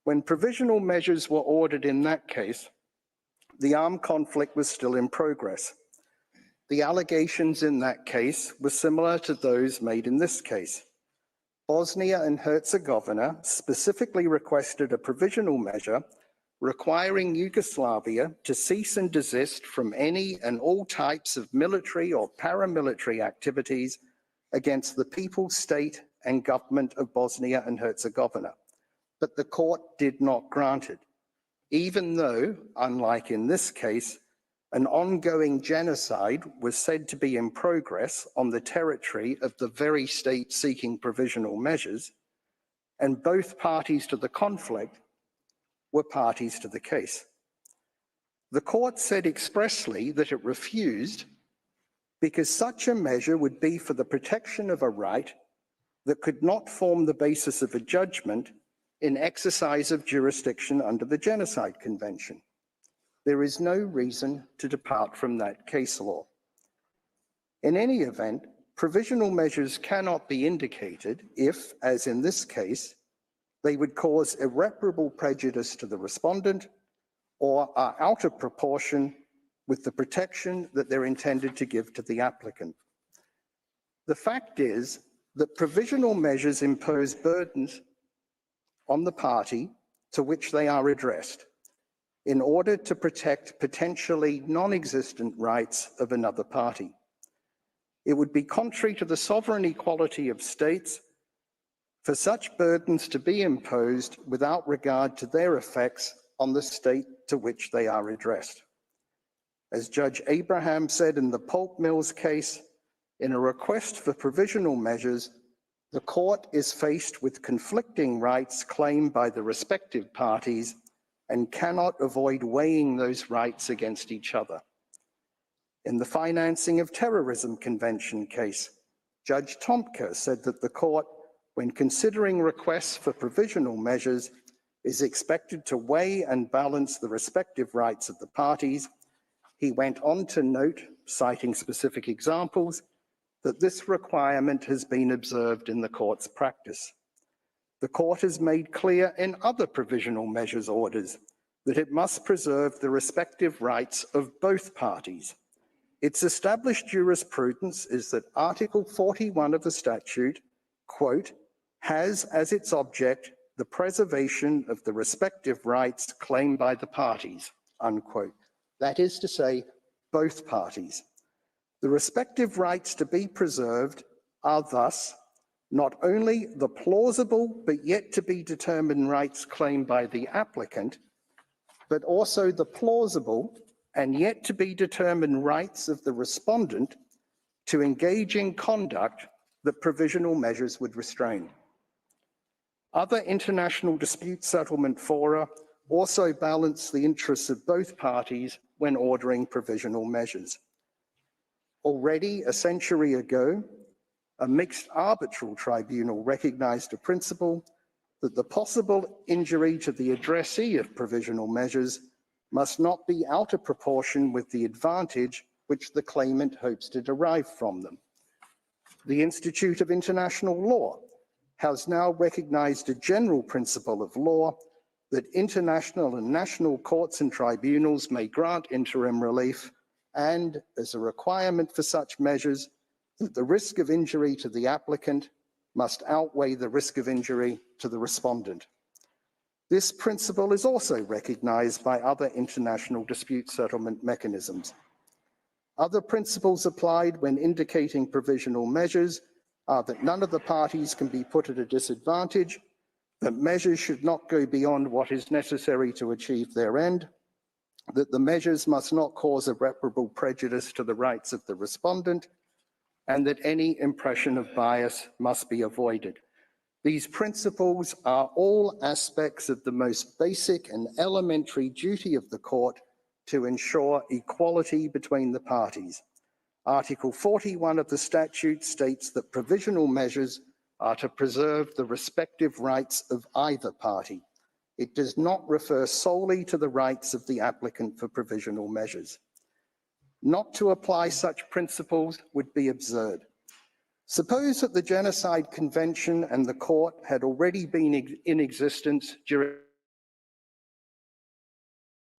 When provisional measures were ordered in that case, the armed conflict was still in progress. The allegations in that case were similar to those made in this case. Bosnia and Herzegovina specifically requested a provisional measure requiring Yugoslavia to cease and desist from any and all types of military or paramilitary activities against the people, state, and government of Bosnia and Herzegovina. But the court did not grant it, even though, unlike in this case, an ongoing genocide was said to be in progress on the territory of the very state seeking provisional measures, and both parties to the conflict were parties to the case. The court said expressly that it refused because such a measure would be for the protection of a right that could not form the basis of a judgment in exercise of jurisdiction under the Genocide Convention. There is no reason to depart from that case law. In any event, provisional measures cannot be indicated if, as in this case, they would cause irreparable prejudice to the respondent or are out of proportion with the protection that they're intended to give to the applicant. The fact is that provisional measures impose burdens on the party to which they are addressed in order to protect potentially non-existent rights of another party. It would be contrary to the sovereign equality of states for such burdens to be imposed without regard to their effects on the state to which they are addressed. As Judge Abraham said in the pulp mills case, in a request for provisional measures, the court is faced with conflicting rights claimed by the respective parties and cannot avoid weighing those rights against each other. In the Financing of Terrorism Convention case, Judge Tomka said that the court, when considering requests for provisional measures, is expected to weigh and balance the respective rights of the parties. He went on to note, citing specific examples, that this requirement has been observed in the court's practice. The court has made clear in other provisional measures orders that it must preserve the respective rights of both parties. Its established jurisprudence is that Article 41 of the statute, quote, has as its object the preservation of the respective rights claimed by the parties, unquote. That is to say, both parties. The respective rights to be preserved are thus not only the plausible but yet to be determined rights claimed by the applicant, but also the plausible and yet to be determined rights of the respondent to engage in conduct that provisional measures would restrain. Other international dispute settlement fora also balance the interests of both parties when ordering provisional measures. Already a century ago, a mixed arbitral tribunal recognized a principle that the possible injury to the addressee of provisional measures must not be out of proportion with the advantage which the claimant hopes to derive from them. The Institute of International Law has now recognized a general principle of law that international and national courts and tribunals may grant interim relief, and as a requirement for such measures, that the risk of injury to the applicant must outweigh the risk of injury to the respondent. This principle is also recognized by other international dispute settlement mechanisms. Other principles applied when indicating provisional measures are that none of the parties can be put at a disadvantage, that measures should not go beyond what is necessary to achieve their end, that the measures must not cause irreparable prejudice to the rights of the respondent, and that any impression of bias must be avoided. These principles are all aspects of the most basic and elementary duty of the court to ensure equality between the parties. Article 41 of the statute states that provisional measures are to preserve the respective rights of either party. It does not refer solely to the rights of the applicant for provisional measures. Not to apply such principles would be absurd. Suppose that the Genocide Convention and the court had already been in existence during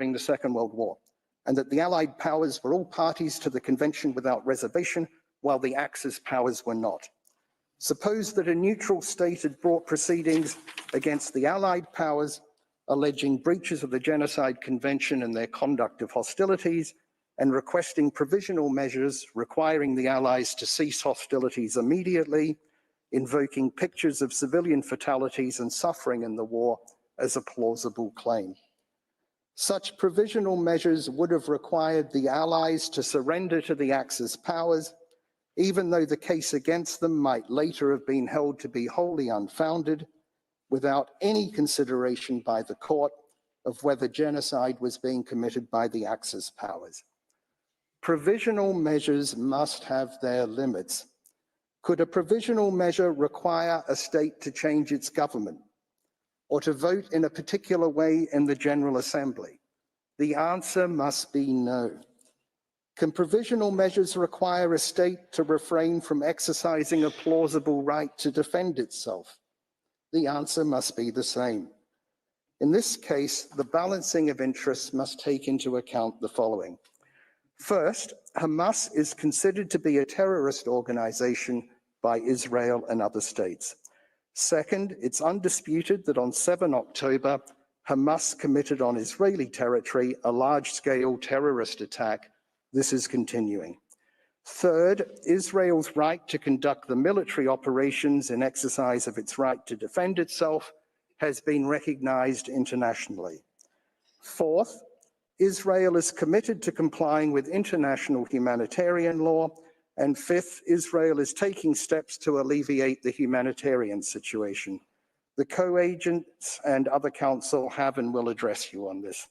the Second World War, and that the Allied powers were all parties to the convention without reservation, while the Axis powers were not. Suppose that a neutral state had brought proceedings against the Allied powers, alleging breaches of the Genocide Convention and their conduct of hostilities, and requesting provisional measures requiring the Allies to cease hostilities immediately, invoking pictures of civilian fatalities and suffering in the war as a plausible claim. Such provisional measures would have required the Allies to surrender to the Axis powers, even though the case against them might later have been held to be wholly unfounded, without any consideration by the court of whether genocide was being committed by the Axis powers. Provisional measures must have their limits. Could a provisional measure require a state to change its government or to vote in a particular way in the General Assembly? The answer must be no. Can provisional measures require a state to refrain from exercising a plausible right to defend itself? The answer must be the same. In this case, the balancing of interests must take into account the following. First, Hamas is considered to be a terrorist organization by Israel and other states. Second, it's undisputed that on 7 October, Hamas committed on Israeli territory a large-scale terrorist attack. This is continuing. Third, Israel's right to conduct the military operations in exercise of its right to defend itself has been recognized internationally. Fourth, Israel is committed to complying with international humanitarian law. And fifth, Israel is taking steps to alleviate the humanitarian situation. The co-agents and other counsel have and will address you on this.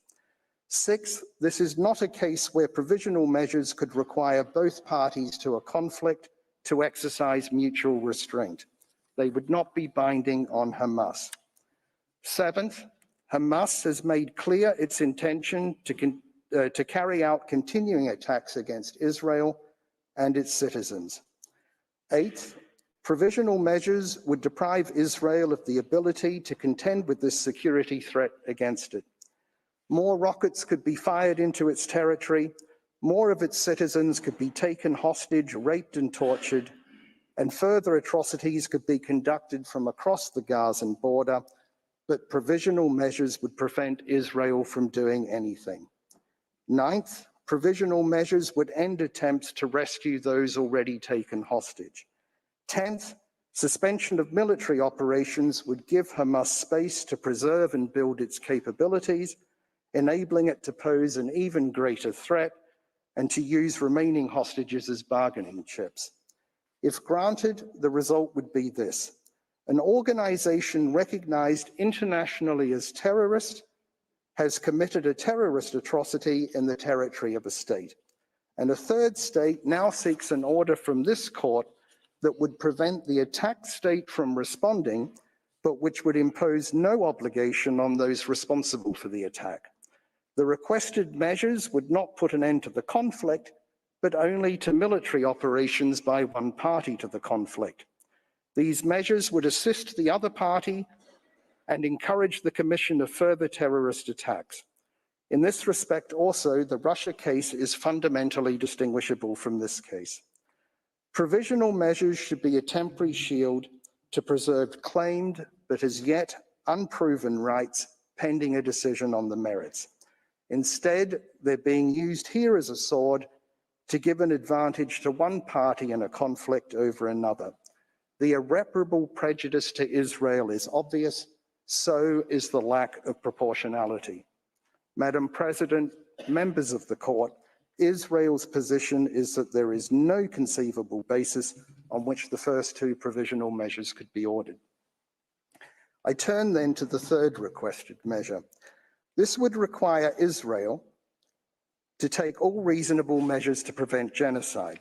Sixth, this is not a case where provisional measures could require both parties to a conflict to exercise mutual restraint. They would not be binding on Hamas. Seventh, Hamas has made clear its intention to carry out continuing attacks against Israel and its citizens. Eighth, provisional measures would deprive Israel of the ability to contend with this security threat against it. More rockets could be fired into its territory, more of its citizens could be taken hostage, raped and tortured, and further atrocities could be conducted from across the Gazan border, but provisional measures would prevent Israel from doing anything. Ninth, provisional measures would end attempts to rescue those already taken hostage. 10th, suspension of military operations would give Hamas space to preserve and build its capabilities, enabling it to pose an even greater threat and to use remaining hostages as bargaining chips. If granted, the result would be this: an organization recognized internationally as terrorist has committed a terrorist atrocity in the territory of a state. And a third state now seeks an order from this court that would prevent the attacked state from responding, but which would impose no obligation on those responsible for the attack. The requested measures would not put an end to the conflict, but only to military operations by one party to the conflict. These measures would assist the other party and encourage the commission of further terrorist attacks. In this respect also, the Russia case is fundamentally distinguishable from this case. Provisional measures should be a temporary shield to preserve claimed but as yet unproven rights pending a decision on the merits. Instead, they're being used here as a sword to give an advantage to one party in a conflict over another. The irreparable prejudice to Israel is obvious, so is the lack of proportionality. Madam President, members of the court, Israel's position is that there is no conceivable basis on which the first two provisional measures could be ordered. I turn then to the third requested measure. This would require Israel to take all reasonable measures to prevent genocide.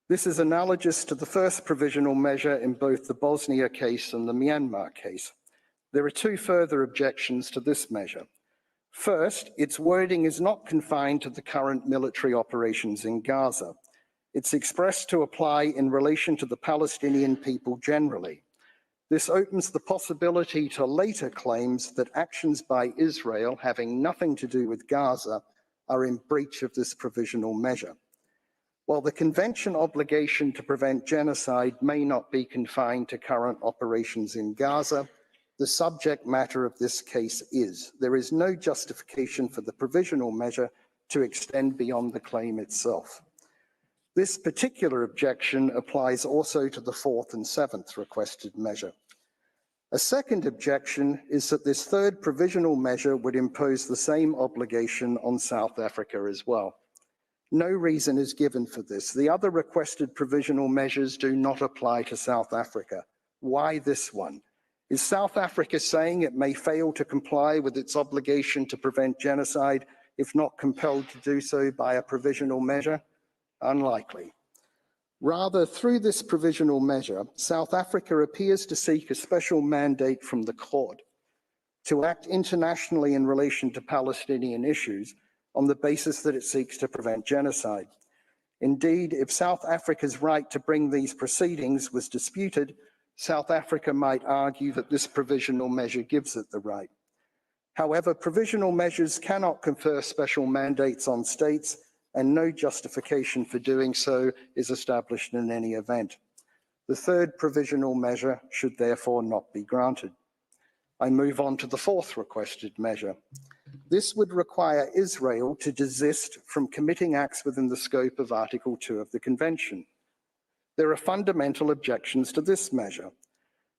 This is analogous to the first provisional measure in both the Bosnia case and the Myanmar case. There are two further objections to this measure. First, its wording is not confined to the current military operations in Gaza. It's expressed to apply in relation to the Palestinian people generally. This opens the possibility to later claims that actions by Israel having nothing to do with Gaza are in breach of this provisional measure. While the convention obligation to prevent genocide may not be confined to current operations in Gaza, the subject matter of this case is. There is no justification for the provisional measure to extend beyond the claim itself. This particular objection applies also to the fourth and seventh requested measure. A second objection is that this third provisional measure would impose the same obligation on South Africa as well. No reason is given for this. The other requested provisional measures do not apply to South Africa. Why this one? Is South Africa saying it may fail to comply with its obligation to prevent genocide if not compelled to do so by a provisional measure? Unlikely. Rather, through this provisional measure, South Africa appears to seek a special mandate from the court to act internationally in relation to Palestinian issues on the basis that it seeks to prevent genocide. Indeed, if South Africa's right to bring these proceedings was disputed, South Africa might argue that this provisional measure gives it the right. However, provisional measures cannot confer special mandates on states, and no justification for doing so is established in any event. The third provisional measure should therefore not be granted. I move on to the fourth requested measure. This would require Israel to desist from committing acts within the scope of Article 2 of the Convention. There are fundamental objections to this measure.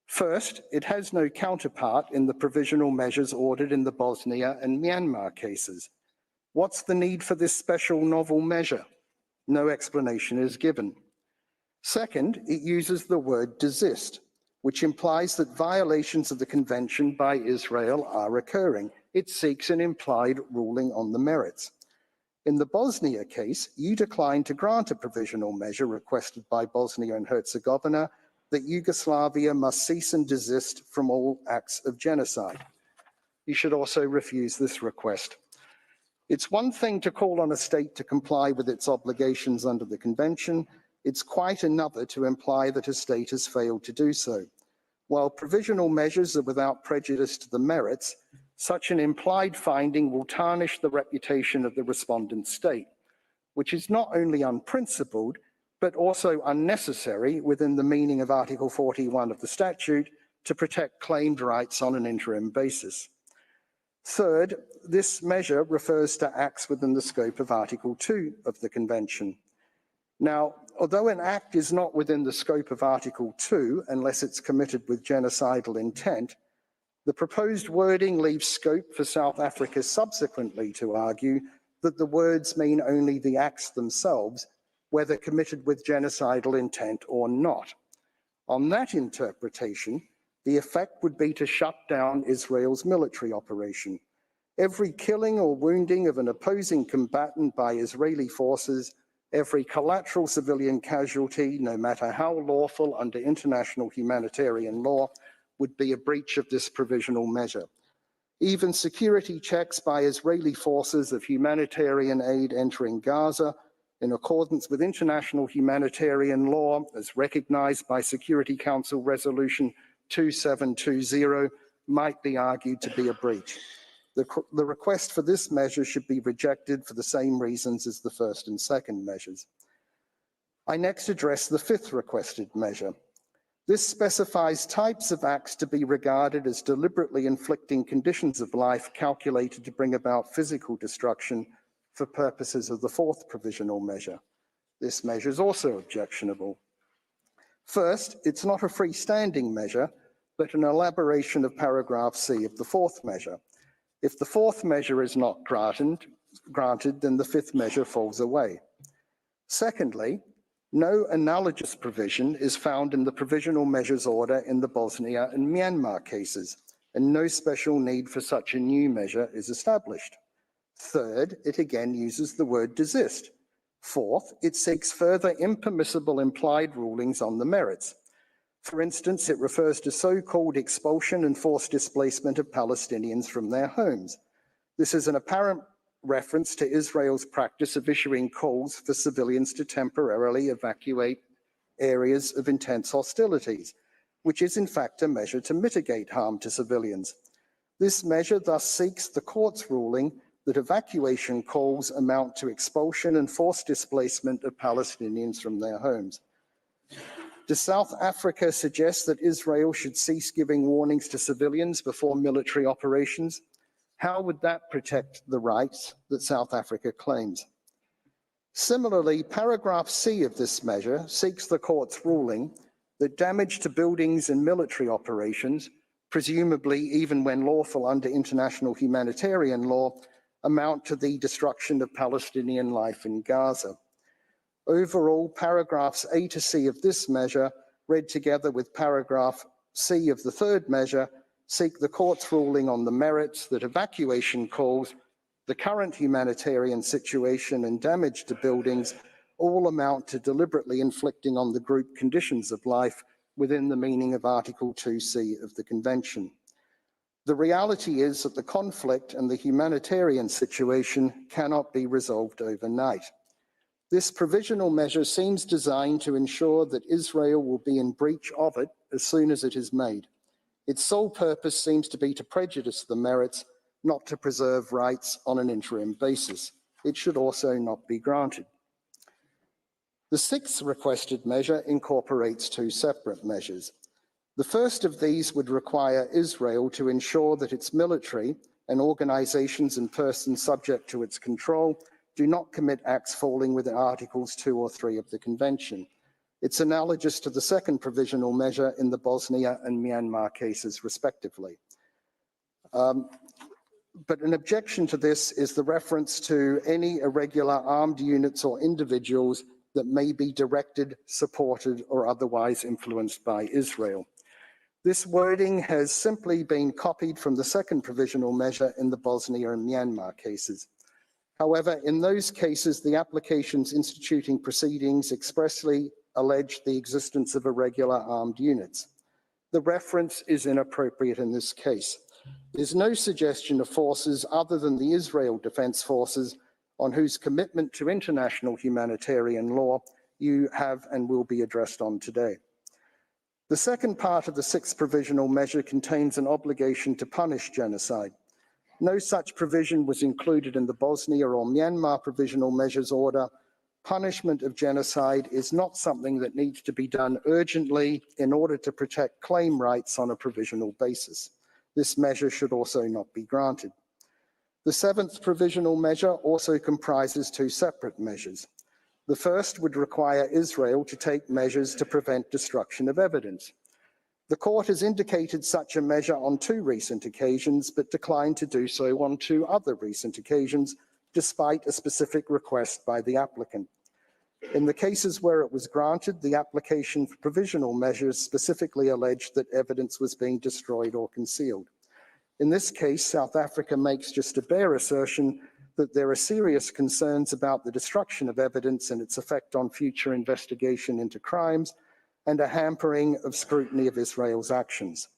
First, it has no counterpart in the provisional measures ordered in the Bosnia and Myanmar cases. What's the need for this special novel measure? No explanation is given. Second, it uses the word desist, which implies that violations of the Convention by Israel are occurring. It seeks an implied ruling on the merits. In the Bosnia case, you declined to grant a provisional measure requested by Bosnia and Herzegovina that Yugoslavia must cease and desist from all acts of genocide. You should also refuse this request. It's one thing to call on a state to comply with its obligations under the Convention. It's quite another to imply that a state has failed to do so. While provisional measures are without prejudice to the merits, such an implied finding will tarnish the reputation of the respondent state, which is not only unprincipled, but also unnecessary within the meaning of Article 41 of the statute to protect claimed rights on an interim basis. Third, this measure refers to acts within the scope of Article 2 of the Convention. Now, although an act is not within the scope of Article 2 unless it's committed with genocidal intent, the proposed wording leaves scope for South Africa subsequently to argue that the words mean only the acts themselves, whether committed with genocidal intent or not. On that interpretation, the effect would be to shut down Israel's military operation. Every killing or wounding of an opposing combatant by Israeli forces, every collateral civilian casualty, no matter how lawful under international humanitarian law, would be a breach of this provisional measure. Even security checks by Israeli forces of humanitarian aid entering Gaza, in accordance with international humanitarian law as recognized by Security Council Resolution 2720, might be argued to be a breach. The request for this measure should be rejected for the same reasons as the first and second measures. I next address the fifth requested measure. This specifies types of acts to be regarded as deliberately inflicting conditions of life calculated to bring about physical destruction for purposes of the fourth provisional measure. This measure is also objectionable. First, it's not a freestanding measure, but an elaboration of paragraph C of the fourth measure. If the fourth measure is not granted, then the fifth measure falls away. Secondly, no analogous provision is found in the provisional measures order in the Bosnia and Myanmar cases, and no special need for such a new measure is established. Third, it again uses the word desist. Fourth, it seeks further impermissible implied rulings on the merits. For instance, it refers to so-called expulsion and forced displacement of Palestinians from their homes. This is an apparent reference to Israel's practice of issuing calls for civilians to temporarily evacuate areas of intense hostilities, which is in fact a measure to mitigate harm to civilians. This measure thus seeks the court's ruling that evacuation calls amount to expulsion and forced displacement of Palestinians from their homes. Does South Africa suggest that Israel should cease giving warnings to civilians before military operations? How would that protect the rights that South Africa claims? Similarly, paragraph C of this measure seeks the court's ruling that damage to buildings in military operations, presumably even when lawful under international humanitarian law, amount to the destruction of Palestinian life in Gaza. Overall, paragraphs A to C of this measure, read together with paragraph C of the third measure, seek the court's ruling on the merits that evacuation calls, the current humanitarian situation and damage to buildings all amount to deliberately inflicting on the group conditions of life within the meaning of Article 2C of the Convention. The reality is that the conflict and the humanitarian situation cannot be resolved overnight. This provisional measure seems designed to ensure that Israel will be in breach of it as soon as it is made. Its sole purpose seems to be to prejudice the merits, not to preserve rights on an interim basis. it should also not be granted. The sixth requested measure incorporates two separate measures. The first of these would require Israel to ensure that its military and organizations and persons subject to its control do not commit acts falling within Articles 2 or 3 of the Convention. It's analogous to the second provisional measure in the Bosnia and Myanmar cases, respectively. But an objection to this is the reference to any irregular armed units or individuals that may be directed, supported, or otherwise influenced by Israel. This wording has simply been copied from the second provisional measure in the Bosnia and Myanmar cases. However, in those cases, the applications instituting proceedings expressly allege the existence of irregular armed units. The reference is inappropriate in this case. There's no suggestion of forces other than the Israel Defense Forces on whose commitment to international humanitarian law you have and will be addressed on today. The second part of the sixth provisional measure contains an obligation to punish genocide. No such provision was included in the Bosnia or Myanmar provisional measures order. Punishment of genocide is not something that needs to be done urgently in order to protect claim rights on a provisional basis. This measure should also not be granted. The seventh provisional measure also comprises two separate measures. The first would require Israel to take measures to prevent destruction of evidence. The court has indicated such a measure on two recent occasions, but declined to do so on two other recent occasions, despite a specific request by the applicant. In the cases where it was granted, the application for provisional measures specifically alleged that evidence was being destroyed or concealed. In this case, South Africa makes just a bare assertion that there are serious concerns about the destruction of evidence and its effect on future investigation into crimes, and a hampering of scrutiny of Israel's actions.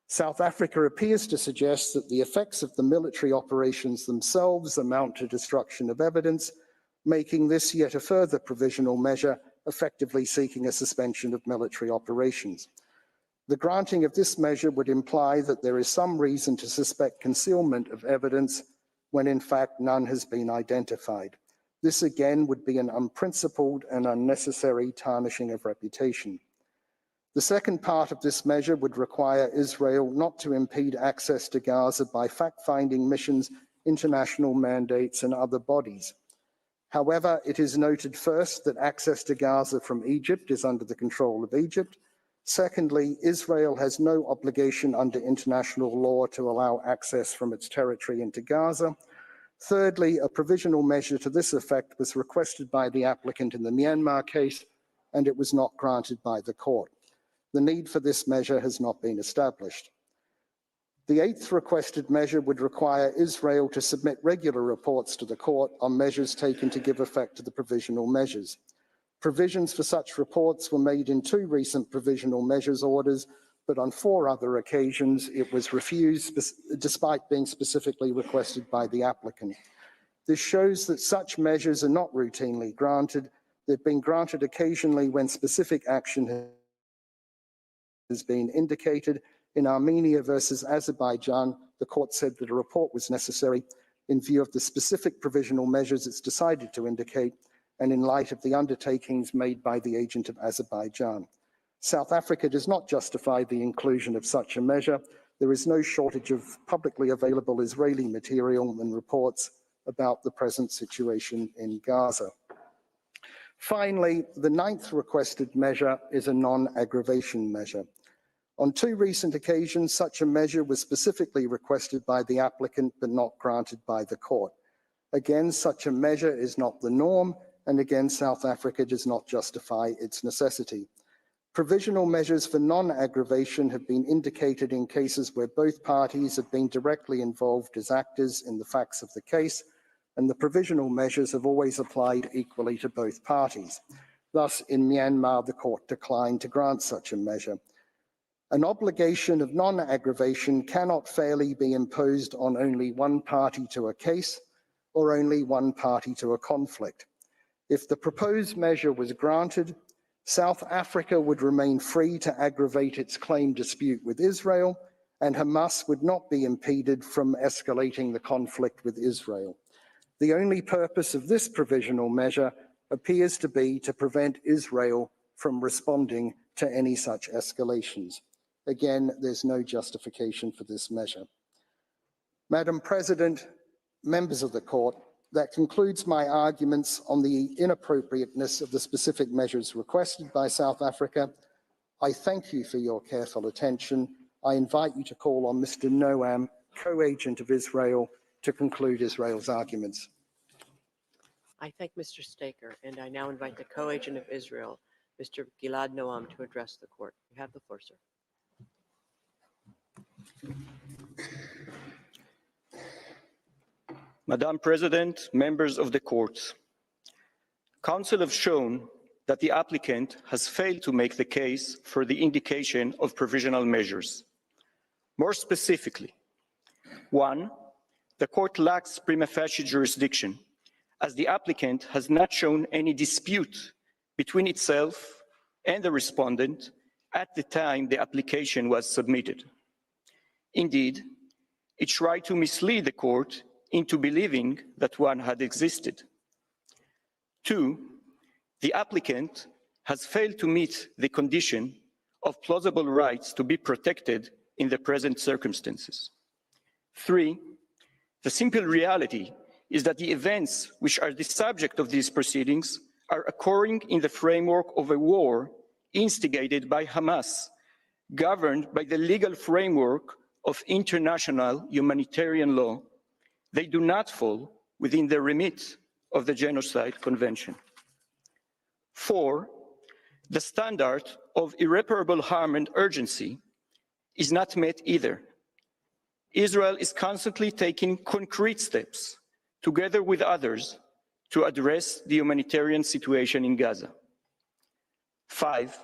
South Africa appears to suggest that the effects of the military operations themselves amount to destruction of evidence, making this yet a further provisional measure, effectively seeking a suspension of military operations. The granting of this measure would imply that there is some reason to suspect concealment of evidence when in fact none has been identified. This again would be an unprincipled and unnecessary tarnishing of reputation. The second part of this measure would require Israel not to impede access to Gaza by fact-finding missions, international mandates, and other bodies. However, it is noted first that access to Gaza from Egypt is under the control of Egypt. Secondly, Israel has no obligation under international law to allow access from its territory into Gaza. Thirdly, a provisional measure to this effect was requested by the applicant in the Myanmar case, and it was not granted by the court. The need for this measure has not been established. The eighth requested measure would require Israel to submit regular reports to the court on measures taken to give effect to the provisional measures. Provisions for such reports were made in two recent provisional measures orders, but on 4 other occasions it was refused despite being specifically requested by the applicant. This shows that such measures are not routinely granted. They've been granted occasionally when specific action has been indicated. In Armenia versus Azerbaijan, the court said that a report was necessary in view of the specific provisional measures it's decided to indicate, and in light of the undertakings made by the agent of Azerbaijan. South Africa does not justify the inclusion of such a measure. There is no shortage of publicly available Israeli material and reports about the present situation in Gaza. Finally, the ninth requested measure is a non-aggravation measure. On 2 recent occasions, such a measure was specifically requested by the applicant but not granted by the court. Again, such a measure is not the norm, and again, South Africa does not justify its necessity. Provisional measures for non-aggravation have been indicated in cases where both parties have been directly involved as actors in the facts of the case, and the provisional measures have always applied equally to both parties. Thus, in Myanmar, the court declined to grant such a measure. An obligation of non-aggravation cannot fairly be imposed on only one party to a case or only one party to a conflict. If the proposed measure was granted, South Africa would remain free to aggravate its claim dispute with Israel, and Hamas would not be impeded from escalating the conflict with Israel. The only purpose of this provisional measure appears to be to prevent Israel from responding to any such escalations. Again, there's no justification for this measure. Madam President, members of the court, that concludes my arguments on the inappropriateness of the specific measures requested by South Africa. I thank you for your careful attention. I invite you to call on Mr. Noam, co-agent of Israel, to conclude Israel's arguments. I thank Mr. Staker, and I now invite the co-agent of Israel, Mr. Gilad Noam, to address the court. You have the floor, sir. Madam President, members of the court, counsel have shown that the applicant has failed to make the case for the indication of provisional measures. More specifically, 1, the court lacks prima facie jurisdiction, as the applicant has not shown any dispute between itself and the respondent at the time the application was submitted. Indeed, it tried to mislead the court into believing that one had existed. 2, the applicant has failed to meet the condition of plausible rights to be protected in the present circumstances. 3, the simple reality is that the events which are the subject of these proceedings are occurring in the framework of a war instigated by Hamas, governed by the legal framework of international humanitarian law. They do not fall within the remit of the Genocide Convention. 4, the standard of irreparable harm and urgency is not met either. Israel is constantly taking concrete steps, together with others, to address the humanitarian situation in Gaza. 5,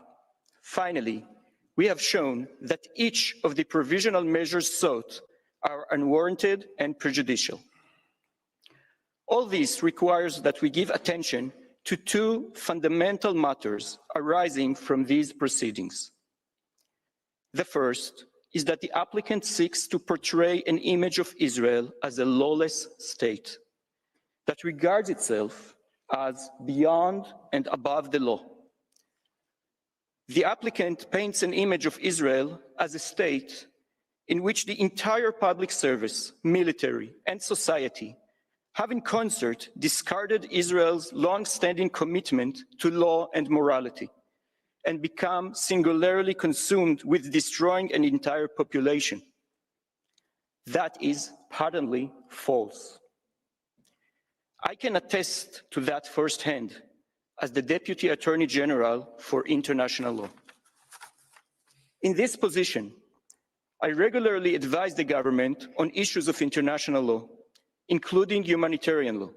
finally, we have shown that each of the provisional measures sought are unwarranted and prejudicial. All this requires that we give attention to 2 fundamental matters arising from these proceedings. The first is that the applicant seeks to portray an image of Israel as a lawless state that regards itself as beyond and above the law. The applicant paints an image of Israel as a state in which the entire public service, military, and society have in concert discarded Israel's long-standing commitment to law and morality and become singularly consumed with destroying an entire population. That is patently false. I can attest to that firsthand as the Deputy Attorney General for International Law. In this position, I regularly advise the government on issues of international law, including humanitarian law.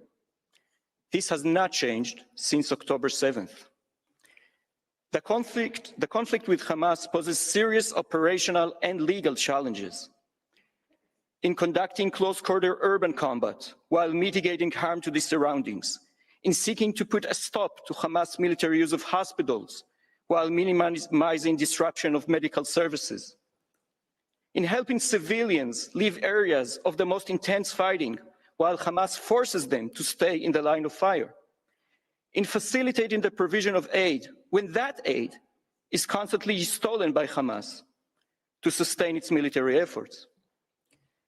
This has not changed since October 7th. The conflict with Hamas poses serious operational and legal challenges. In conducting close-quarter urban combat while mitigating harm to the surroundings, in seeking to put a stop to Hamas military use of hospitals while minimizing disruption of medical services, in helping civilians leave areas of the most intense fighting while Hamas forces them to stay in the line of fire, in facilitating the provision of aid when that aid is constantly stolen by Hamas to sustain its military efforts,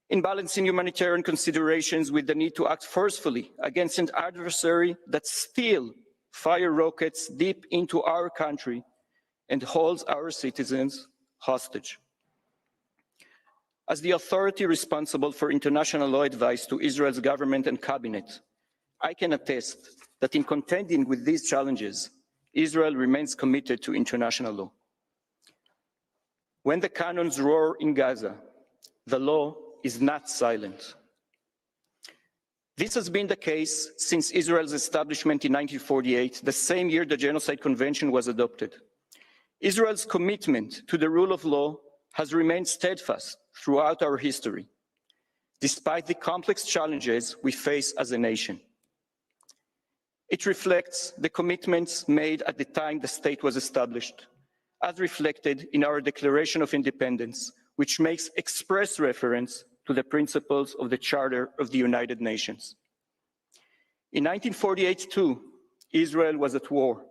in balancing humanitarian considerations with the need to act forcefully against an adversary that still fires rockets deep into our country and holds our citizens hostage. As the authority responsible for international law advice to Israel's government and cabinet, I can attest that in contending with these challenges, Israel remains committed to international law. When the cannons roar in Gaza, the law is not silent. This has been the case since Israel's establishment in 1948, the same year the Genocide Convention was adopted. Israel's commitment to the rule of law has remained steadfast throughout our history, despite the complex challenges we face as a nation. It reflects the commitments made at the time the state was established, as reflected in our Declaration of Independence, which makes express reference to the principles of the Charter of the United Nations. In 1948 too, Israel was at war,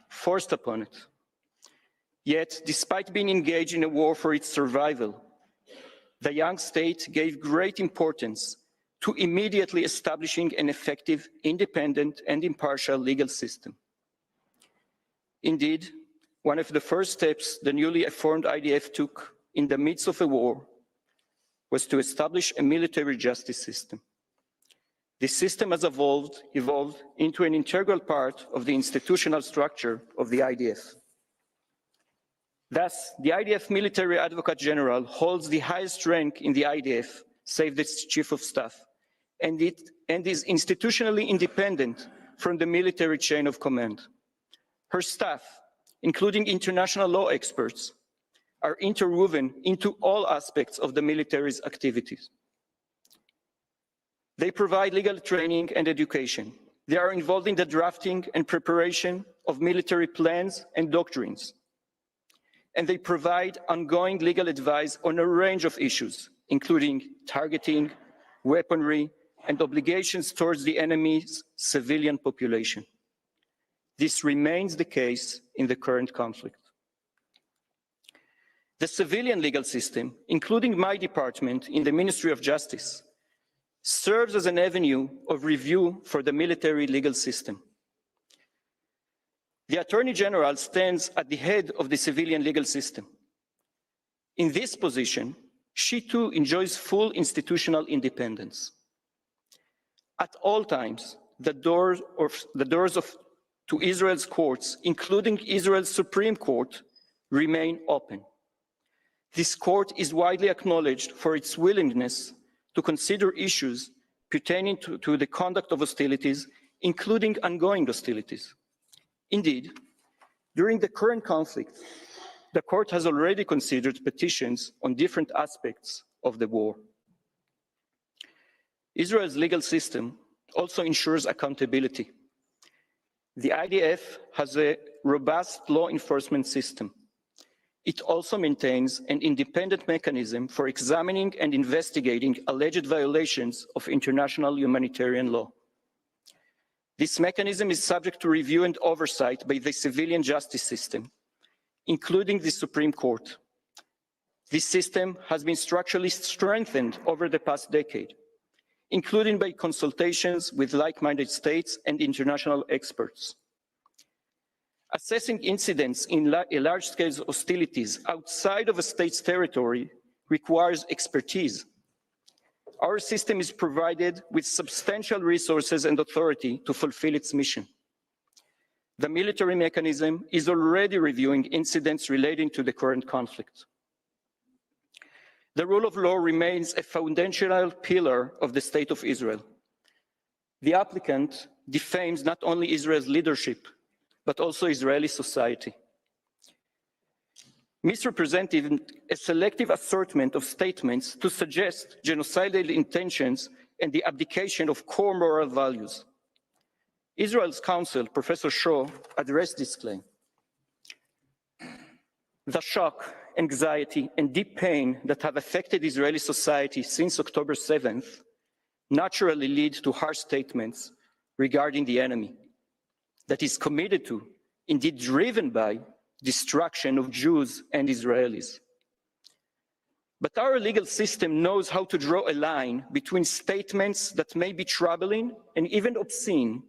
forced upon it. Yet, despite being engaged in a war for its survival, the young state gave great importance to immediately establishing an effective, independent, and impartial legal system. Indeed, one of the first steps the newly formed IDF took in the midst of a war was to establish a military justice system. This system has evolved into an integral part of the institutional structure of the IDF. Thus, the IDF Military Advocate General holds the highest rank in the IDF, save the Chief of Staff, and is institutionally independent from the military chain of command. Her staff, including international law experts, are interwoven into all aspects of the military's activities. They provide legal training and education. They are involved in the drafting and preparation of military plans and doctrines. And they provide ongoing legal advice on a range of issues, including targeting, weaponry, and obligations towards the enemy's civilian population. This remains the case in the current conflict. The civilian legal system, including my department in the Ministry of Justice, serves as an avenue of review for the military legal system. The Attorney General stands at the head of the civilian legal system. In this position, she too enjoys full institutional independence. At all times, the doors to Israel's courts, including Israel's Supreme Court, remain open. This court is widely acknowledged for its willingness to consider issues pertaining to the conduct of hostilities, including ongoing hostilities. Indeed, during the current conflict, the court has already considered petitions on different aspects of the war. Israel's legal system also ensures accountability. The IDF has a robust law enforcement system. It also maintains an independent mechanism for examining and investigating alleged violations of international humanitarian law. This mechanism is subject to review and oversight by the civilian justice system, including the Supreme Court. This system has been structurally strengthened over the past decade, including by consultations with like-minded states and international experts. Assessing incidents in large-scale hostilities outside of a state's territory requires expertise. Our system is provided with substantial resources and authority to fulfill its mission. The military mechanism is already reviewing incidents relating to the current conflict. The rule of law remains a foundational pillar of the State of Israel. The applicant defames not only Israel's leadership, but also Israeli society. Misrepresenting a selective assortment of statements to suggest genocidal intentions and the abdication of core moral values. Israel's counsel, Professor Shaw, addressed this claim. The shock, anxiety, and deep pain that have affected Israeli society since October 7th naturally lead to harsh statements regarding the enemy that is committed to, indeed driven by, destruction of Jews and Israelis. But our legal system knows how to draw a line between statements that may be troubling and even obscene,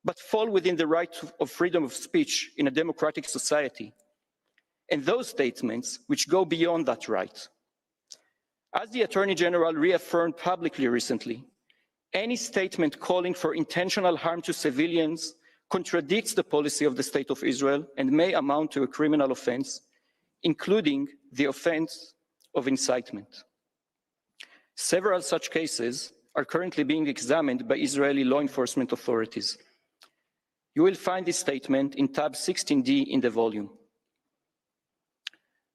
but fall within the right of freedom of speech in a democratic society, and those statements which go beyond that right. As the Attorney General reaffirmed publicly recently, any statement calling for intentional harm to civilians contradicts the policy of the State of Israel and may amount to a criminal offense, including the offense of incitement. Several such cases are currently being examined by Israeli law enforcement authorities. You will find this statement in tab 16D in the volume.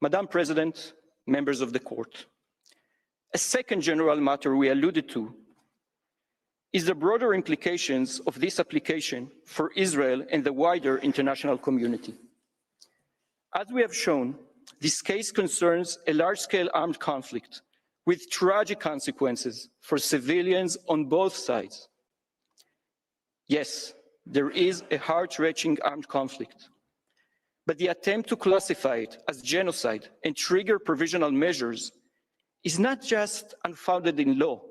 Madam President, members of the court, a second general matter we alluded to is the broader implications of this application for Israel and the wider international community. As we have shown, this case concerns a large-scale armed conflict with tragic consequences for civilians on both sides. Yes, there is a heart-wrenching armed conflict. But the attempt to classify it as genocide and trigger provisional measures is not just unfounded in law.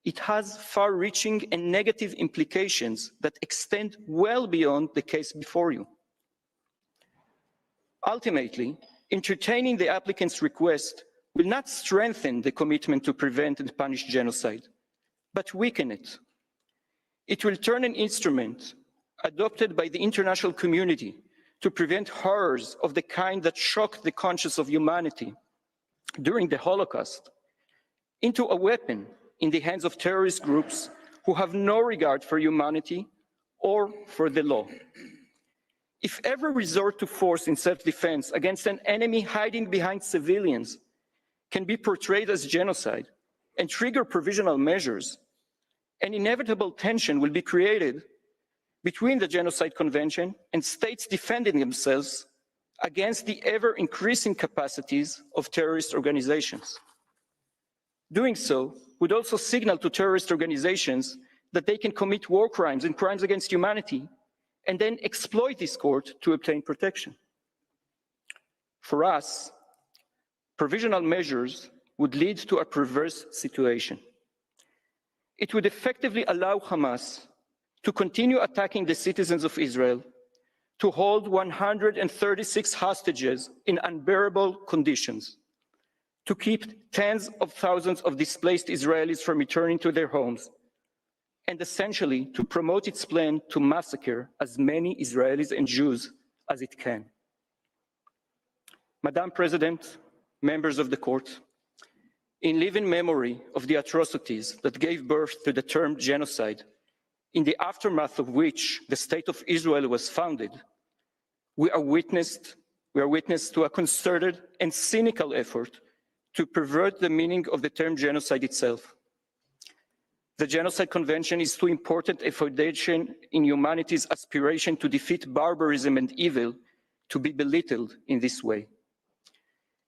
It has far-reaching and negative implications that extend well beyond the case before you. Ultimately, entertaining the applicant's request will not strengthen the commitment to prevent and punish genocide, but weaken it. It will turn an instrument adopted by the international community to prevent horrors of the kind that shocked the conscience of humanity during the Holocaust into a weapon in the hands of terrorist groups who have no regard for humanity or for the law. If every resort to force in self-defense against an enemy hiding behind civilians can be portrayed as genocide and trigger provisional measures, an inevitable tension will be created between the Genocide Convention and states defending themselves against the ever-increasing capacities of terrorist organizations. Doing so would also signal to terrorist organizations that they can commit war crimes and crimes against humanity and then exploit this court to obtain protection. For us, provisional measures would lead to a perverse situation. It would effectively allow Hamas to continue attacking the citizens of Israel, to hold 136 hostages in unbearable conditions, to keep tens of thousands of displaced Israelis from returning to their homes, and essentially to promote its plan to massacre as many Israelis and Jews as it can. Madam President, members of the court, in living memory of the atrocities that gave birth to the term genocide, in the aftermath of which the State of Israel was founded, we are witness to a concerted and cynical effort to pervert the meaning of the term genocide itself. The Genocide Convention is too important a foundation in humanity's aspiration to defeat barbarism and evil to be belittled in this way.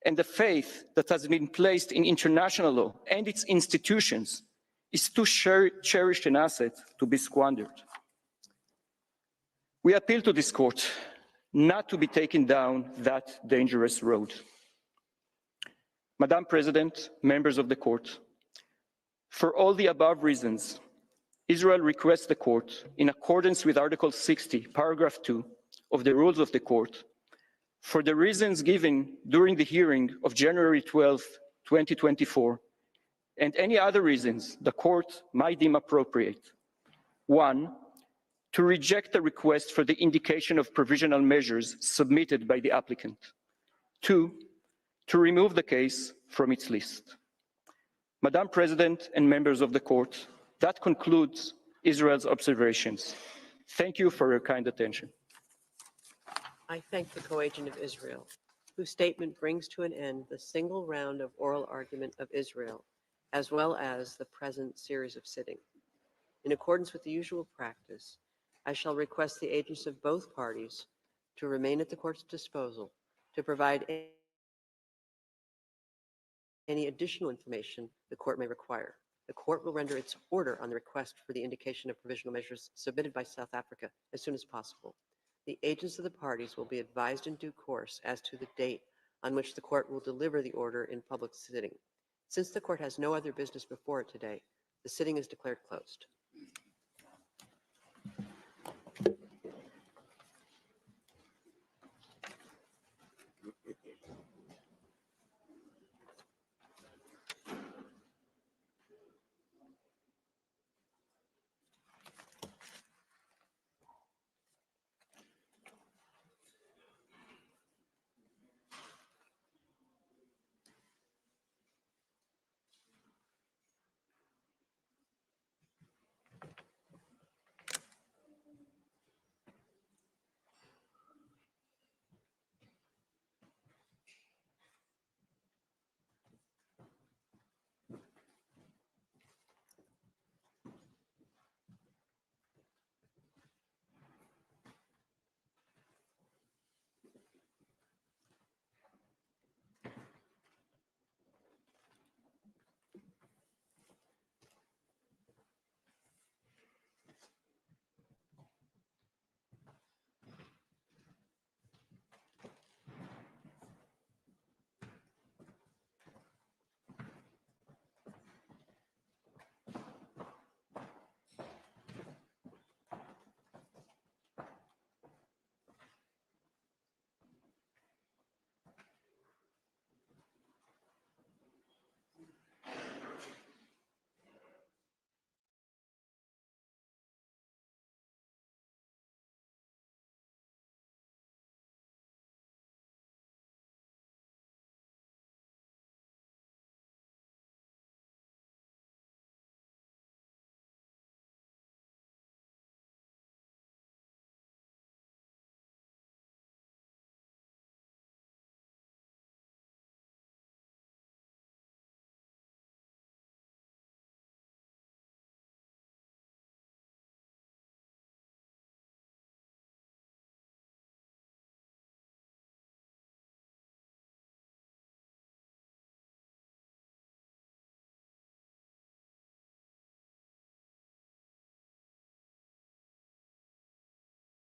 And the faith that has been placed in international law and its institutions is too cherished an asset to be squandered. We appeal to this court not to be taken down that dangerous road. Madam President, members of the court, for all the above reasons, Israel requests the court, in accordance with Article 60, paragraph 2 of the rules of the court, for the reasons given during the hearing of January 12, 2024, and any other reasons the court might deem appropriate. 1, to reject the request for the indication of provisional measures submitted by the applicant. 2, to remove the case from its list. Madam President and members of the court, that concludes Israel's observations. Thank you for your kind attention. I thank the co-agent of Israel, whose statement brings to an end the single round of oral argument of Israel, as well as the present series of sitting. In accordance with the usual practice, I shall request the agents of both parties to remain at the court's disposal to provide any additional information the court may require. The court will render its order on the request for the indication of provisional measures submitted by South Africa as soon as possible. The agents of the parties will be advised in due course as to the date on which the court will deliver the order in public sitting. Since the court has no other business before it today, the sitting is declared closed.